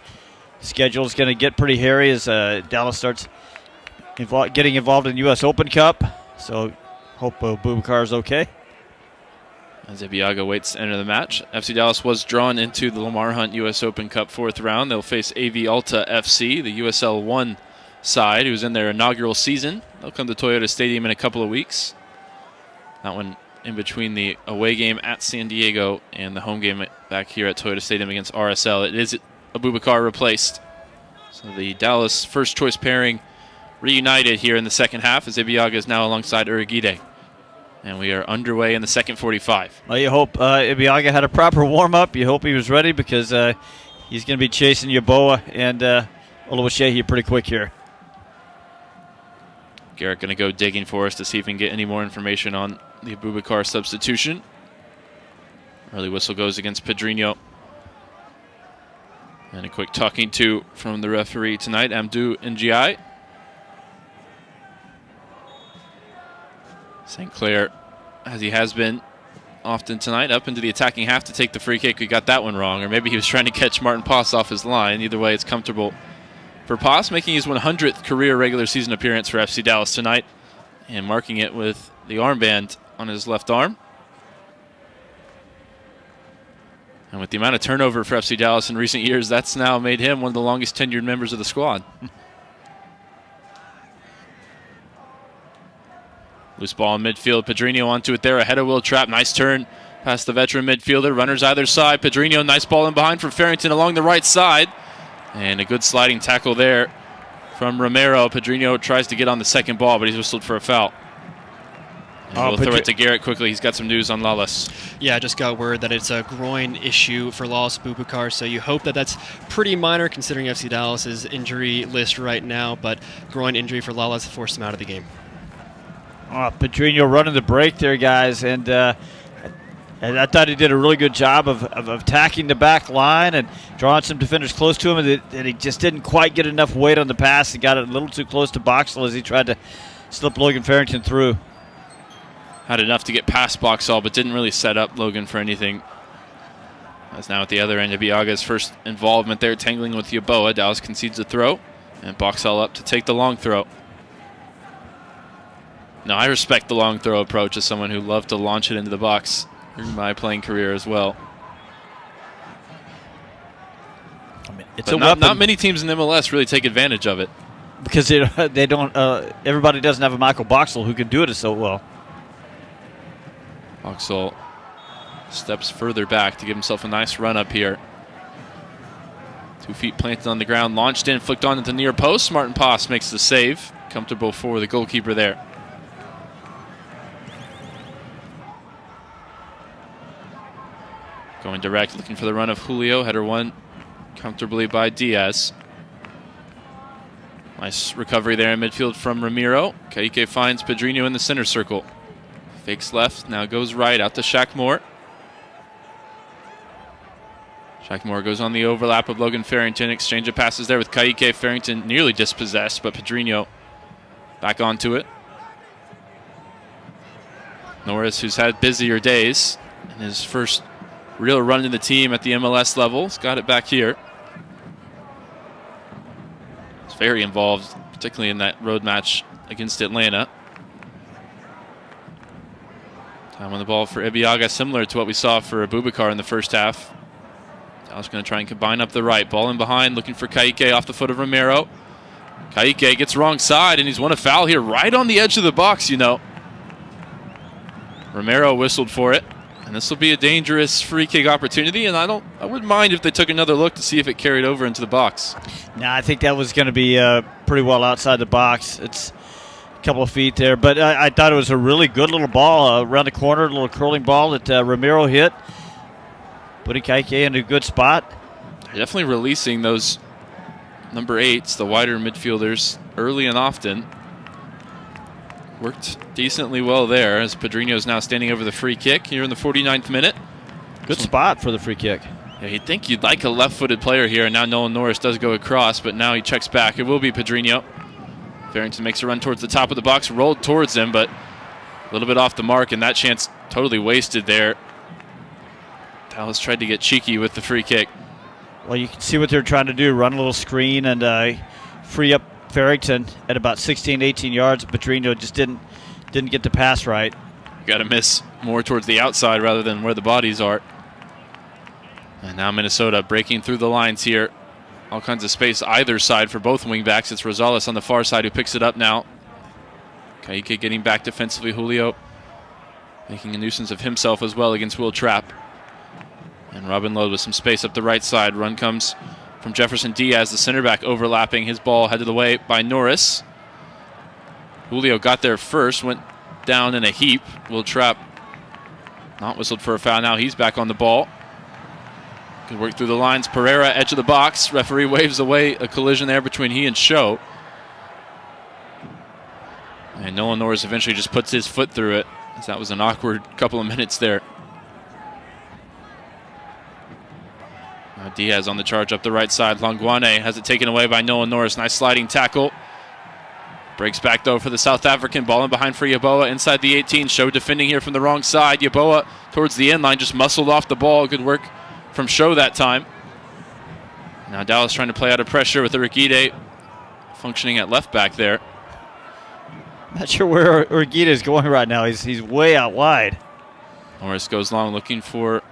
the schedule is going to get pretty hairy as Dallas starts getting involved in U.S. Open Cup. So hope Abubakar is okay. As Ibeagha waits to enter the match, FC Dallas was drawn into the Lamar Hunt U.S. Open Cup fourth round. They'll face AV Alta FC, the USL 1 side, who's in their inaugural season. They'll come to Toyota Stadium in a couple of weeks. That one in between the away game at San Diego and the home game back here at Toyota Stadium against RSL. It is Abubakar replaced. So the Dallas first choice pairing reunited here in the second half as Ibeagha is now alongside Uriguide. And we are underway in the second 45. Well, you hope Ibeagha had a proper warm-up. You hope he was ready because he's going to be chasing Yeboah and Oluwaseyi pretty quick here. Garrett going to go digging for us to see if we can get any more information on the Abubakar substitution. Early whistle goes against Pedrinho. And a quick talking to from the referee tonight, Amdou Ndiaye. St. Clair, as he has been often tonight, up into the attacking half to take the free kick. We got that one wrong, or maybe he was trying to catch Martin Paas off his line. Either way, it's comfortable for Paas, making his 100th career regular season appearance for FC Dallas tonight and marking it with the armband on his left arm. And with the amount of turnover for FC Dallas in recent years, that's now made him one of the longest tenured members of the squad. Loose ball in midfield. Pedrinho onto it there. Ahead of Will Trapp. Nice turn past the veteran midfielder. Runners either side. Pedrinho, nice ball in behind from Farrington along the right side. And a good sliding tackle there from Romero. Pedrinho tries to get on the second ball, but he's whistled for a foul. And we'll throw it to Garrett quickly. He's got some news on Lawless. Yeah, I just got word that it's a groin issue for Lawless Abubakar, so you hope that that's pretty minor considering FC Dallas's injury list right now, but groin injury for Lawless forced him out of the game. Pedrinho running the break there, guys, and I thought he did a really good job of attacking the back line and drawing some defenders close to him, and he just didn't quite get enough weight on the pass. He got it a little too close to Boxall as he tried to slip Logan Farrington through. Had enough to get past Boxall, but didn't really set up Logan for anything. As now at the other end, Ibeagha's first involvement there, tangling with Yeboah. Dallas concedes a throw, and Boxall up to take the long throw. Now, I respect the long throw approach as someone who loved to launch it into the box in my playing career as well. I mean, it's but not many teams in MLS really take advantage of it. Because they don't. Everybody doesn't have a Michael Boxall who can do it so well. Boxall steps further back to give himself a nice run up here. 2 feet planted on the ground, launched in, flicked on into the near post. Martin Paas makes the save. Comfortable for the goalkeeper there. Going direct, looking for the run of Julio. Header won comfortably by Diaz. Nice recovery there in midfield from Ramiro. Ka'ike finds Pedrinho in the center circle. Fakes left, now goes right out to Shaq Moore. Shaq Moore goes on the overlap of Logan Farrington. Exchange of passes there with Ka'ike. Farrington nearly dispossessed, but Pedrinho back onto it. Norris, who's had busier days in his first real run in the team at the MLS level, has got it back here. He's very involved, particularly in that road match against Atlanta. Time on the ball for Ibeagha, similar to what we saw for Abubakar in the first half. Dallas going to try and combine up the right. Ball in behind, looking for Ka'ike off the foot of Romero. Ka'ike gets wrong side, and he's won a foul here right on the edge of the box, you know. Romero whistled for it, and this will be a dangerous free kick opportunity, and I wouldn't mind if they took another look to see if it carried over into the box. No, I think that was going to be pretty well outside the box. It's couple of feet there, but I thought it was a really good little ball around the corner, a little curling ball that Ramiro hit, putting Ka'ike in a good spot. Definitely releasing those number 8s, the wider midfielders, early and often. Worked decently well there as Pedrinho is now standing over the free kick here in the 49th minute. Good spot for the free kick. Yeah, you'd think you'd like a left-footed player here, and now Nolan Norris does go across, but now he checks back. It will be Pedrinho. Farrington makes a run towards the top of the box, rolled towards him, but a little bit off the mark, and that chance totally wasted there. Dallas tried to get cheeky with the free kick. Well, you can see what they're trying to do, run a little screen and free up Farrington at about 16, 18 yards. Pedrinho just didn't get the pass right. You got to miss more towards the outside rather than where the bodies are. And now Minnesota breaking through the lines here all kinds of space either side for both wingbacks. It's Rosales on the far side who picks it up now. Ka'ike getting back defensively. Julio making a nuisance of himself as well against Will Trapp. And Robin Lode with some space up the right side. Run comes from Jefferson Diaz, the center back, overlapping. His ball headed away by Norris. Julio got there first, went down in a heap. Will Trapp not whistled for a foul. Now he's back on the ball. Good work through the lines. Pereira, edge of the box. Referee waves away a collision there between he and Show. And Nolan Norris eventually just puts his foot through it, as that was an awkward couple of minutes there. Now Diaz on the charge up the right side. Longwane has it taken away by Nolan Norris. Nice sliding tackle. Breaks back though for the South African. Ball in behind for Yeboah inside the 18. Show defending here from the wrong side. Yeboah towards the end line, just muscled off the ball. Good work from Show that time. Now Dallas trying to play out of pressure with Urquide functioning at left back there. Not sure where Urquide is going right now. He's way out wide. Norris goes long looking for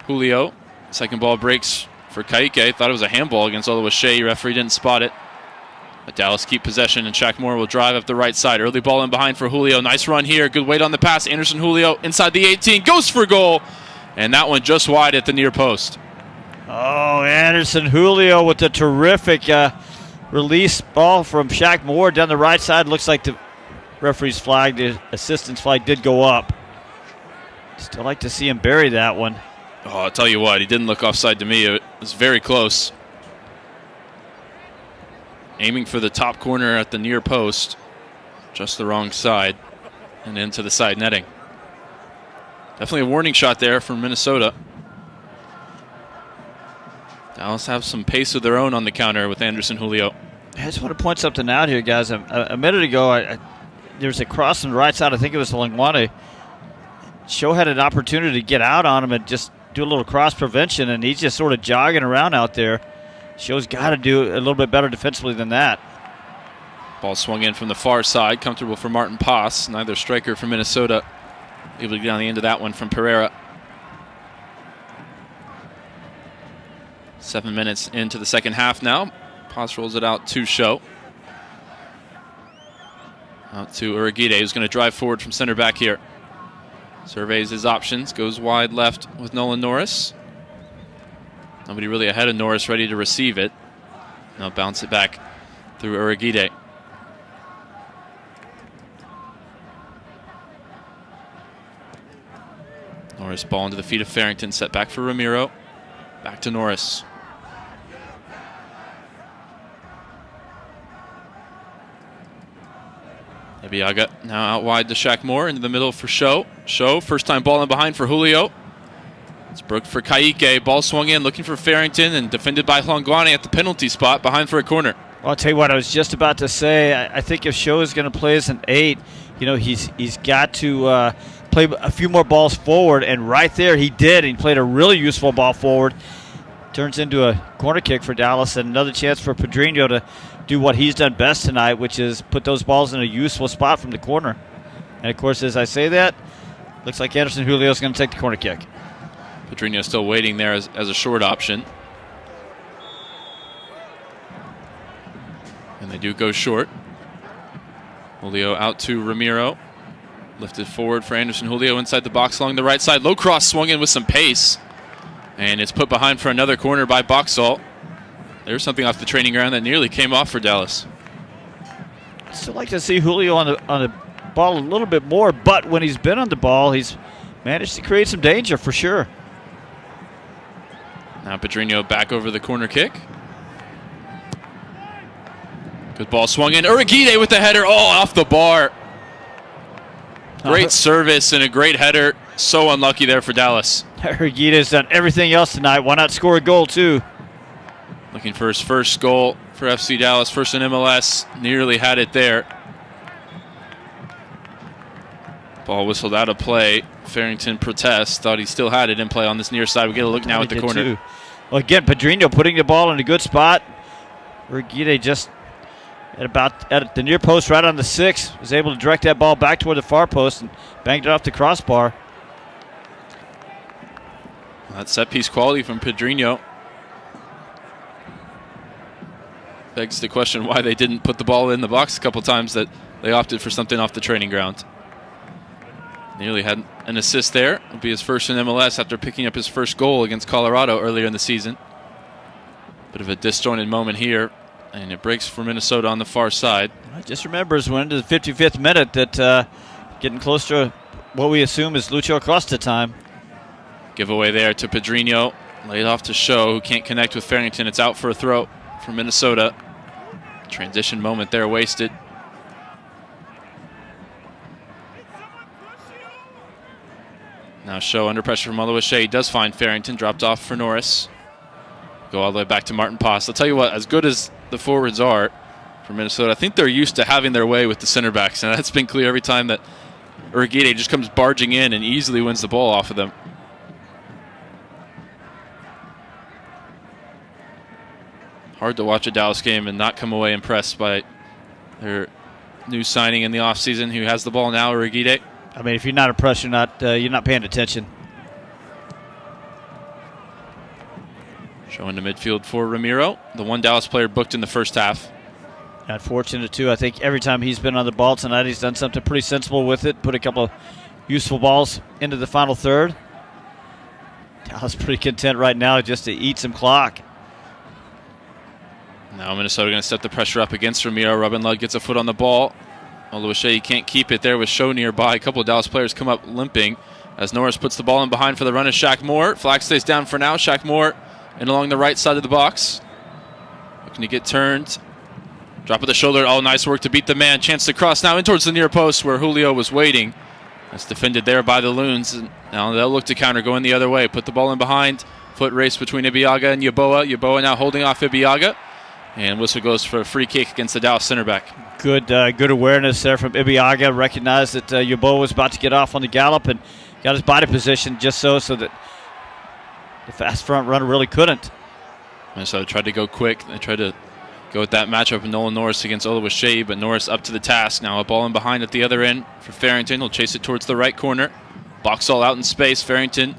Julio. Second ball breaks for Ka'ike. Thought it was a handball against Oluwaseyi. Referee didn't spot it. But Dallas keep possession, and Shaq Moore will drive up the right side. Early ball in behind for Julio. Nice run here. Good weight on the pass. Anderson Julio inside the 18. Goes for goal. And that one just wide at the near post. Oh, Anderson Julio with a terrific release ball from Shaq Moore down the right side. Looks like the referee's flag, the assistant's flag did go up. Still like to see him bury that one. Oh, I'll tell you what, he didn't look offside to me. It was very close. Aiming for the top corner at the near post. Just the wrong side. And into the side netting. Definitely a warning shot there from Minnesota. Dallas have some pace of their own on the counter with Anderson Julio. I just want to point something out here, guys. A minute ago, there's a cross on the right side. I think it was Lingwane. Show had an opportunity to get out on him and just do a little cross prevention, and he's just sort of jogging around out there. Show's got to do a little bit better defensively than that. Ball swung in from the far side, comfortable for Martin Paz. Neither striker from Minnesota able to get on the end of that one from Pereira. 7 minutes into the second half now. Paz rolls it out to Show. Out to Urquide, who's going to drive forward from center back here. Surveys his options, goes wide left with Nolan Norris. Nobody really ahead of Norris, ready to receive it. Now bounce it back through Urquide. Norris ball into the feet of Farrington, set back for Ramiro. Back to Norris. Ebiaga now out wide to Shaq Moore, into the middle for Show. Show, first time ball in behind for Julio. It's broke for Ka'ike. Ball swung in, looking for Farrington, and defended by Hlongwane at the penalty spot, behind for a corner. Well, I'll tell you what, I was just about to say, I think if Show is going to play as an 8, you know, he's got to play a few more balls forward, and right there he did. He played a really useful ball forward. Turns into a corner kick for Dallas, and another chance for Pedrinho to do what he's done best tonight, which is put those balls in a useful spot from the corner. And, of course, as I say that, looks like Anderson Julio is going to take the corner kick. Pedrinho still waiting there as a short option. And they do go short. Julio out to Ramiro. Lifted forward for Anderson Julio inside the box along the right side. Low cross swung in with some pace. And it's put behind for another corner by Boxall. There's something off the training ground that nearly came off for Dallas. I'd still like to see Julio on the ball a little bit more, but when he's been on the ball, he's managed to create some danger for sure. Now Pedrinho back over the corner kick. Good ball swung in. Urquide with the header. Oh, off the bar. Great service and a great header. So unlucky there for Dallas. Urquide's done everything else tonight. Why not score a goal too? Looking for his first goal for FC Dallas. First in MLS. Nearly had it there. Ball whistled out of play. Farrington protests. Thought he still had it in play on this near side. We get a look now at the corner. Too. Well, again, Pedrinho putting the ball in a good spot. Urquide just at the near post right on the 6. Was able to direct that ball back toward the far post and banged it off the crossbar. That set piece quality from Pedrinho. begs the question why they didn't put the ball in the box a couple times, that they opted for something off the training ground. Nearly had an assist there. It'll be his first in MLS after picking up his first goal against Colorado earlier in the season. Bit of a disjointed moment here, and it breaks for Minnesota on the far side. I just remembers when into the 55th minute that getting close to what we assume is Lucho Acosta time. Giveaway there to Pedrinho. Laid off to Show, who can't connect with Farrington. It's out for a throw for Minnesota. Transition moment there wasted. Now Show under pressure from Oluwaseyi. He does find Farrington. Dropped off for Norris. Go all the way back to Martin Paz. I'll tell you what, as good as the forwards are for Minnesota, I think they're used to having their way with the center backs, and that's been clear every time that Urguide just comes barging in and easily wins the ball off of them. Hard to watch a Dallas game and not come away impressed by their new signing in the offseason, who has the ball now, Urguide. I mean, if you're not impressed, you're not paying attention. Showing to midfield for Ramiro, the one Dallas player booked in the first half. Unfortunate, too. I think every time he's been on the ball tonight, he's done something pretty sensible with it, put a couple of useful balls into the final third. Dallas pretty content right now just to eat some clock. Now Minnesota going to set the pressure up against Ramiro. Robin Lund gets a foot on the ball. Oluwaseyi can't keep it there with Show nearby. A couple of Dallas players come up limping as Norris puts the ball in behind for the run of Shaq Moore. Flag stays down for now. Shaq Moore in along the right side of the box. Looking to get turned. Drop of the shoulder. Oh, nice work to beat the man. Chance to cross now in towards the near post where Julio was waiting. That's defended there by the Loons. Now they'll look to counter going the other way. Put the ball in behind. Foot race between Ibeagha and Yeboah. Yeboah now holding off Ibeagha. And whistle goes for a free kick against the Dallas center back. Good awareness there from Ibeagha. Recognized that Yeboah was about to get off on the gallop and got his body position just so that the fast front runner really couldn't. Minnesota tried to go quick. They tried to go with that matchup of Nolan Norris against Oluwaseyi, but Norris up to the task. Now a ball in behind at the other end for Farrington. He'll chase it towards the right corner. Boxall out in space. Farrington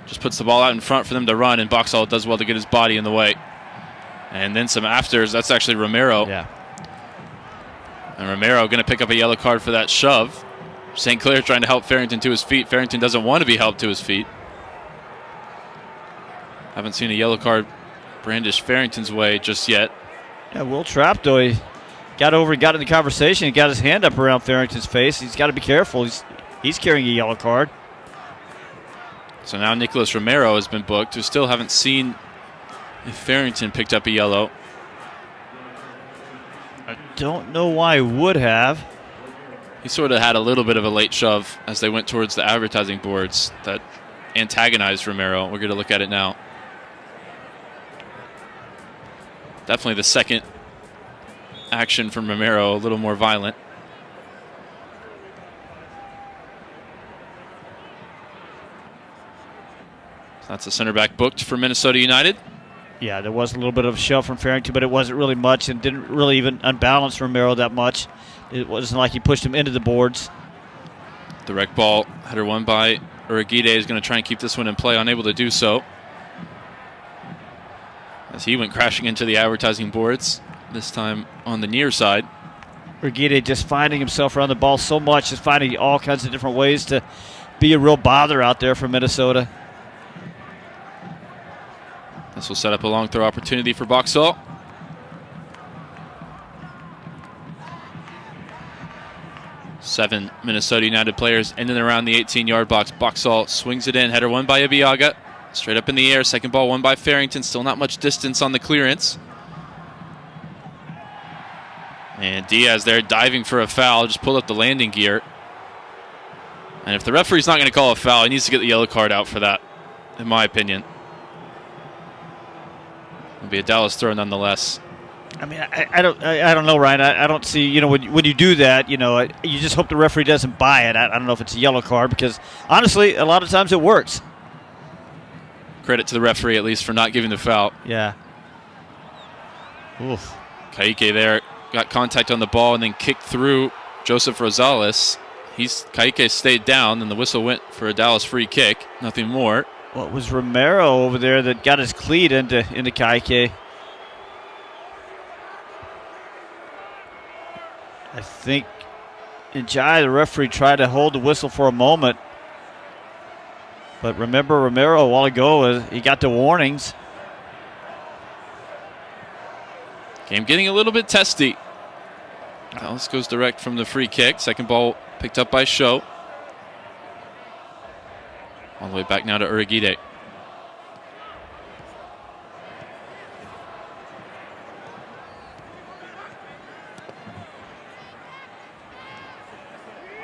just puts the ball out in front for them to run, and Boxall does well to get his body in the way. And then some afters. That's actually Romero. Yeah. And Romero going to pick up a yellow card for that shove. St. Clair trying to help Farrington to his feet. Farrington doesn't want to be helped to his feet. Haven't seen a yellow card brandish Farrington's way just yet. Yeah, Will Trapp, though, he got over and got in the conversation and got his hand up around Farrington's face. He's got to be careful. He's carrying a yellow card. So now Nicholas Romero has been booked. We still haven't seen if Farrington picked up a yellow. I don't know why he would have. He sort of had a little bit of a late shove as they went towards the advertising boards that antagonized Romero. We're going to look at it now. Definitely the second action from Romero, a little more violent. So that's a center back booked for Minnesota United. Yeah, there was a little bit of a shove from Farrington, but it wasn't really much and didn't really even unbalance Romero that much. It wasn't like he pushed him into the boards. Direct ball, header won by Urguide, is going to try and keep this one in play, unable to do so. As he went crashing into the advertising boards, this time on the near side. Urguide just finding himself around the ball so much, just finding all kinds of different ways to be a real bother out there for Minnesota. This will set up a long throw opportunity for Boxall. Seven Minnesota United players in and around the 18-yard box. Boxall swings it in. Header won by Ibeagha. Straight up in the air. Second ball won by Farrington. Still not much distance on the clearance. And Diaz there diving for a foul. Just pulled up the landing gear. And if the referee's not going to call a foul, he needs to get the yellow card out for that, in my opinion. It'll be a Dallas throw nonetheless. I mean, I don't know, Ryan. I don't see, when you do that, you just hope the referee doesn't buy it. I don't know if it's a yellow card because, honestly, a lot of times it works. Credit to the referee, at least, for not giving the foul. Yeah. Oof. Kaique there got contact on the ball and then kicked through Joseph Rosales. Kaique stayed down, and the whistle went for a Dallas free kick. Nothing more. Well, it was Romero over there that got his cleat into Kaique. I think Njai, the referee, tried to hold the whistle for a moment. But remember Romero a while ago, he got the warnings. Game getting a little bit testy. Dallas goes direct from the free kick. Second ball picked up by Show. All the way back now to Uragide.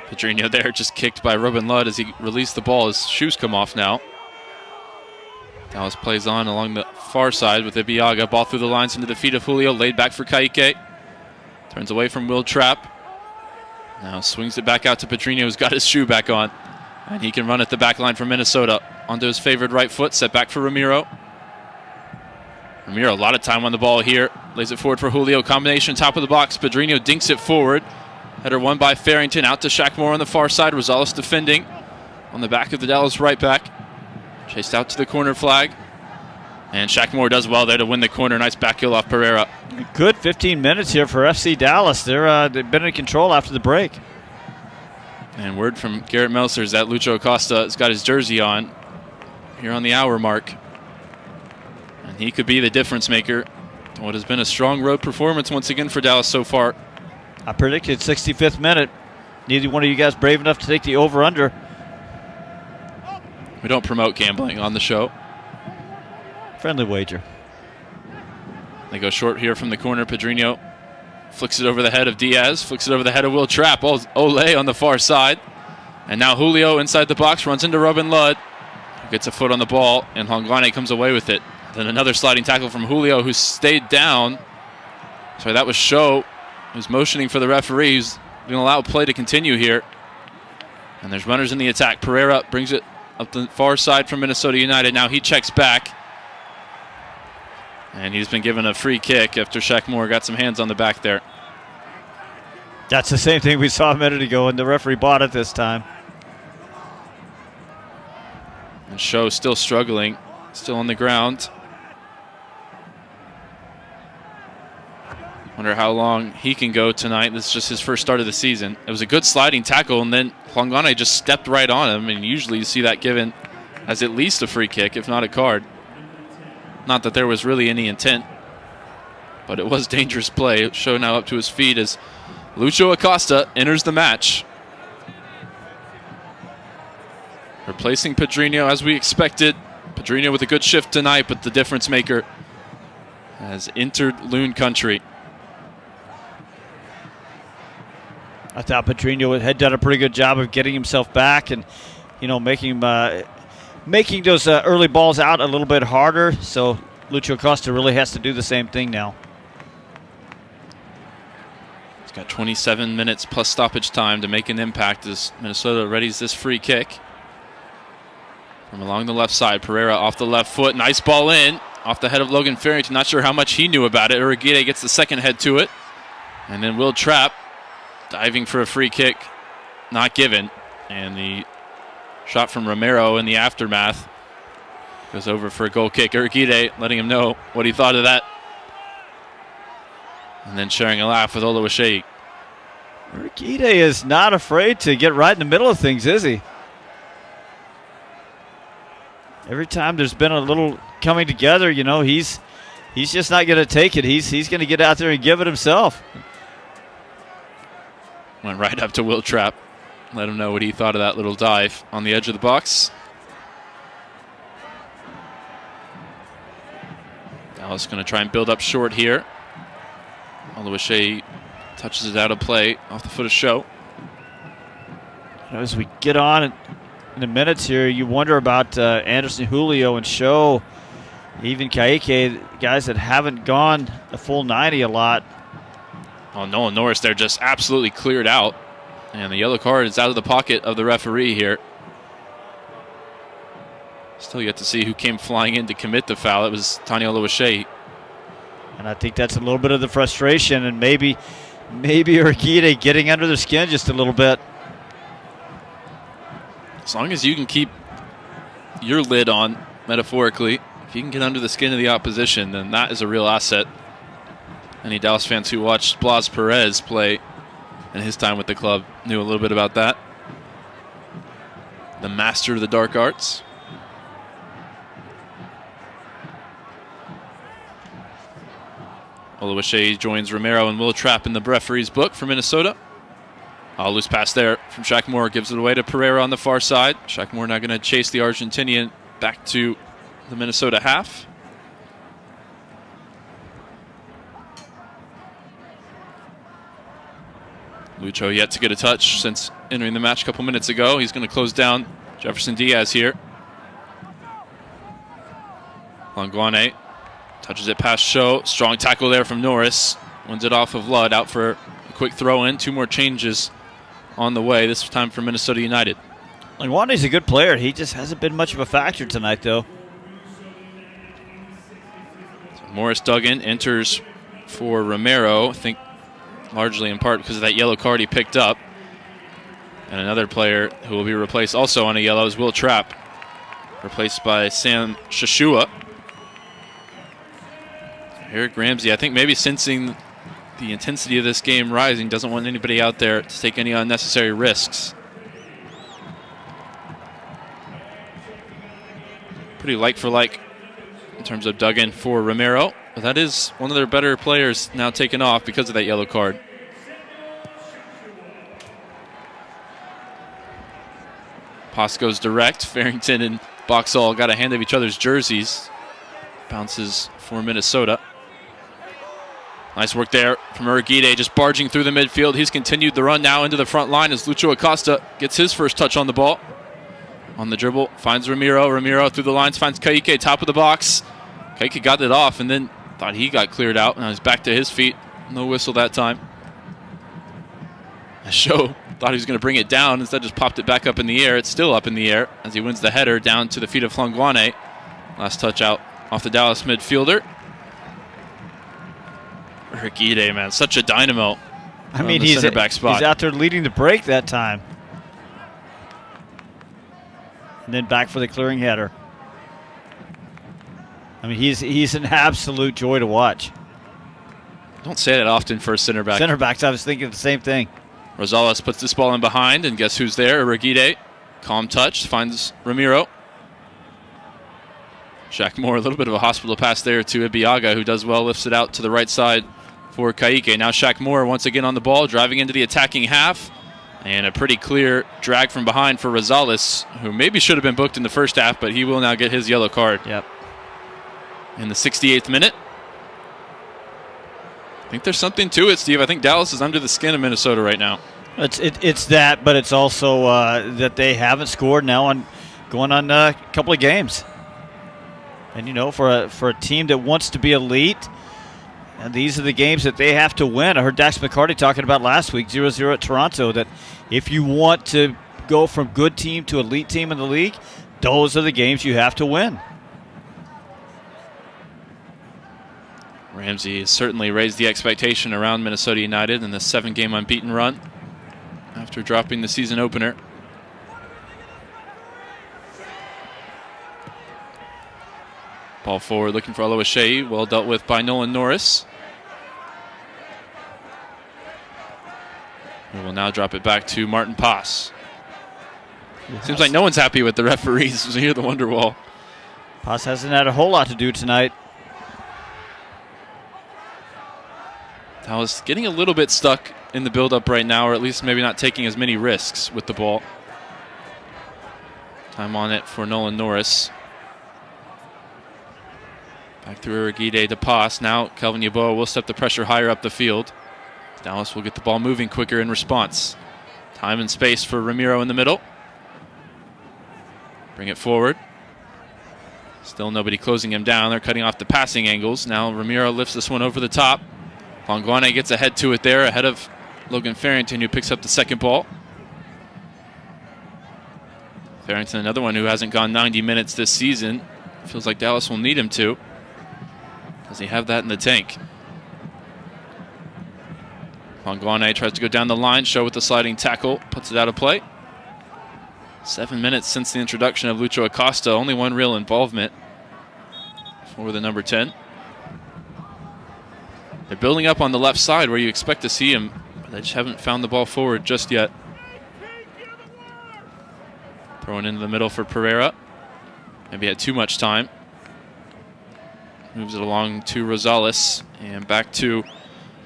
Pedrinho there, just kicked by Robin Ludd as he released the ball. His shoes come off now. Dallas plays on along the far side with Ibiaga. Ball through the lines into the feet of Julio. Laid back for Kaique. Turns away from Will Trapp. Now swings it back out to Pedrinho, who's got his shoe back on. And he can run at the back line for Minnesota. Onto his favored right foot. Set back for Ramiro. Ramiro, a lot of time on the ball here. Lays it forward for Julio. Combination top of the box. Pedrinho dinks it forward. Header won by Farrington. Out to Shackmore on the far side. Rosales defending on the back of the Dallas right back. Chased out to the corner flag. And Shackmore does well there to win the corner. Nice back heel off Pereira. Good 15 minutes here for FC Dallas. They've been in control after the break. And word from Garrett Melcer is that Lucho Acosta has got his jersey on here on the hour mark. And he could be the difference maker in what has been a strong road performance once again for Dallas so far. I predicted 65th minute. Neither one of you guys brave enough to take the over-under. We don't promote gambling on the show. Friendly wager. They go short here from the corner. Pedrinho flicks it over the head of Diaz. Flicks it over the head of Will Trapp. Ole on the far side. And now Julio inside the box. Runs into Robin Ludd. Gets a foot on the ball. And Hongwane comes away with it. Then another sliding tackle from Julio, who stayed down. Sorry, that was Show, who's motioning for the referee. Who's going to allow play to continue here. And there's runners in the attack. Pereira brings it up the far side from Minnesota United. Now he checks back. And he's been given a free kick after Shackmore got some hands on the back there. That's the same thing we saw a minute ago, and the referee bought it this time. And Show still struggling, still on the ground. Wonder how long he can go tonight. This is just his first start of the season. It was a good sliding tackle, and then Hongwane just stepped right on him. And usually you see that given as at least a free kick, if not a card. Not that there was really any intent, but it was dangerous play. Show now up to his feet as Lucho Acosta enters the match. Replacing Pedrinho as we expected. Pedrinho with a good shift tonight, but the difference maker has entered Loon Country. I thought Pedrinho had done a pretty good job of getting himself back and, making those early balls out a little bit harder. So Lucho Acosta really has to do the same thing now. He's got 27 minutes plus stoppage time to make an impact as Minnesota readies this free kick. From along the left side, Pereira off the left foot. Nice ball in off the head of Logan Farrington. Not sure how much he knew about it. Uragide gets the second head to it. And then Will Trapp diving for a free kick. Not given. And the shot from Romero in the aftermath goes over for a goal kick. Uragide letting him know what he thought of that. And then sharing a laugh with Oluwaseyi. Uragide is not afraid to get right in the middle of things, is he? Every time there's been a little coming together, he's just not going to take it. He's going to get out there and give it himself. Went right up to Will Trapp. Let him know what he thought of that little dive on the edge of the box. Dallas going to try and build up short here. Oluwaseyi touches it out of play off the foot of Show. As we get on in the minutes here, you wonder about Anderson, Julio, and Show, even Kaique, guys that haven't gone a full 90 a lot. Oh, Nolan Norris there just absolutely cleared out. And the yellow card is out of the pocket of the referee here. Still yet to see who came flying in to commit the foul. It was Tani Oluwaseyi. And I think that's a little bit of the frustration, and maybe Uragide getting under the skin just a little bit. As long as you can keep your lid on, metaphorically, if you can get under the skin of the opposition, then that is a real asset. Any Dallas fans who watched Blas Perez play in his time with the club knew a little bit about that. The master of the dark arts. Oluwaseyi joins Romero and Will Trapp in the referee's book for Minnesota. Loose pass there from Shaq Moore, gives it away to Pereira on the far side. Shaq Moore now going to chase the Argentinian back to the Minnesota half. Lucho yet to get a touch since entering the match a couple minutes ago. He's going to close down Jefferson Diaz here. Longuane touches it past Show. Strong tackle there from Norris. Wins it off of Ludd. Out for a quick throw in. 2 more changes on the way, this time for Minnesota United. Longuane's a good player. He just hasn't been much of a factor tonight, though. So Morris Duggan enters for Romero. I think largely in part because of that yellow card he picked up. And another player who will be replaced also on a yellow is Will Trapp, replaced by Sam Shashua. Eric Ramsey, I think maybe sensing the intensity of this game rising, doesn't want anybody out there to take any unnecessary risks. Pretty like for like in terms of Duggan for Romero. But that is one of their better players now taken off because of that yellow card. Pass goes direct. Farrington and Boxall got a hand of each other's jerseys. Bounces for Minnesota. Nice work there from Urguide, just barging through the midfield. He's continued the run now into the front line as Lucho Acosta gets his first touch on the ball. On the dribble, finds Ramiro. Ramiro through the lines, finds Kaique, top of the box. Kaique got it off and then thought he got cleared out. Now he's back to his feet. No whistle that time. Show thought he was going to bring it down. Instead just popped it back up in the air. It's still up in the air as he wins the header down to the feet of Longuane. Last touch out off the Dallas midfielder. Urguide, man, such a dynamo. I mean, he's out there leading the break that time. And then back for the clearing header. I mean, he's an absolute joy to watch. Don't say that often for a center back. Center backs, I was thinking the same thing. Rosales puts this ball in behind, and guess who's there? Urguide. Calm touch, finds Ramiro. Shaq Moore, a little bit of a hospital pass there to Ibiaga, who does well, lifts it out to the right side for Kaique. Now Shaq Moore once again on the ball, driving into the attacking half. And a pretty clear drag from behind for Rosales, who maybe should have been booked in the first half, but he will now get his yellow card. Yep. In the 68th minute. I think there's something to it, Steve. I think Dallas is under the skin of Minnesota right now. It's that, but it's also that they haven't scored now on going on a couple of games. And, you know, for a team that wants to be elite, and these are the games that they have to win. I heard Dax McCarty talking about last week, 0-0 at Toronto, that if you want to go from good team to elite team in the league, those are the games you have to win. Ramsey has certainly raised the expectation around Minnesota United in the 7-game unbeaten run after dropping the season opener. Ball forward looking for Oluwaseyi, well dealt with by Nolan Norris. We will now drop it back to Martin Paas. Seems like no one's happy with the referees near the Wonderwall. Paas hasn't had a whole lot to do tonight. I was getting a little bit stuck in the build-up right now, or at least maybe not taking as many risks with the ball. Time on it for Nolan Norris. Back through Urguide to Paas. Now Kelvin Yeboah will step the pressure higher up the field. Dallas will get the ball moving quicker in response. Time and space for Ramiro in the middle. Bring it forward. Still nobody closing him down. They're cutting off the passing angles. Now Ramiro lifts this one over the top. Longuane gets ahead to it there, ahead of Logan Farrington, who picks up the second ball. Farrington, another one who hasn't gone 90 minutes this season. Feels like Dallas will need him to. Does he have that in the tank? Longuane tries to go down the line, Show with the sliding tackle, puts it out of play. 7 minutes since the introduction of Lucho Acosta, only one real involvement for the number 10. They're building up on the left side where you expect to see him. They just haven't found the ball forward just yet. Throwing into the middle for Pereira. Maybe had too much time. Moves it along to Rosales and back to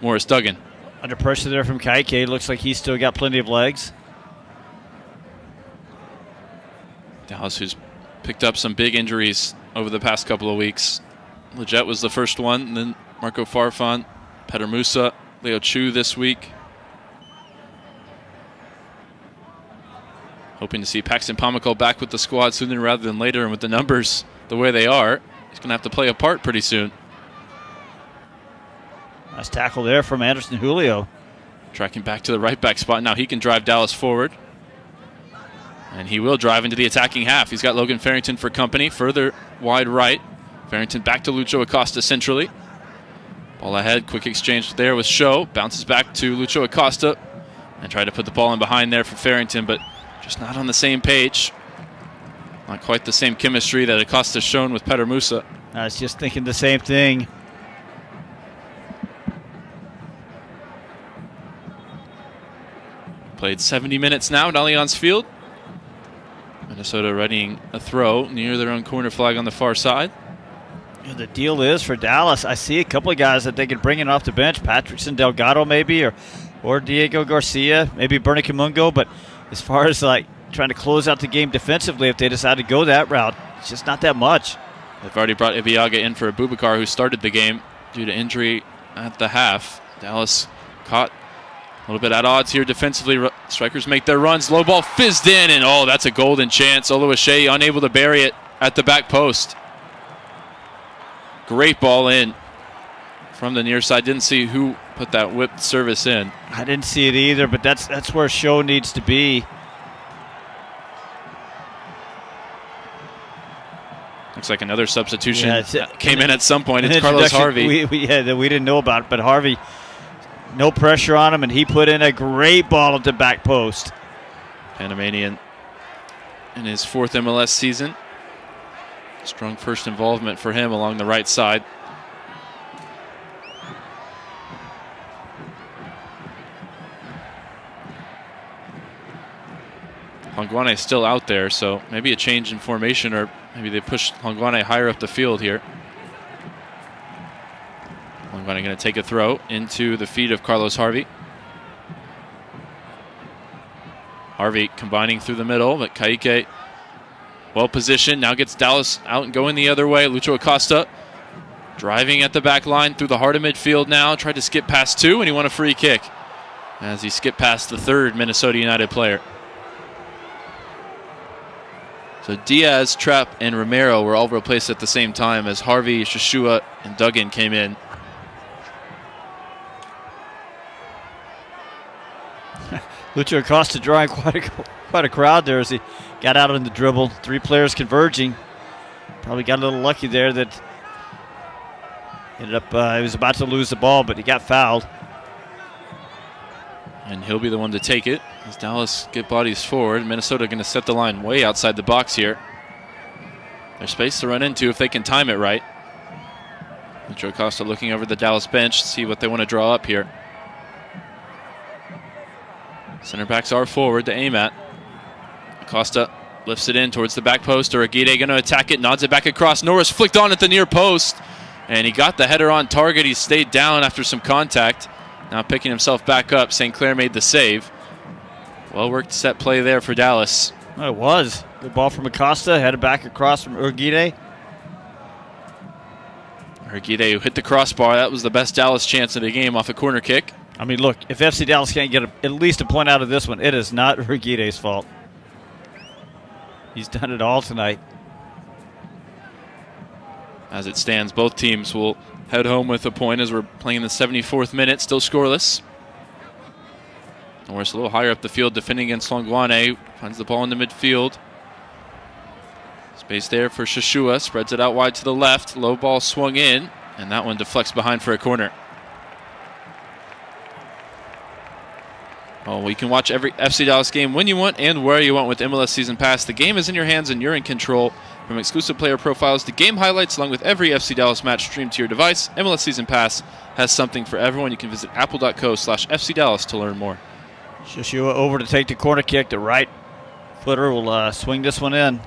Morris Duggan. Under pressure there from Kaike. Looks like he's still got plenty of legs. Dallas, who's picked up some big injuries over the past couple of weeks. Leggett was the first one, and then Marco Farfan, Petter Musa, Leo Chu this week. Hoping to see Paxton Pomykal back with the squad sooner rather than later, and with the numbers the way they are, he's going to have to play a part pretty soon. Nice tackle there from Anderson Julio. Tracking back to the right back spot. Now he can drive Dallas forward. And he will drive into the attacking half. He's got Logan Farrington for company. Further wide right. Farrington back to Lucho Acosta centrally. Ball ahead. Quick exchange there with Show. Bounces back to Lucho Acosta. And tried to put the ball in behind there for Farrington, but just not on the same page. Not quite the same chemistry that Acosta's shown with Petter Musa. I was just thinking the same thing. Played 70 minutes now at Alianz Field. Minnesota readying a throw near their own corner flag on the far side. Yeah, the deal is for Dallas, I see a couple of guys that they could bring in off the bench. Patrickson Delgado maybe, or Diego Garcia, maybe Bernie Kamungo. But as far as like trying to close out the game defensively, if they decide to go that route, it's just not that much. They've already brought Ibiaga in for Abubakar, who started the game due to injury at the half. Dallas caught a little bit at odds here defensively. Strikers make their runs. Low ball fizzed in, and oh, that's a golden chance. Oluwaseyi unable to bury it at the back post. Great ball in from the near side. Didn't see who put that whipped service in. I didn't see it either, but that's where Show needs to be. Looks like another substitution came in at some point. It's Carlos Harvey. We didn't know about it, but Harvey, no pressure on him, and he put in a great ball at the back post. Panamanian in his 4th MLS season. Strong first involvement for him along the right side. Hongwane still out there, so maybe a change in formation, or maybe they push Hongwane higher up the field here. Hongwane going to take a throw into the feet of Carlos Harvey. Harvey combining through the middle, but Kaike well positioned. Now gets Dallas out and going the other way. Lucho Acosta driving at the back line through the heart of midfield now. Tried to skip past 2, and he won a free kick as he skipped past the 3rd Minnesota United player. So Diaz, Trapp, and Romero were all replaced at the same time as Harvey, Shashua, and Duggan came in. Lucho Acosta drawing quite a crowd there as he got out on the dribble. 3 players converging. Probably got a little lucky there that ended up he was about to lose the ball, but he got fouled. And he'll be the one to take it as Dallas get bodies forward. Minnesota going to set the line way outside the box here. There's space to run into if they can time it right. Lucho Acosta looking over the Dallas bench to see what they want to draw up here. Center backs are forward to aim at. Acosta lifts it in towards the back post. Uragide going to attack it, nods it back across. Norris flicked on at the near post, and he got the header on target. He stayed down after some contact. Now picking himself back up. St. Clair made the save. Well worked set play there for Dallas. Oh, it was. Good ball from Acosta, headed back across from Uragide. Uragide, who hit the crossbar. That was the best Dallas chance of the game off a corner kick. I mean, look, if FC Dallas can't get at least a point out of this one, it is not Urquide's fault. He's done it all tonight. As it stands, both teams will head home with a point as we're playing the 74th minute, still scoreless. Norris a little higher up the field defending against Longwane. Finds the ball in the midfield. Space there for Shashua. Spreads it out wide to the left. Low ball swung in, and that one deflects behind for a corner. Oh, well, you can watch every FC Dallas game when you want and where you want with MLS Season Pass. The game is in your hands and you're in control. From exclusive player profiles to game highlights, along with every FC Dallas match streamed to your device, MLS Season Pass has something for everyone. You can visit apple.co/FC Dallas to learn more. Shashua over to take the corner kick. The right footer will swing this one in.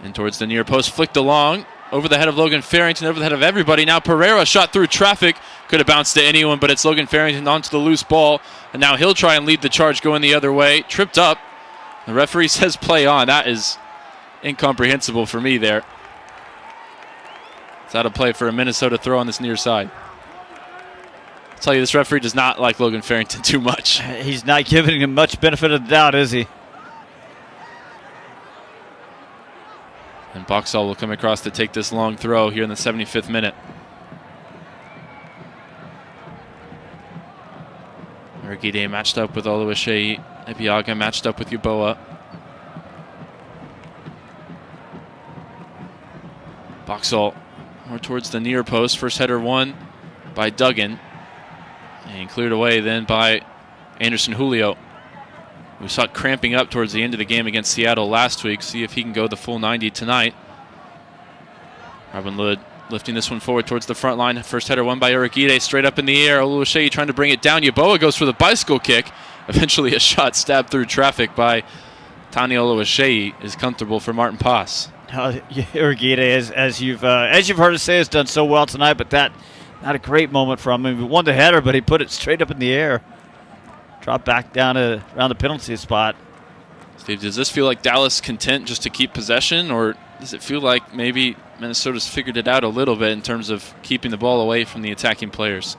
And towards the near post, flicked along. Over the head of Logan Farrington, over the head of everybody. Now Pereira shot through traffic. Could have bounced to anyone, but it's Logan Farrington onto the loose ball. And now he'll try and lead the charge going the other way. Tripped up. The referee says play on. That is incomprehensible for me there. It's out of play for a Minnesota throw on this near side. I'll tell you, this referee does not like Logan Farrington too much. He's not giving him much benefit of the doubt, is he? And Boxall will come across to take this long throw here in the 75th minute. Urquide matched up with Oluwaseyi. Ebiaga matched up with Yeboah. Boxall more towards the near post. First header won by Duggan. And cleared away then by Anderson Julio. We saw it cramping up towards the end of the game against Seattle last week. See if he can go the full 90 tonight. Robin Lod lifting this one forward towards the front line. First header won by Urquide, straight up in the air. Oluwaseyi trying to bring it down. Yeboah goes for the bicycle kick. Eventually a shot stabbed through traffic by Tani Oluwaseyi is comfortable for Martin Paz. Urquide, as you've heard us say, has done so well tonight, but that not a great moment from him. He won the header, but he put it straight up in the air. Drop back down around the penalty spot. Steve, does this feel like Dallas content just to keep possession, or does it feel like maybe Minnesota's figured it out a little bit in terms of keeping the ball away from the attacking players?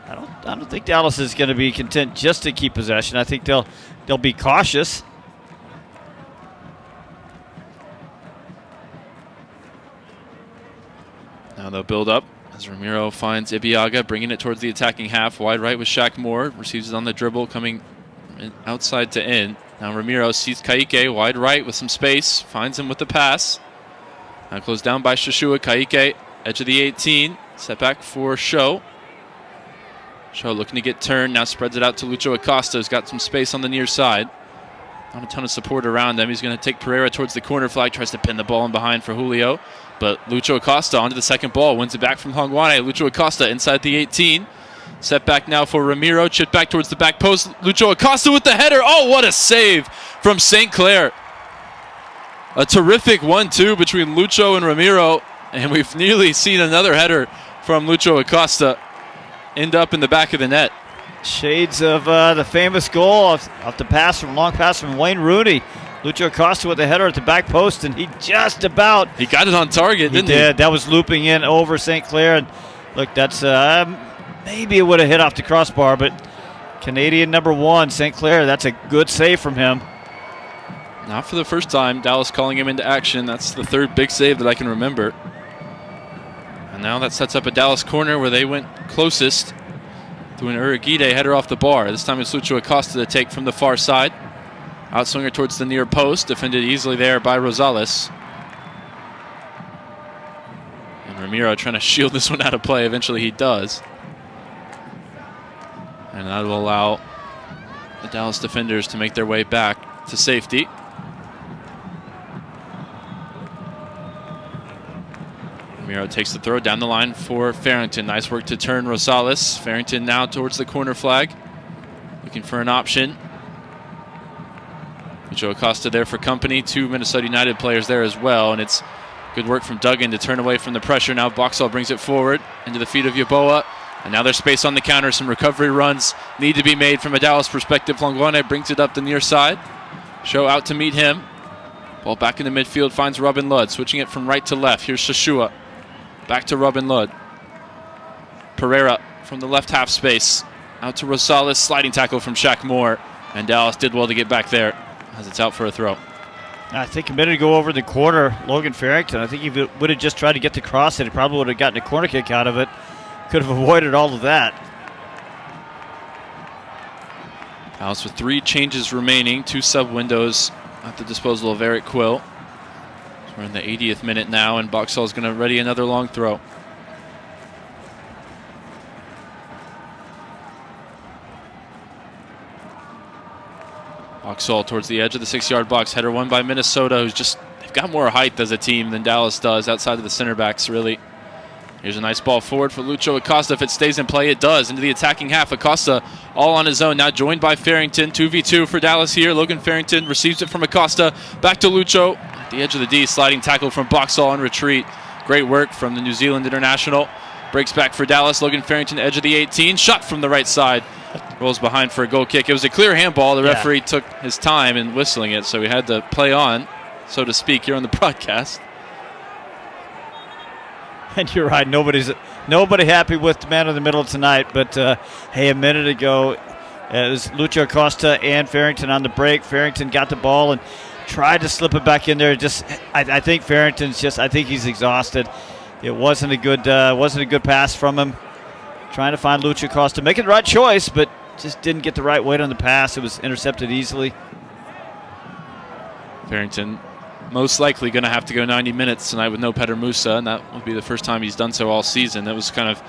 I don't think Dallas is going to be content just to keep possession. I think they'll be cautious. Now they'll build up as Ramiro finds Ibeagha, bringing it towards the attacking half. Wide right with Shaq Moore. Receives it on the dribble, coming outside to in. Now Ramiro sees Kaique, wide right with some space. Finds him with the pass. Now closed down by Shashua. Kaique, edge of the 18. Set back for Show. Show looking to get turned. Now spreads it out to Lucho Acosta, who's got some space on the near side. Not a ton of support around him. He's going to take Pereira towards the corner flag. Tries to pin the ball in behind for Julio. But Lucho Acosta onto the second ball. Wins it back from Hongwane. Lucho Acosta inside the 18. Set back now for Ramiro. Chipped back towards the back post. Lucho Acosta with the header. Oh, what a save from St. Clair. A terrific 1-2 between Lucho and Ramiro. And we've nearly seen another header from Lucho Acosta end up in the back of the net. Shades of the famous goal off the long pass from Wayne Rooney. Lucho Acosta with the header at the back post, and he got it on target, didn't he? That was looping in over St. Clair, and look, that's maybe it would have hit off the crossbar, but Canadian number 1, St. Clair, that's a good save from him. Not for the first time, Dallas calling him into action. That's the third big save that I can remember. And now that sets up a Dallas corner where they went closest to an Urquide header off the bar. This time it's Lucho Acosta to take from the far side. Outswinger towards the near post, defended easily there by Rosales. And Ramiro trying to shield this one out of play. Eventually he does. And that will allow the Dallas defenders to make their way back to safety. Ramiro takes the throw down the line for Farrington. Nice work to turn Rosales. Farrington now towards the corner flag. Looking for an option. Lucho Acosta there for company. 2 Minnesota United players there as well. And it's good work from Duggan to turn away from the pressure. Now Boxall brings it forward into the feet of Yeboah. And now there's space on the counter. Some recovery runs need to be made from a Dallas perspective. Longone brings it up the near side. Show out to meet him. Ball back in the midfield finds Robin Lod. Switching it from right to left. Here's Shashua. Back to Robin Lod. Pereira from the left half space. Out to Rosales. Sliding tackle from Shaq Moore. And Dallas did well to get back there as it's out for a throw. I think a minute ago over the corner, Logan Farrington, I think he would have just tried to get the cross and he probably would have gotten a corner kick out of it. Could have avoided all of that. Dallas with 3 changes remaining. 2 sub windows at the disposal of Eric Quill. So we're in the 80th minute now, and Boxall is going to ready another long throw. Boxall towards the edge of the 6-yard box. Header won by Minnesota, who's just, they've got more height as a team than Dallas does outside of the center backs, really. Here's a nice ball forward for Lucho Acosta. If it stays in play, it does. Into the attacking half. Acosta all on his own. Now joined by Farrington. 2v2 for Dallas here. Logan Farrington receives it from Acosta. Back to Lucho. At the edge of the D. Sliding tackle from Boxall on retreat. Great work from the New Zealand international. Breaks back for Dallas. Logan Farrington, edge of the 18. Shot from the right side. Rolls behind for a goal kick. It was a clear handball. The referee took his time in whistling it, so we had to play on, so to speak, here on the broadcast. And you're right. Nobody happy with the man in the middle tonight. But, hey, a minute ago, it was Lucho Acosta and Farrington on the break. Farrington got the ball and tried to slip it back in there. I think Farrington's I think he's exhausted. It wasn't a good pass from him. Trying to find Lucho Acosta. Making the right choice, but just didn't get the right weight on the pass. It was intercepted easily. Farrington most likely going to have to go 90 minutes tonight with no Petter Musa, and that would be the first time he's done so all season. That was kind of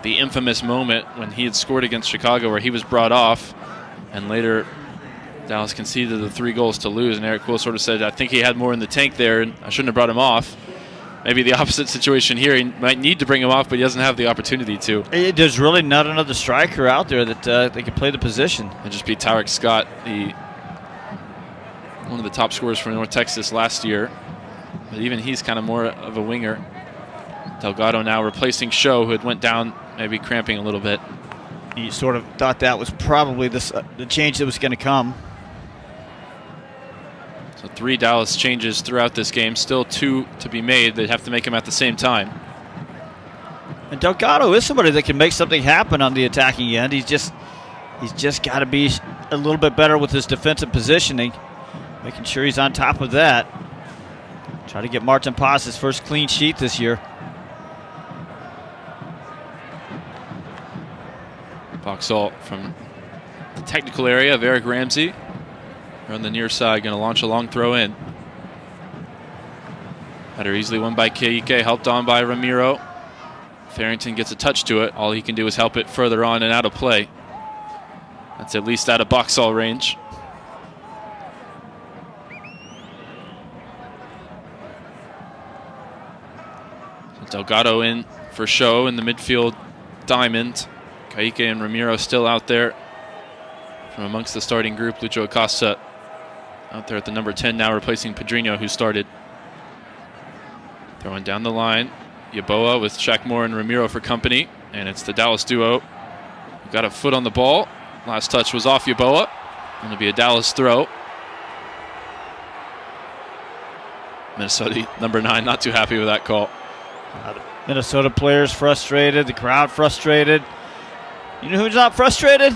the infamous moment when he had scored against Chicago where he was brought off, and later Dallas conceded the 3 goals to lose, and Eric Quill sort of said, I think he had more in the tank there, and I shouldn't have brought him off. Maybe the opposite situation here. He might need to bring him off, but he doesn't have the opportunity to. There's really not another striker out there that they can play the position. And just be Tarek Scott, one of the top scorers for North Texas last year. But even he's kind of more of a winger. Delgado now replacing Show, who had went down, maybe cramping a little bit. You sort of thought that was probably the change that was going to come. So 3 Dallas changes throughout this game. Still 2 to be made. They'd have to make them at the same time. And Delgado is somebody that can make something happen on the attacking end. He's just got to be a little bit better with his defensive positioning, making sure he's on top of that. Try to get Martin Paz his first clean sheet this year. Boxall from the technical area of Eric Ramsey. On the near side, going to launch a long throw in. Header easily won by Keike, helped on by Ramiro. Farrington gets a touch to it. All he can do is help it further on and out of play. That's at least out of Boxall range. So Delgado in for Show in the midfield diamond. Keike and Ramiro still out there from amongst the starting group. Lucho Acosta out there at the number 10 now, replacing Pedrinho, who started. Throwing down the line. Yeboah with Shaq Moore and Ramiro for company. And it's the Dallas duo. Got a foot on the ball. Last touch was off Yeboah. Going to be a Dallas throw. Minnesota, number 9, not too happy with that call. Minnesota players frustrated. The crowd frustrated. You know who's not frustrated?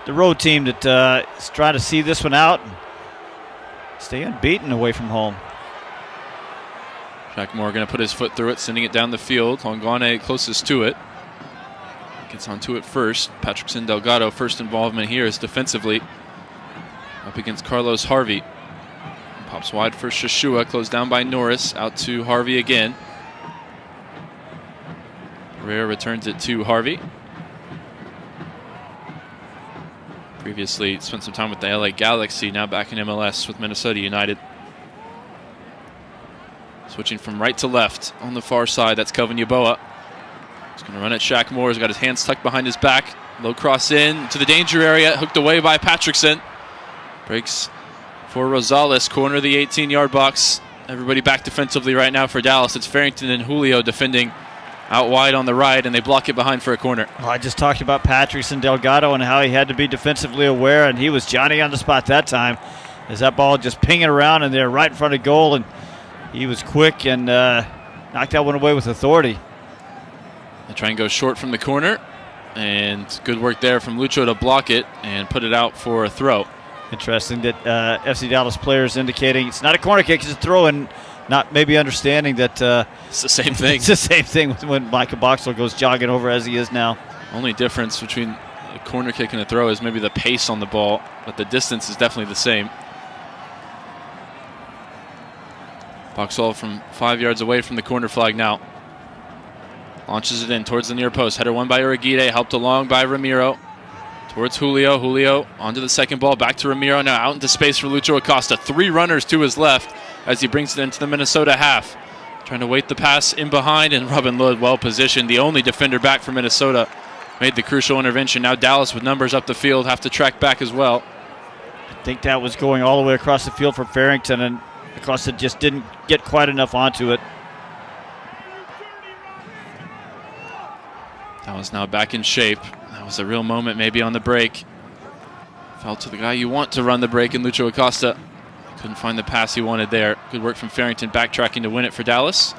The road team that is trying to see this one out and stay unbeaten away from home. Shaq Moore going to put his foot through it, sending it down the field. Hongwane closest to it. Gets onto it first. Patrickson Delgado, first involvement here is defensively. Up against Carlos Harvey. Pops wide for Shashua, closed down by Norris. Out to Harvey again. Pereira returns it to Harvey. Previously spent some time with the LA Galaxy, now back in MLS with Minnesota United. Switching from right to left on the far side, that's Kelvin Yeboah. He's going to run at Shaq Moore. He's got his hands tucked behind his back. Low cross in to the danger area, hooked away by Patrickson. Breaks for Rosales, corner of the 18-yard box. Everybody back defensively right now for Dallas. It's Farrington and Julio defending out wide on the right, and they block it behind for a corner. Well, I just talked about Patrickson Delgado and how he had to be defensively aware, and he was Johnny on the spot that time as that ball just pinging around in there right in front of goal, and he was quick and knocked that one away with authority. They try and go short from the corner, and good work there from Lucho to block it and put it out for a throw. Interesting that FC Dallas players indicating it's not a corner kick, it's a throw, and not maybe understanding that it's the same thing. It's the same thing when Micah Boxall goes jogging over as he is now. Only difference between a corner kick and a throw is maybe the pace on the ball, but the distance is definitely the same. Boxall from 5 yards away from the corner flag now. Launches it in towards the near post. Header won by Uragide, helped along by Ramiro. Towards Julio. Julio onto the second ball. Back to Ramiro. Now out into space for Lucho Acosta. 3 runners to his left as he brings it into the Minnesota half. Trying to wait the pass in behind, and Robin Lod well positioned. The only defender back for Minnesota made the crucial intervention. Now Dallas with numbers up the field have to track back as well. I think that was going all the way across the field for Farrington, and Acosta just didn't get quite enough onto it. Dallas now back in shape. That was a real moment maybe on the break. Fell to the guy you want to run the break in Lucho Acosta. Couldn't find the pass he wanted there. Good work from Farrington backtracking to win it for Dallas.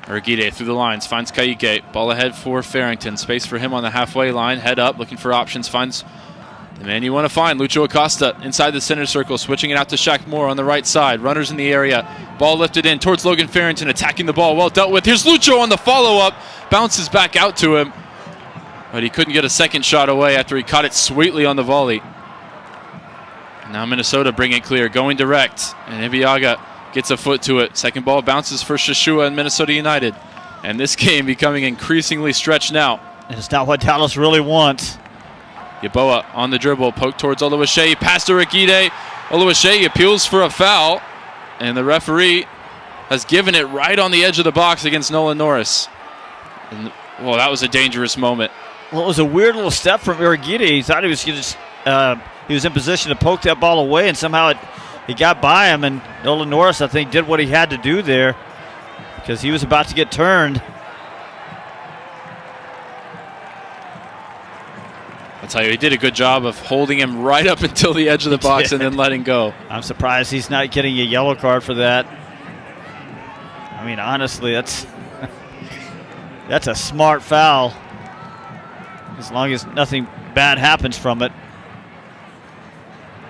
Urguide through the lines, finds Kaique. Ball ahead for Farrington. Space for him on the halfway line. Head up, looking for options. Finds the man you want to find, Lucho Acosta, inside the center circle. Switching it out to Shaq Moore on the right side. Runners in the area. Ball lifted in towards Logan Farrington, attacking the ball. Well dealt with. Here's Lucho on the follow-up. Bounces back out to him. But he couldn't get a second shot away after he caught it sweetly on the volley. Now Minnesota bring it clear, going direct. And Ibiaga gets a foot to it. Second ball bounces for Shashua and Minnesota United. And this game becoming increasingly stretched now. And it's not what Dallas really wants. Yeboah on the dribble, poke towards Oluwaseyi, pass to Urguide. Oluwaseyi appeals for a foul, and the referee has given it right on the edge of the box against Nolan Norris. And, well, that was a dangerous moment. Well, it was a weird little step from Urguide. He thought he was in position to poke that ball away, and somehow it got by him, and Nolan Norris, I think, did what he had to do there because he was about to get turned. I'll tell you, he did a good job of holding him right up until the edge of the box and then letting go. I'm surprised he's not getting a yellow card for that. I mean, honestly, that's a smart foul. As long as nothing bad happens from it.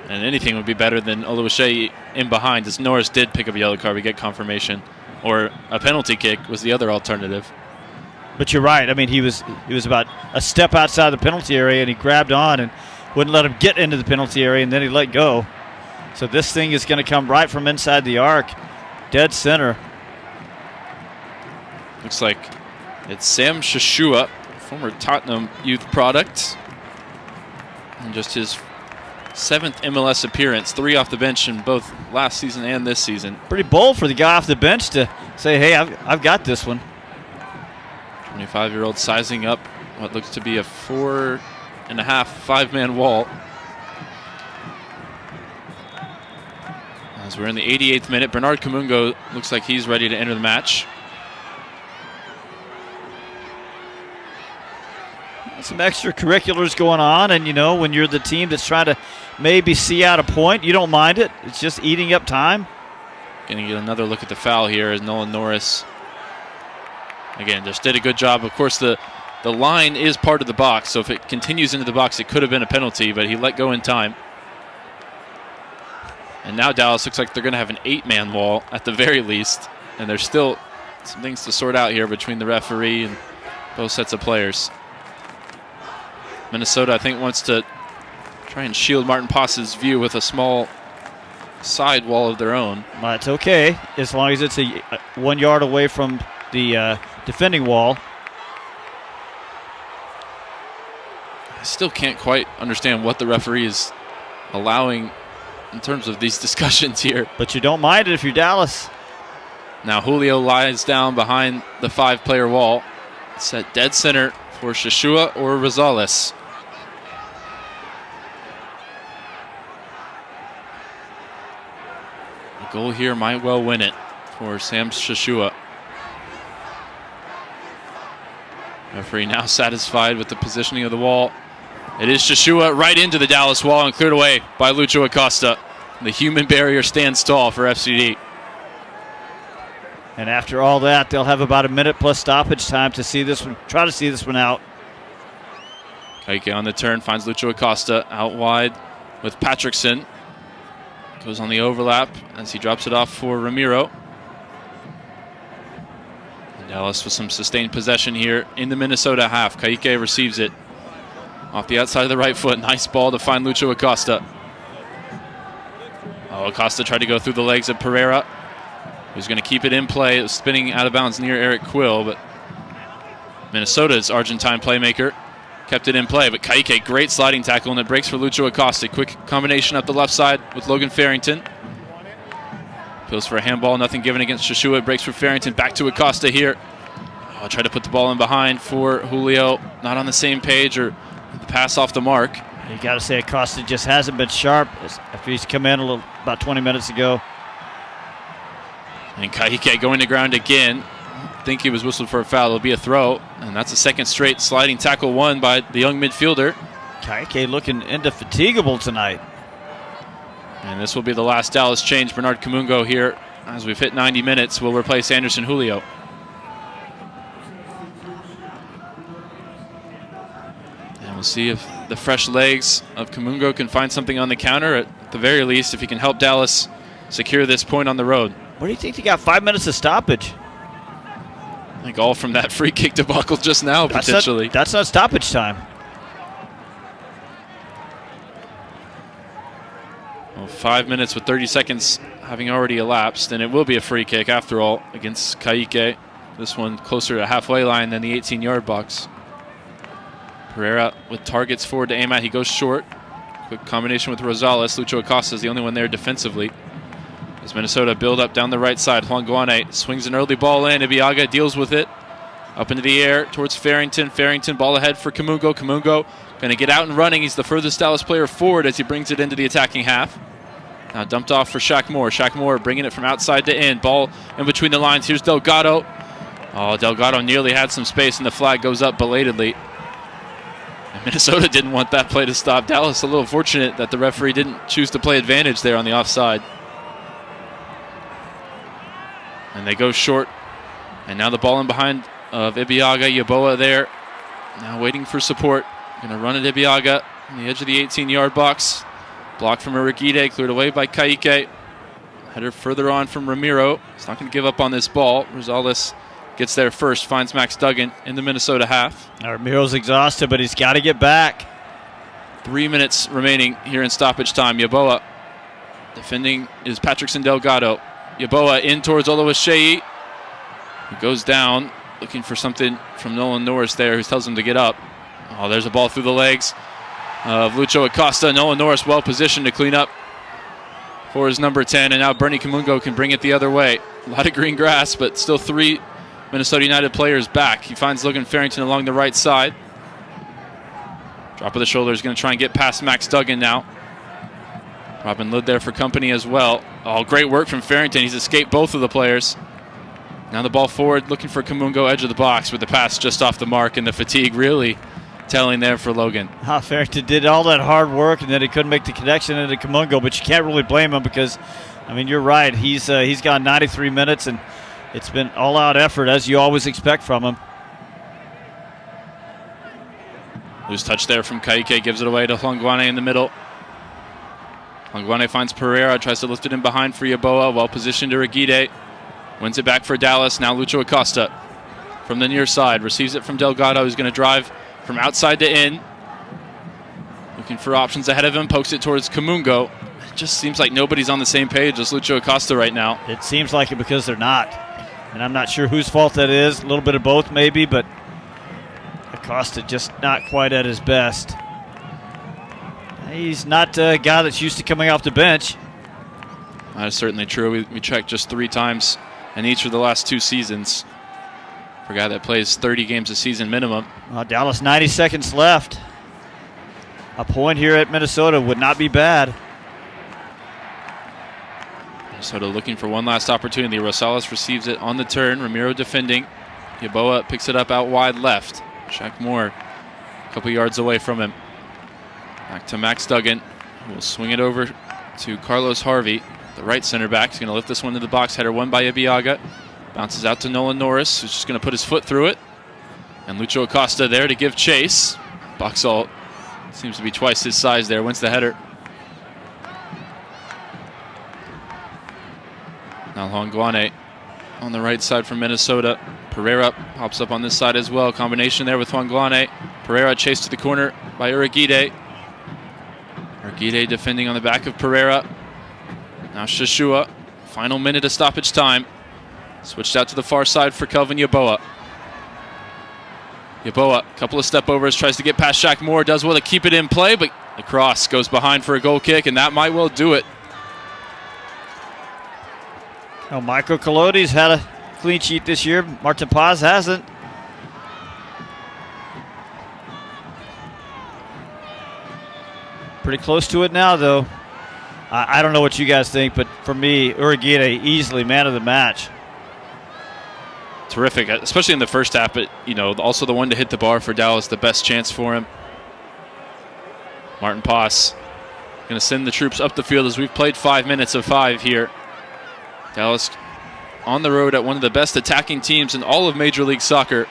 And anything would be better than Oluwaseyi in behind, as Norris did pick up a yellow card. We get confirmation. Or a penalty kick was the other alternative. But you're right. I mean, he was about a step outside the penalty area, and he grabbed on and wouldn't let him get into the penalty area, and then he let go. So this thing is going to come right from inside the arc, dead center. Looks like it's Sam Shashua, former Tottenham youth product, and just his 7th MLS appearance, 3 off the bench in both last season and this season. Pretty bold for the guy off the bench to say, hey, I've got this one. 25-year-old sizing up what looks to be a 4.5 5-man wall. As we're in the 88th minute, Bernard Kamungo looks like he's ready to enter the match. Some extracurriculars going on, and when you're the team that's trying to maybe see out a point, you don't mind it. It's just eating up time. Going to get another look at the foul here as Nolan Norris, again, just did a good job. Of course, the line is part of the box, so if it continues into the box, it could have been a penalty, but he let go in time. And now Dallas looks like they're going to have an 8-man wall at the very least, and there's still some things to sort out here between the referee and both sets of players. Minnesota, I think, wants to try and shield Martin Pass's view with a small side wall of their own. Well, it's okay, as long as it's 1 yard away from the defending wall. I still can't quite understand what the referee is allowing in terms of these discussions here. But you don't mind it if you're Dallas. Now Julio lies down behind the 5-player wall. Set dead center for Shashua or Rosales. A goal here might well win it for Sam Shashua. Referee now satisfied with the positioning of the wall. It is Shashua right into the Dallas wall and cleared away by Lucho Acosta. The human barrier stands tall for FCD. And after all that, they'll have about a minute plus stoppage time to see this one, try to see this one out. Kaique on the turn, finds Lucho Acosta out wide with Patrickson. Goes on the overlap as he drops it off for Ramiro. And Dallas with some sustained possession here in the Minnesota half. Kaique receives it off the outside of the right foot. Nice ball to find Lucho Acosta. Oh, Acosta tried to go through the legs of Pereira. He was going to keep it in play. It was spinning out of bounds near Eric Quill, but Minnesota's Argentine playmaker kept it in play, but Kaike, great sliding tackle, and it breaks for Lucho Acosta. Quick combination up the left side with Logan Farrington. Appeals for a handball, nothing given against Shashua. It breaks for Farrington, back to Acosta here. Oh, try to put the ball in behind for Julio. Not on the same page, or the pass off the mark. You got to say Acosta just hasn't been sharp after he's come in about 20 minutes ago. And Kaike going to ground again. I think he was whistled for a foul. It'll be a throw, and that's a second straight sliding tackle won by the young midfielder. Kaike looking indefatigable tonight. And this will be the last Dallas change. Bernard Kamungo here, as we've hit 90 minutes, will replace Anderson Julio. And we'll see if the fresh legs of Kamungo can find something on the counter. At the very least, if he can help Dallas secure this point on the road. What do you think? He got 5 minutes of stoppage. I think all from that free kick debacle just now, potentially. That's not stoppage time. Well, 5 minutes with 30 seconds having already elapsed, and it will be a free kick after all against Kaike. This one closer to halfway line than the 18-yard box. Pereira with targets forward to aim at. He goes short. Quick combination with Rosales. Lucho Acosta is the only one there defensively. As Minnesota build up down the right side, Juan Guane swings an early ball in. Ibiaga deals with it. Up into the air towards Farrington. Farrington, ball ahead for Kamungo. Kamungo going to get out and running. He's the furthest Dallas player forward as he brings it into the attacking half. Now dumped off for Shaq Moore. Shaq Moore bringing it from outside to in. Ball in between the lines. Here's Delgado. Oh, Delgado nearly had some space, and the flag goes up belatedly. And Minnesota didn't want that play to stop. Dallas a little fortunate that the referee didn't choose to play advantage there on the offside. And they go short. And now the ball in behind of Ibiaga. Yeboah there. Now waiting for support. Going to run at Ibiaga on the edge of the 18-yard box. Blocked from Urigide, cleared away by Kaike. Header further on from Ramiro. He's not going to give up on this ball. Rosales gets there first, finds Max Duggan in the Minnesota half. Ramiro's exhausted, but he's got to get back. 3 minutes remaining here in stoppage time. Yeboah defending is Patrickson Delgado. Yeboah in towards Olois Shei. He goes down, looking for something from Nolan Norris there, who tells him to get up. Oh, there's a ball through the legs of Lucho Acosta. Nolan Norris well positioned to clean up for his number 10, and now Bernie Kamungo can bring it the other way. A lot of green grass, but still 3 Minnesota United players back. He finds Logan Farrington along the right side. Drop of the shoulder is going to try and get past Max Duggan now. Robin Lid there for company as well. Oh, great work from Farrington. He's escaped both of the players. Now the ball forward, looking for Kamungo, edge of the box, with the pass just off the mark, and the fatigue really telling there for Logan. Farrington did all that hard work, and then he couldn't make the connection into Kamungo, but you can't really blame him because, I mean, you're right. He's got 93 minutes, and it's been all-out effort, as you always expect from him. Loose touch there from Kaike, gives it away to Hlongwane in the middle. Hlongwane finds Pereira, tries to lift it in behind for Yeboah, well positioned to Urigide. Wins it back for Dallas, now Lucho Acosta from the near side. Receives it from Delgado, who's going to drive from outside to in. Looking for options ahead of him, pokes it towards Kamungo. It just seems like nobody's on the same page as Lucho Acosta right now. It seems like it because they're not. And I'm not sure whose fault that is. A little bit of both maybe, but Acosta just not quite at his best. He's not a guy that's used to coming off the bench. That is certainly true. We checked just 3 times in each of the last 2 seasons. For a guy that plays 30 games a season minimum. Well, Dallas, 90 seconds left. A point here at Minnesota would not be bad. Minnesota looking for one last opportunity. Rosales receives it on the turn. Ramiro defending. Yeboah picks it up out wide left. Shaq Moore a couple yards away from him. Back to Max Duggan. We'll swing it over to Carlos Harvey, the right center back. He's going to lift this one to the box. Header won by Ibiaga. Bounces out to Nolan Norris, who's just going to put his foot through it. And Lucho Acosta there to give chase. Boxall seems to be twice his size there. Wins the header. Now Hlongwane on the right side from Minnesota. Pereira pops up on this side as well. Combination there with Hlongwane. Pereira chased to the corner by Urigide. Urigide defending on the back of Pereira. Now Shashua. Final minute of stoppage time. Switched out to the far side for Kelvin Yeboah. Yeboah, a couple of step overs, tries to get past Shaq Moore, does well to keep it in play, but the cross goes behind for a goal kick, and that might well do it. Well, Michael Colodey's had a clean sheet this year. Martin Paz hasn't. Pretty close to it now, though. I don't know what you guys think, but for me, Uriguita easily man of the match. Terrific, especially in the first half, but also the one to hit the bar for Dallas, the best chance for him. Martin Paz going to send the troops up the field as we've played 5 minutes of 5 here. Dallas on the road at one of the best attacking teams in all of Major League Soccer.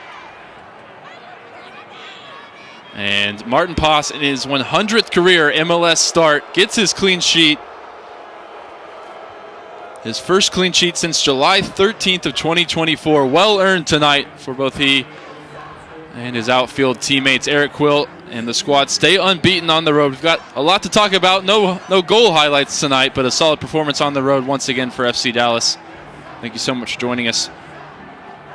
And Martin Paz in his 100th career MLS start gets his clean sheet. His first clean sheet since July 13th of 2024. Well earned tonight for both he and his outfield teammates. Eric Quill and the squad stay unbeaten on the road. We've got a lot to talk about. No goal highlights tonight, but a solid performance on the road once again for FC Dallas. Thank you so much for joining us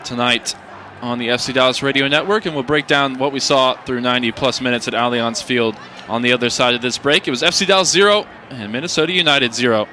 tonight on the FC Dallas Radio Network, and we'll break down what we saw through 90-plus minutes at Alianz Field. On the other side of this break, it was FC Dallas 0 and Minnesota United 0.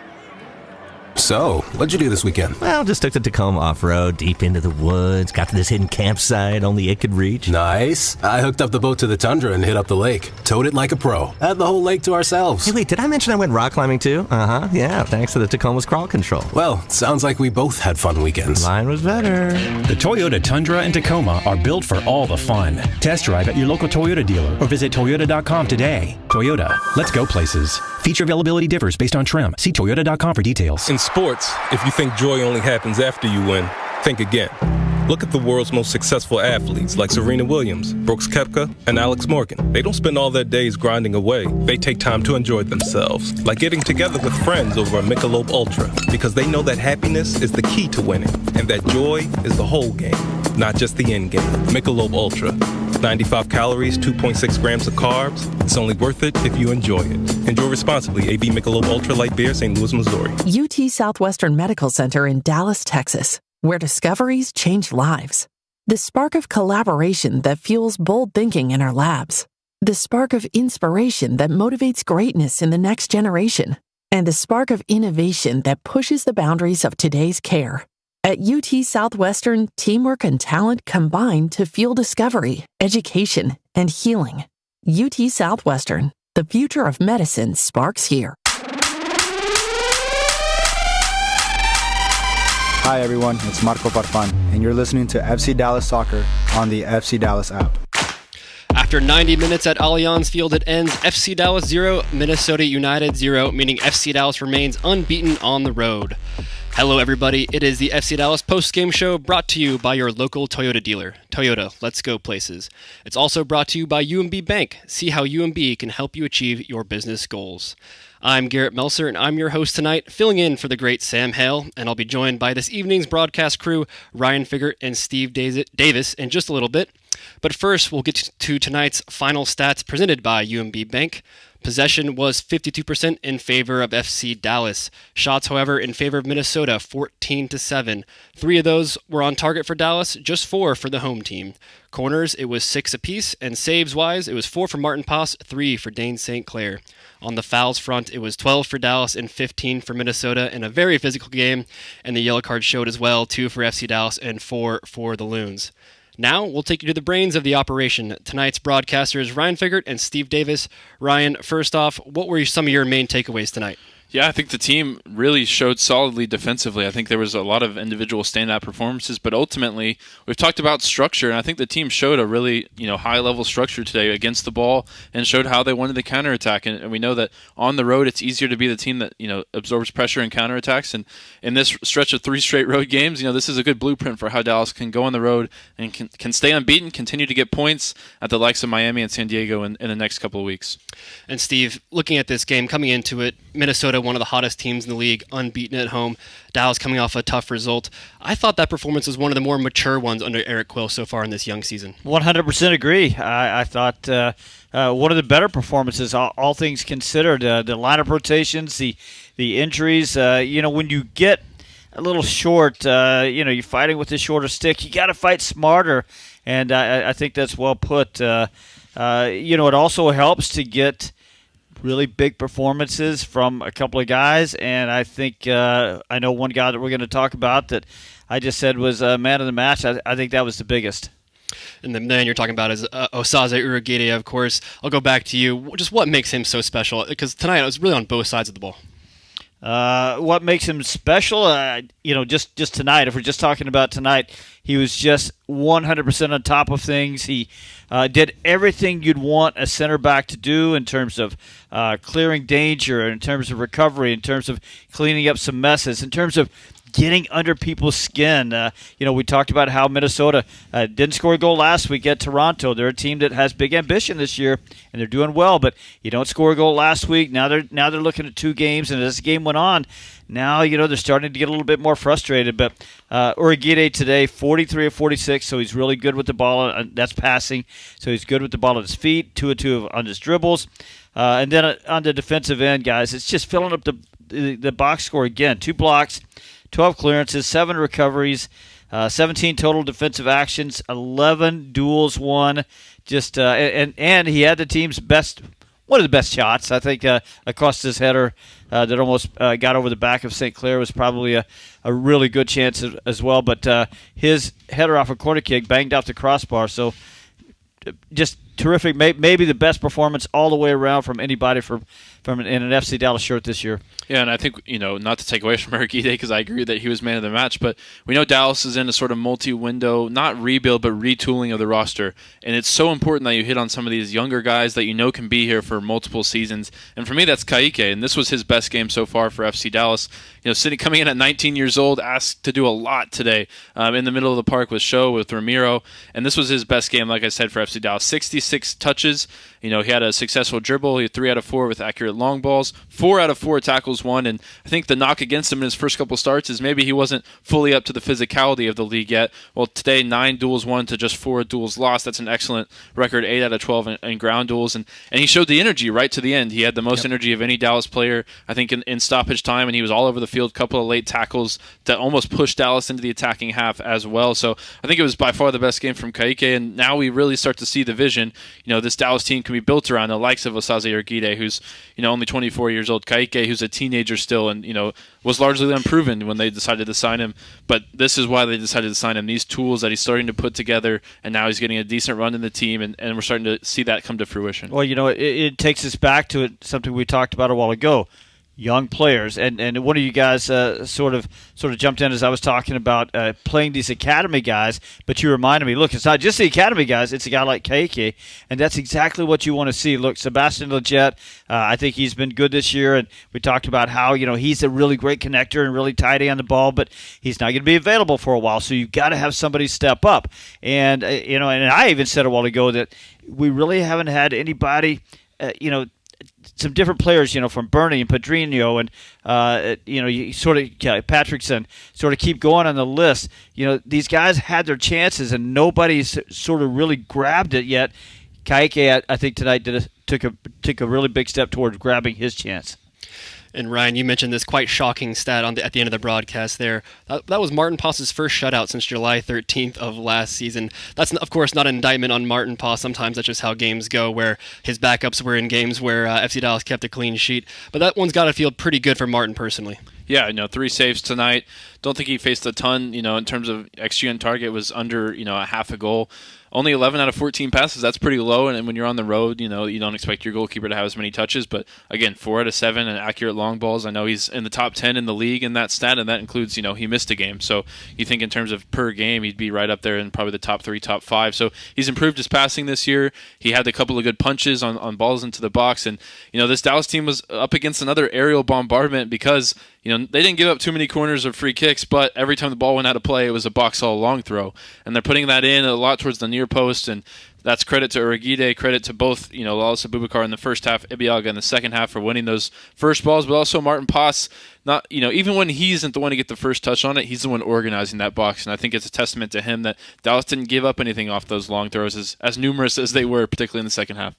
So, what'd you do this weekend? Well, just took the Tacoma off-road, deep into the woods, got to this hidden campsite only it could reach. Nice. I hooked up the boat to the Tundra and hit up the lake. Towed it like a pro. Had the whole lake to ourselves. Hey, wait, did I mention I went rock climbing too? Uh-huh, yeah, thanks to the Tacoma's crawl control. Well, sounds like we both had fun weekends. Mine was better. The Toyota Tundra and Tacoma are built for all the fun. Test drive at your local Toyota dealer or visit Toyota.com today. Toyota, let's go places. Feature availability differs based on trim. See Toyota.com for details. In sports, if you think joy only happens after you win, think again. Look at the world's most successful athletes like Serena Williams, Brooks Koepka, and Alex Morgan. They don't spend all their days grinding away. They take time to enjoy themselves, like getting together with friends over a Michelob Ultra, because they know that happiness is the key to winning, and that joy is the whole game, not just the end game. Michelob Ultra. 95 calories, 2.6 grams of carbs. It's only worth it if you enjoy it. Enjoy responsibly. AB Michelob Ultra Light Beer, St. Louis, Missouri. UT Southwestern Medical Center in Dallas, Texas, where discoveries change lives. The spark of collaboration that fuels bold thinking in our labs. The spark of inspiration that motivates greatness in the next generation. And the spark of innovation that pushes the boundaries of today's care. At UT Southwestern, teamwork and talent combine to fuel discovery, education, and healing. UT Southwestern, the future of medicine sparks here. Hi everyone, it's Marco Farfan, and you're listening to FC Dallas Soccer on the FC Dallas app. After 90 minutes at Alianz Field, it ends FC Dallas 0, Minnesota United 0, meaning FC Dallas remains unbeaten on the road. Hello everybody, it is the FC Dallas post-game show brought to you by your local Toyota dealer. Toyota, let's go places. It's also brought to you by UMB Bank. See how UMB can help you achieve your business goals. I'm Garrett Melcer, and I'm your host tonight, filling in for the great Sam Hale, and I'll be joined by this evening's broadcast crew, Ryan Figert and Steve Davis, in just a little bit. But first, we'll get to tonight's final stats presented by UMB Bank. Possession was 52% in favor of FC Dallas. Shots, however, in favor of Minnesota, 14-7. 3 of those were on target for Dallas, just 4 for the home team. Corners, it was 6 apiece, and saves-wise, it was 4 for Martin Paz, 3 for Dane St. Clair. On the fouls front, it was 12 for Dallas and 15 for Minnesota in a very physical game, and the yellow card showed as well, 2 for FC Dallas and 4 for the Loons. Now, we'll take you to the brains of the operation. Tonight's broadcasters, Ryan Figert and Steve Davis. Ryan, first off, what were some of your main takeaways tonight? Yeah, I think the team really showed solidly defensively. I think there was a lot of individual standout performances, but ultimately, we've talked about structure, and I think the team showed a really high-level structure today against the ball and showed how they wanted to counterattack. And we know that on the road, it's easier to be the team that absorbs pressure and counterattacks. And in this stretch of 3 straight road games, this is a good blueprint for how Dallas can go on the road and can stay unbeaten, continue to get points at the likes of Miami and San Diego in the next couple of weeks. And Steve, looking at this game, coming into it, Minnesota, one of the hottest teams in the league, unbeaten at home. Dallas coming off a tough result. I thought that performance was one of the more mature ones under Eric Quill so far in this young season. 100% agree. I thought one of the better performances, all things considered. The lineup rotations, the injuries. When you get a little short. You're fighting with the shorter stick. You got to fight smarter, and I think that's well put. It also helps to get really big performances from a couple of guys, and I think I know one guy that we're going to talk about that I just said was man of the match. I think that was the biggest. And the man you're talking about is Osaze Urugide, of course. I'll go back to you. Just what makes him so special? Because tonight it was really on both sides of the ball. What makes him special? Just tonight, if we're just talking about tonight, he was just 100% on top of things. He did everything you'd want a center back to do in terms of clearing danger, in terms of recovery, in terms of cleaning up some messes, in terms of getting under people's skin. We talked about how Minnesota didn't score a goal last week at Toronto. They're a team that has big ambition this year, and they're doing well. But you don't score a goal last week. Now they're looking at 2 games, and as the game went on, now they're starting to get a little bit more frustrated. But Urugide today, 43 of 46, so he's really good with the ball. That's passing, so he's good with the ball at his feet. 2 of 2 on his dribbles, and then on the defensive end, guys, it's just filling up the box score again. 2 blocks. 12 clearances, 7 recoveries, 17 total defensive actions, 11 duels won. And he had the team's one of the best shots. I think Acosta's header that almost got over the back of St. Clair was probably a really good chance as well. But his header off a corner kick banged off the crossbar. So just terrific. Maybe the best performance all the way around from anybody in an FC Dallas shirt this year. Yeah, and I think, not to take away from Urugide, because I agree that he was man of the match, but we know Dallas is in a sort of multi-window, not rebuild, but retooling of the roster. And it's so important that you hit on some of these younger guys that can be here for multiple seasons. And for me, that's Ka'ike, and this was his best game so far for FC Dallas. Coming in at 19 years old, asked to do a lot today in the middle of the park with Show, with Ramiro. And this was his best game, like I said, for FC Dallas. 66 touches. He had a successful dribble. He had 3 out of 4 with accurate long balls, 4 out of 4 tackles won. And I think the knock against him in his first couple starts is maybe he wasn't fully up to the physicality of the league yet. Well, today, 9 duels won to just 4 duels lost. That's an excellent record, 8 out of 12 in ground duels. And he showed the energy right to the end. He had the most energy of any Dallas player, I think, in stoppage time, and he was all over the field. Couple of late tackles that almost pushed Dallas into the attacking half as well. So I think it was by far the best game from Ka'ike, and now we really start to see the vision. This Dallas team can be built around the likes of Osaze Urugide, who's only 24 years old, Ka'ike, who's a teenager still, and was largely unproven when they decided to sign him. But this is why they decided to sign him. These tools that he's starting to put together, and now he's getting a decent run in the team, and we're starting to see that come to fruition. Well, it takes us back to something we talked about a while ago. Young players, and one of you guys sort of jumped in as I was talking about playing these academy guys, but you reminded me, look, it's not just the academy guys, it's a guy like Ka'ike, and that's exactly what you want to see. Look, Sebastian Lletget, I think he's been good this year, and we talked about how he's a really great connector and really tidy on the ball, but he's not going to be available for a while, so you've got to have somebody step up. And and I even said a while ago that we really haven't had anybody some different players, from Bernie and Padrino and, you sort of Patrickson, sort of keep going on the list. These guys had their chances and nobody's sort of really grabbed it yet. Ka'ike, I think tonight took a really big step towards grabbing his chance. And Ryan, you mentioned this quite shocking stat at the end of the broadcast there. That was Martin Poss's first shutout since July 13th of last season. That's, of course, not an indictment on Martin Poss. Sometimes that's just how games go, where his backups were in games where FC Dallas kept a clean sheet. But that one's got to feel pretty good for Martin personally. Yeah, 3 saves tonight. Don't think he faced a ton, in terms of XG on target was under, a half a goal. Only 11 out of 14 passes, that's pretty low, and when you're on the road, you don't expect your goalkeeper to have as many touches, but again, 4 out of 7 and accurate long balls. I know he's in the top 10 in the league in that stat, and that includes, he missed a game, so you think in terms of per game, he'd be right up there in probably the top 3, top 5, so he's improved his passing this year. He had a couple of good punches on balls into the box, and, this Dallas team was up against another aerial bombardment because, they didn't give up too many corners or free kicks, but every time the ball went out of play, it was a box all long throw, and they're putting that in a lot towards the near post, and that's credit to Uragide, credit to both, Lawless Abubakar in the first half, Ibiaga in the second half for winning those first balls, but also Martin Pass. Not, even when he isn't the one to get the first touch on it, he's the one organizing that box, and I think it's a testament to him that Dallas didn't give up anything off those long throws, as numerous as they were, particularly in the second half.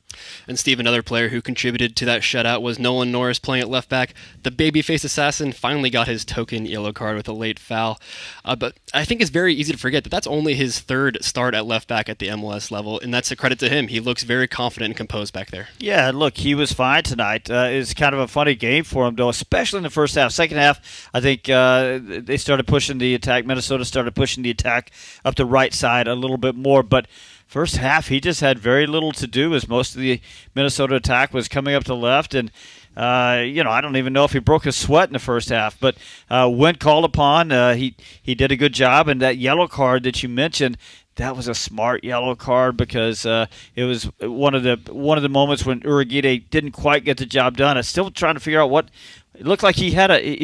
And Steve, another player who contributed to that shutout was Nolan Norris playing at left back. The babyface assassin finally got his token yellow card with a late foul, but I think it's very easy to forget that that's only his third start at left back at the MLS level, and that's a credit to him. He looks very confident and composed back there. Yeah, look, he was fine tonight. It's kind of a funny game for him, though, especially in the first half. Second half, I think they started pushing the attack. Minnesota started pushing the attack up the right side a little bit more. But first half, he just had very little to do as most of the Minnesota attack was coming up the left. And, I don't even know if he broke a sweat in the first half. But when called upon, he did a good job. And that yellow card that you mentioned, that was a smart yellow card because it was one of the moments when Uragide didn't quite get the job done. I'm still trying to figure out what it looked like. He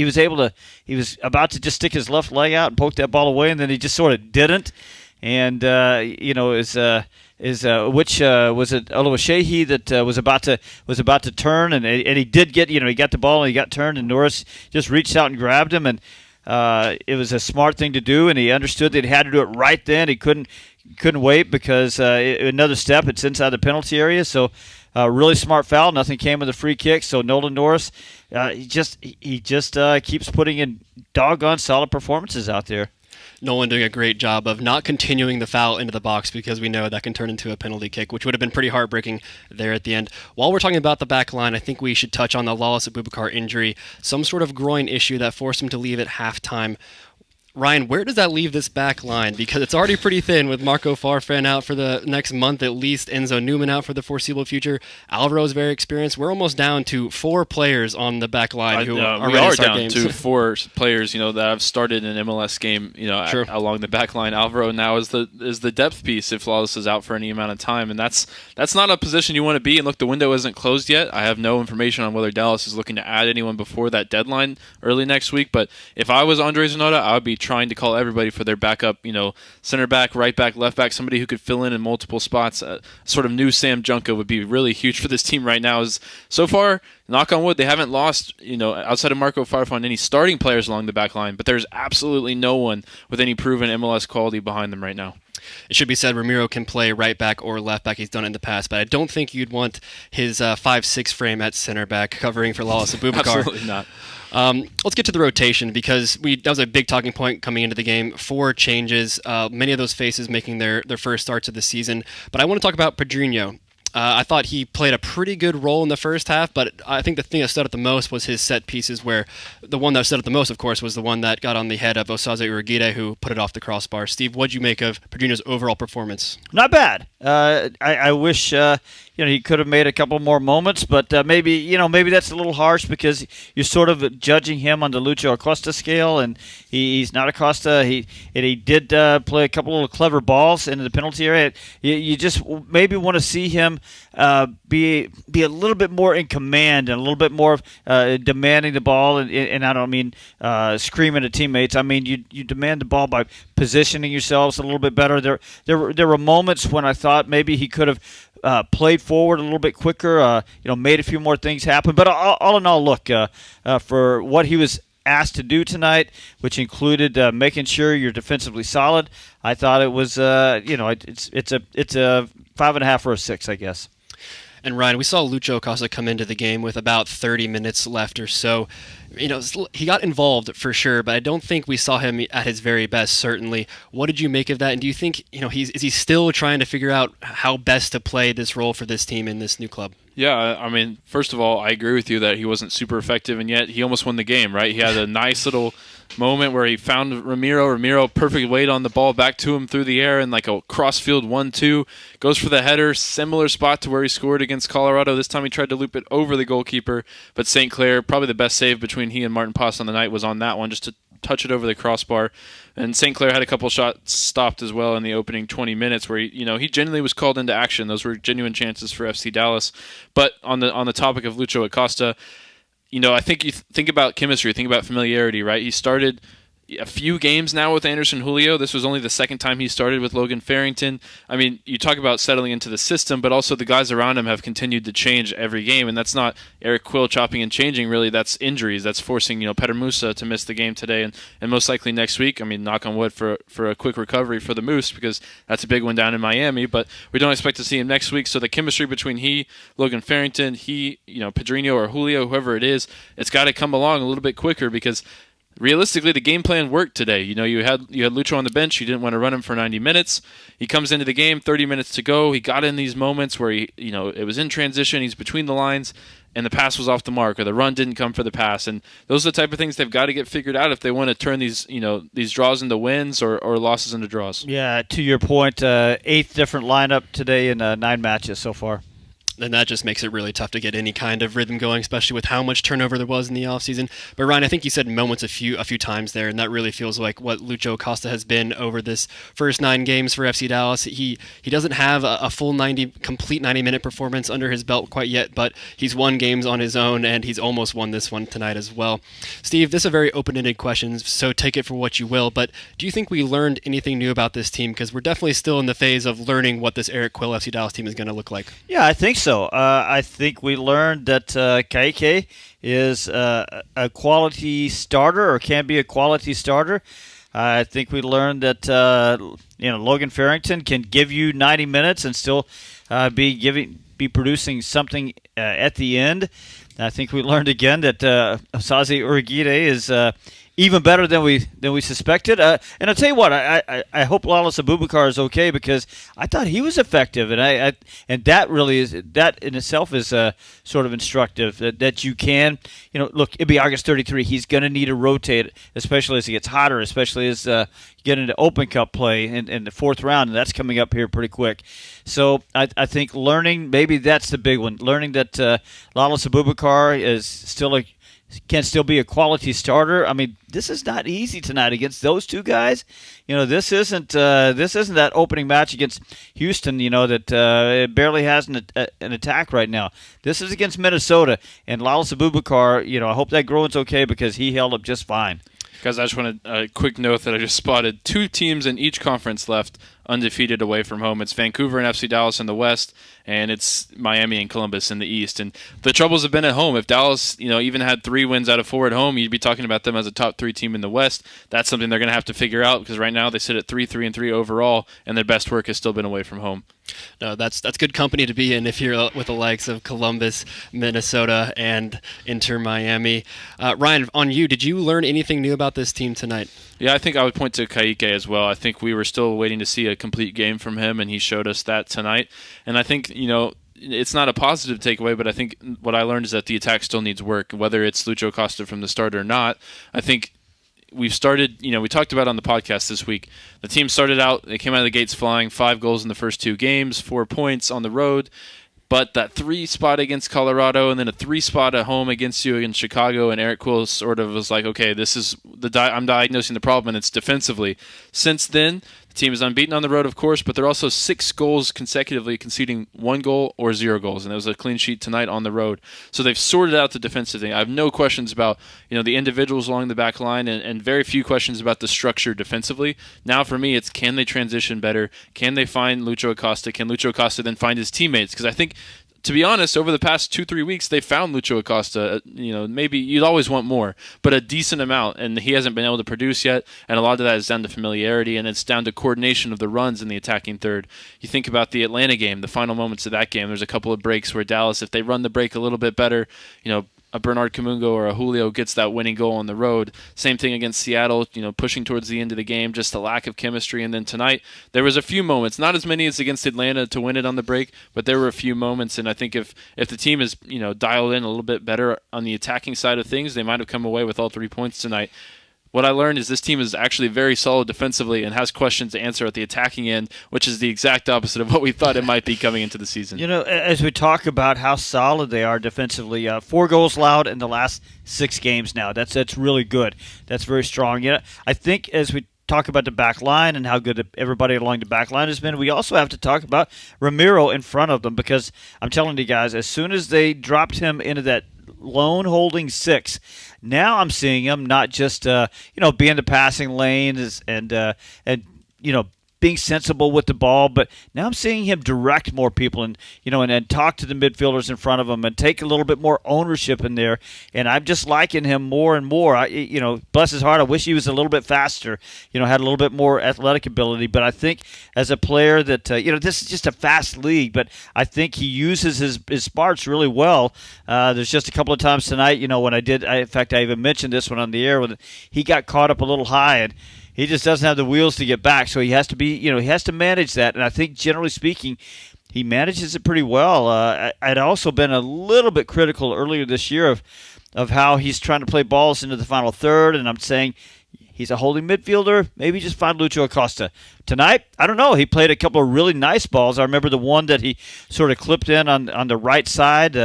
was about to just stick his left leg out and poke that ball away, and then he just sort of didn't. And was it Oluwaseyi that was about to turn, and he did get he got the ball and he got turned, and Norris just reached out and grabbed him, and it was a smart thing to do, and he understood that he had to do it right then. He couldn't wait because another step, it's inside the penalty area. So really smart foul. Nothing came with a free kick. So Nolan Norris, he just keeps putting in doggone solid performances out there. Nolan doing a great job of not continuing the foul into the box because we know that can turn into a penalty kick, which would have been pretty heartbreaking there at the end. While we're talking about the back line, I think we should touch on the Lawless Abubakar injury, some sort of groin issue that forced him to leave at halftime. Ryan, where does that leave this back line? Because it's already pretty thin with Marco Farfan out for the next month at least, Enzo Newman out for the foreseeable future. Alvaro is very experienced. We're almost down to 4 players on the back line who are ready to start games. We are down to 4 players, that have started an MLS game, Sure. along the back line. Alvaro now is the depth piece if Lawless is out for any amount of time, and that's not a position you want to be. And look, the window isn't closed yet. I have no information on whether Dallas is looking to add anyone before that deadline early next week. But if I was Andre Zanota, I would be trying to call everybody for their backup, center back, right back, left back, somebody who could fill in multiple spots. Sort of new Sam Junko would be really huge for this team right now. So far, knock on wood, they haven't lost, outside of Marco Farfan, any starting players along the back line, but there's absolutely no one with any proven MLS quality behind them right now. It should be said Ramiro can play right back or left back. He's done it in the past, but I don't think you'd want his 5'6" frame at center back covering for Lawless Abubakar. Absolutely not. Let's get to the rotation because that was a big talking point coming into the game. 4 changes, many of those faces making their first starts of the season. But I want to talk about Pedrinho. I thought he played a pretty good role in the first half, but I think the thing that stood out the most was his set pieces, where the one that stood out the most, of course, was the one that got on the head of Osaze Uragide, who put it off the crossbar. Steve, what'd you make of Pedrinho's overall performance? Not bad. I wish he could have made a couple more moments, but maybe that's a little harsh because you're sort of judging him on the Lucho Acosta scale, and he's not Acosta. He did play a couple of clever balls into the penalty area. You just maybe want to see him be a little bit more in command and a little bit more demanding the ball, and I don't mean screaming at teammates. I mean you demand the ball by positioning yourselves a little bit better. There were moments when I thought maybe he could have played forward a little bit quicker, made a few more things happen. But all in all, look, for what he was asked to do tonight, which included making sure you're defensively solid, I thought it was, it's a 5.5 or a 6, I guess. And Ryan, we saw Lucho Acosta come into the game with about 30 minutes left or so. He got involved for sure, but I don't think we saw him at his very best, certainly. What did you make of that? And do you think, is he still trying to figure out how best to play this role for this team in this new club? Yeah, I mean, first of all, I agree with you that he wasn't super effective, and yet he almost won the game, right? He had a nice little moment where he found Ramiro, perfect weight on the ball, back to him through the air, and like a cross-field 1-2, goes for the header, similar spot to where he scored against Colorado. This time he tried to loop it over the goalkeeper, but St. Clair, probably the best save between he and Martin Pass on the night was on that one, just to touch it over the crossbar. And St. Clair had a couple shots stopped as well in the opening 20 minutes where he genuinely was called into action. Those were genuine chances for FC Dallas. But on the topic of Lucho Acosta, I think you think about chemistry, think about familiarity, right? He started a few games now with Anderson Julio. This was only the second time he started with Logan Farrington. I mean, you talk about settling into the system, but also the guys around him have continued to change every game, and that's not Eric Quill chopping and changing, really. That's injuries. That's forcing, Petter Musa to miss the game today and most likely next week. I mean, knock on wood for a quick recovery for the Moose, because that's a big one down in Miami, but we don't expect to see him next week. So the chemistry between Logan Farrington, Pedrinho or Julio, whoever it is, it's got to come along a little bit quicker, because realistically, the game plan worked today. You had Lucho on the bench. You didn't want to run him for 90 minutes. He comes into the game, 30 minutes to go. He got in these moments where it was in transition. He's between the lines, and the pass was off the mark, or the run didn't come for the pass. And those are the type of things they've got to get figured out if they want to turn these draws into wins or losses into draws. Yeah, to your point, 8th different lineup today in 9 matches so far. And that just makes it really tough to get any kind of rhythm going, especially with how much turnover there was in the offseason. But Ryan, I think you said moments a few times there, and that really feels like what Lucho Acosta has been over this first 9 games for FC Dallas. He doesn't have a full complete 90-minute performance under his belt quite yet, but he's won games on his own, and he's almost won this one tonight as well. Steve, this is a very open-ended question, so take it for what you will, but do you think we learned anything new about this team? Because we're definitely still in the phase of learning what this Eric Quill FC Dallas team is going to look like. Yeah, I think so. I think we learned that Ka'ike is a quality starter, or can be a quality starter. I think we learned that Logan Farrington can give you 90 minutes and still be producing something at the end. I think we learned again that Osaze Urugide is even better than we suspected. And I'll tell you what, I hope Lalas Abubakar is okay, because I thought he was effective, and that really is, that in itself is sort of instructive that you can, look, Ibiaga's 33. He's going to need to rotate, especially as he gets hotter, especially as you get into Open Cup play in the 4th round, and that's coming up here pretty quick. So I think learning, maybe that's the big one, learning that Lalas Abubakar is can still be a quality starter. I mean, this is not easy tonight against those two guys. This isn't that opening match against Houston. That it barely has an attack right now. This is against Minnesota, and Lalas Abubakar. I hope that Groen's okay, because he held up just fine. Guys, I just want a quick note that I just spotted. 2 teams in each conference left undefeated away from home. It's Vancouver and FC Dallas in the West, and it's Miami and Columbus in the East. And the troubles have been at home. If Dallas, even had 3 wins out of 4 at home, you'd be talking about them as a top 3 team in the West. That's something they're going to have to figure out, because right now they sit at 3-3-3 overall, and their best work has still been away from home. No, that's good company to be in if you're with the likes of Columbus, Minnesota, and Inter Miami. Ryan, on you, did you learn anything new about this team tonight? Yeah, I think I would point to Ka'ike as well. I think we were still waiting to see a complete game from him, and he showed us that tonight. And I think, it's not a positive takeaway, but I think what I learned is that the attack still needs work, whether it's Lucho Acosta from the start or not. I think we've started, we talked about on the podcast this week, the team started out, they came out of the gates flying, 5 goals in the first 2 games, 4 points on the road. But that 3 spot against Colorado and then a 3 spot at home against you in Chicago, and Eric Quill sort of was like, okay, this is I'm diagnosing the problem, and it's defensively. Since then, the team is unbeaten on the road, of course, but they're also 6 goals consecutively, conceding 1 goal or 0 goals, and it was a clean sheet tonight on the road. So they've sorted out the defensive thing. I have no questions about the individuals along the back line, and very few questions about the structure defensively. Now for me, it's can they transition better? Can they find Lucho Acosta? Can Lucho Acosta then find his teammates? Because I think, to be honest, over the past 2-3 weeks, they found Lucho Acosta. Maybe you'd always want more, but a decent amount, and he hasn't been able to produce yet. And a lot of that is down to familiarity, and it's down to coordination of the runs in the attacking third. You think about the Atlanta game, the final moments of that game. There's a couple of breaks where Dallas, if they run the break a little bit better, a Bernard Kamungo or a Julio gets that winning goal on the road. Same thing against Seattle, pushing towards the end of the game, just a lack of chemistry. And then tonight, there was a few moments, not as many as against Atlanta to win it on the break, but there were a few moments. And I think if the team is, dialed in a little bit better on the attacking side of things, they might have come away with all 3 points tonight. What I learned is this team is actually very solid defensively and has questions to answer at the attacking end, which is the exact opposite of what we thought it might be coming into the season. As we talk about how solid they are defensively, 4 goals allowed in the last 6 games now. That's really good. That's very strong. I think as we talk about the back line and how good everybody along the back line has been, we also have to talk about Ramiro in front of them, because I'm telling you guys, as soon as they dropped him into that lone holding six. Now I'm seeing him not just being the passing lanes and being sensible with the ball, but now I'm seeing him direct more people and talk to the midfielders in front of him and take a little bit more ownership in there. And I'm just liking him more and more. Bless his heart, I wish he was a little bit faster, had a little bit more athletic ability. But I think as a player that, this is just a fast league, but I think he uses his smarts really well. There's just a couple of times tonight, when in fact, I even mentioned this one on the air, when he got caught up a little high and he just doesn't have the wheels to get back, so he has to he has to manage that. And I think, generally speaking, he manages it pretty well. I'd also been a little bit critical earlier this year of how he's trying to play balls into the final third, and I'm saying he's a holding midfielder. Maybe just find Lucho Acosta. Tonight, I don't know. He played a couple of really nice balls. I remember the one that he sort of clipped in on the right side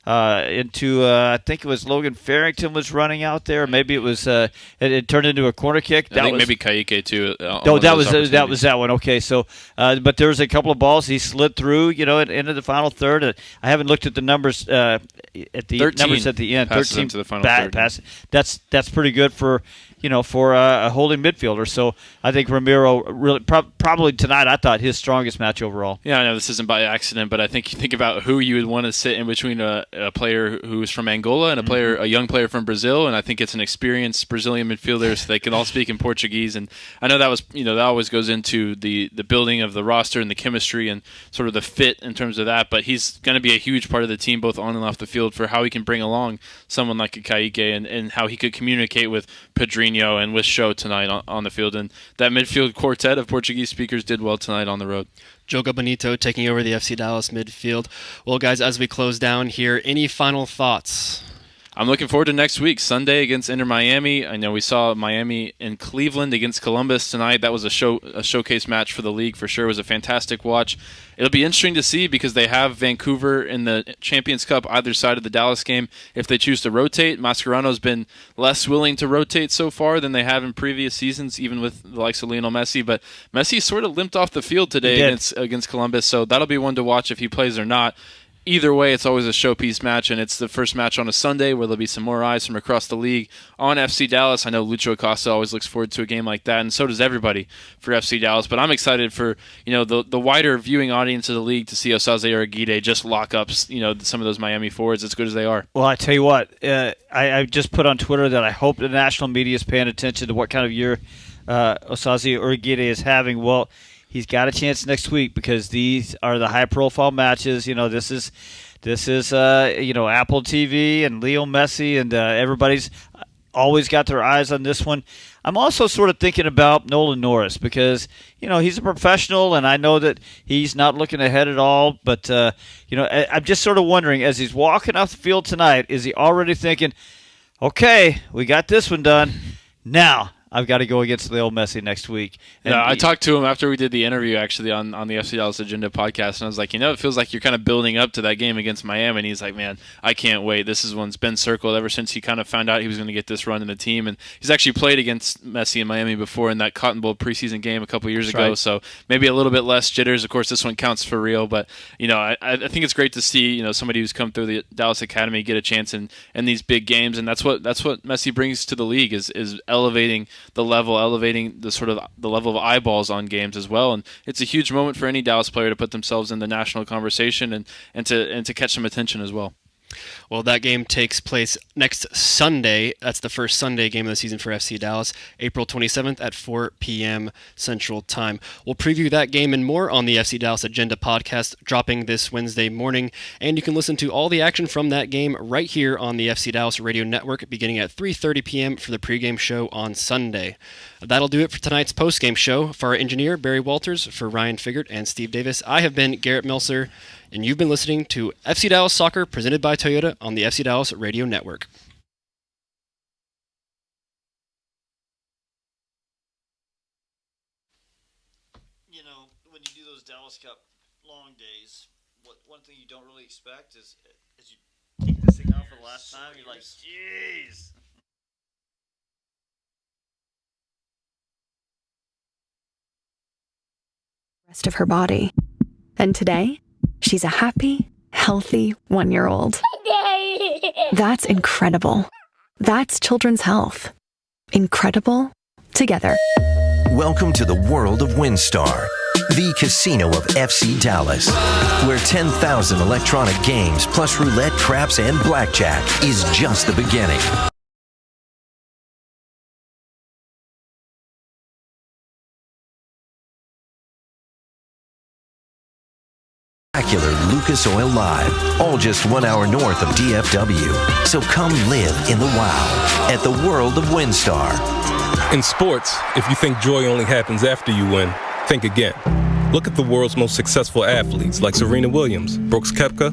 into I think it was Logan Farrington was running out there. Maybe it was it turned into a corner kick. I think maybe Kaique too. No, that was that one. Okay, so but there was a couple of balls he slid through, into the final third. I haven't looked at the numbers numbers at the end. 13 to the final third. Pass. That's pretty good for a holding midfielder. So I think Ramiro really probably tonight. I thought his strongest match overall. Yeah, I know this isn't by accident, but I think you think about who you would want to sit in between a player who's from Angola and a young player from Brazil, and I think it's an experienced Brazilian midfielder, so they can all speak in Portuguese. And I know that was that always goes into the building of the roster and the chemistry and sort of the fit in terms of that. But he's going to be a huge part of the team, both on and off the field, for how he can bring along someone like a Kaique and how he could communicate with Pedrinho and with Show tonight on the field. And that midfield quartet of Portuguese speakers did well tonight on the road. Joga Bonito taking over the FC Dallas midfield. Well, guys, as we close down here, any final thoughts? I'm looking forward to next week, Sunday against Inter Miami. I know we saw Miami in Cleveland against Columbus tonight. That was a showcase match for the league for sure. It was a fantastic watch. It'll be interesting to see because they have Vancouver in the Champions Cup either side of the Dallas game if they choose to rotate. Mascherano's been less willing to rotate so far than they have in previous seasons, even with the likes of Lionel Messi. But Messi sort of limped off the field today against Columbus, so that'll be one to watch if he plays or not. Either way, it's always a showpiece match, and it's the first match on a Sunday where there'll be some more eyes from across the league on FC Dallas. I know Lucho Acosta always looks forward to a game like that, and so does everybody for FC Dallas. But I'm excited for the wider viewing audience of the league to see Osaze Uriguide just lock up some of those Miami forwards as good as they are. Well, I tell you what, I just put on Twitter that I hope the national media is paying attention to what kind of year Osaze Uriguide is having. Well, he's got a chance next week because these are the high-profile matches. This is Apple TV and Leo Messi, and everybody's always got their eyes on this one. I'm also sort of thinking about Nolan Norris because, he's a professional, and I know that he's not looking ahead at all. But, I'm just sort of wondering, as he's walking off the field tonight, is he already thinking, okay, we got this one done. Now I've got to go against Leo Messi next week. And I talked to him after we did the interview, actually, on the FC Dallas Agenda podcast, and I was like, it feels like you're kind of building up to that game against Miami. And he's like, man, I can't wait. This is one's been circled ever since he kind of found out he was going to get this run in the team. And he's actually played against Messi in Miami before in that Cotton Bowl preseason game a couple years ago. Right. So maybe a little bit less jitters. Of course, this one counts for real. But, I think it's great to see, somebody who's come through the Dallas Academy get a chance in these big games. And that's what Messi brings to the league is elevating the level, elevating the level of eyeballs on games as well. And it's a huge moment for any Dallas player to put themselves in the national conversation and to catch some attention as well. Well, that game takes place next Sunday. That's the first Sunday game of the season for FC Dallas, April 27th at 4 p.m. Central Time. We'll preview that game and more on the FC Dallas Agenda podcast, dropping this Wednesday morning. And you can listen to all the action from that game right here on the FC Dallas Radio Network, beginning at 3:30 p.m. for the pregame show on Sunday. That'll do it for tonight's postgame show. For our engineer, Barry Walters, for Ryan Figert and Steve Davis, I have been Garrett Melcer, and you've been listening to FC Dallas Soccer, presented by Toyota on the FC Dallas Radio Network. When you do those Dallas Cup long days, one thing you don't really expect is you take this thing off for the last time, you're like, jeez. Rest of her body. And today, she's a happy, healthy 1-year-old. Yay! That's incredible. That's children's health. Incredible together. Welcome to the world of WinStar, the casino of FC Dallas, where 10,000 electronic games plus roulette, craps, and blackjack is just the beginning. Lucas Oil Live, all just 1 hour north of DFW. So come live in the wow at the world of WinStar. In sports, if you think joy only happens after you win, think again. Look at the world's most successful athletes like Serena Williams, Brooks Koepka,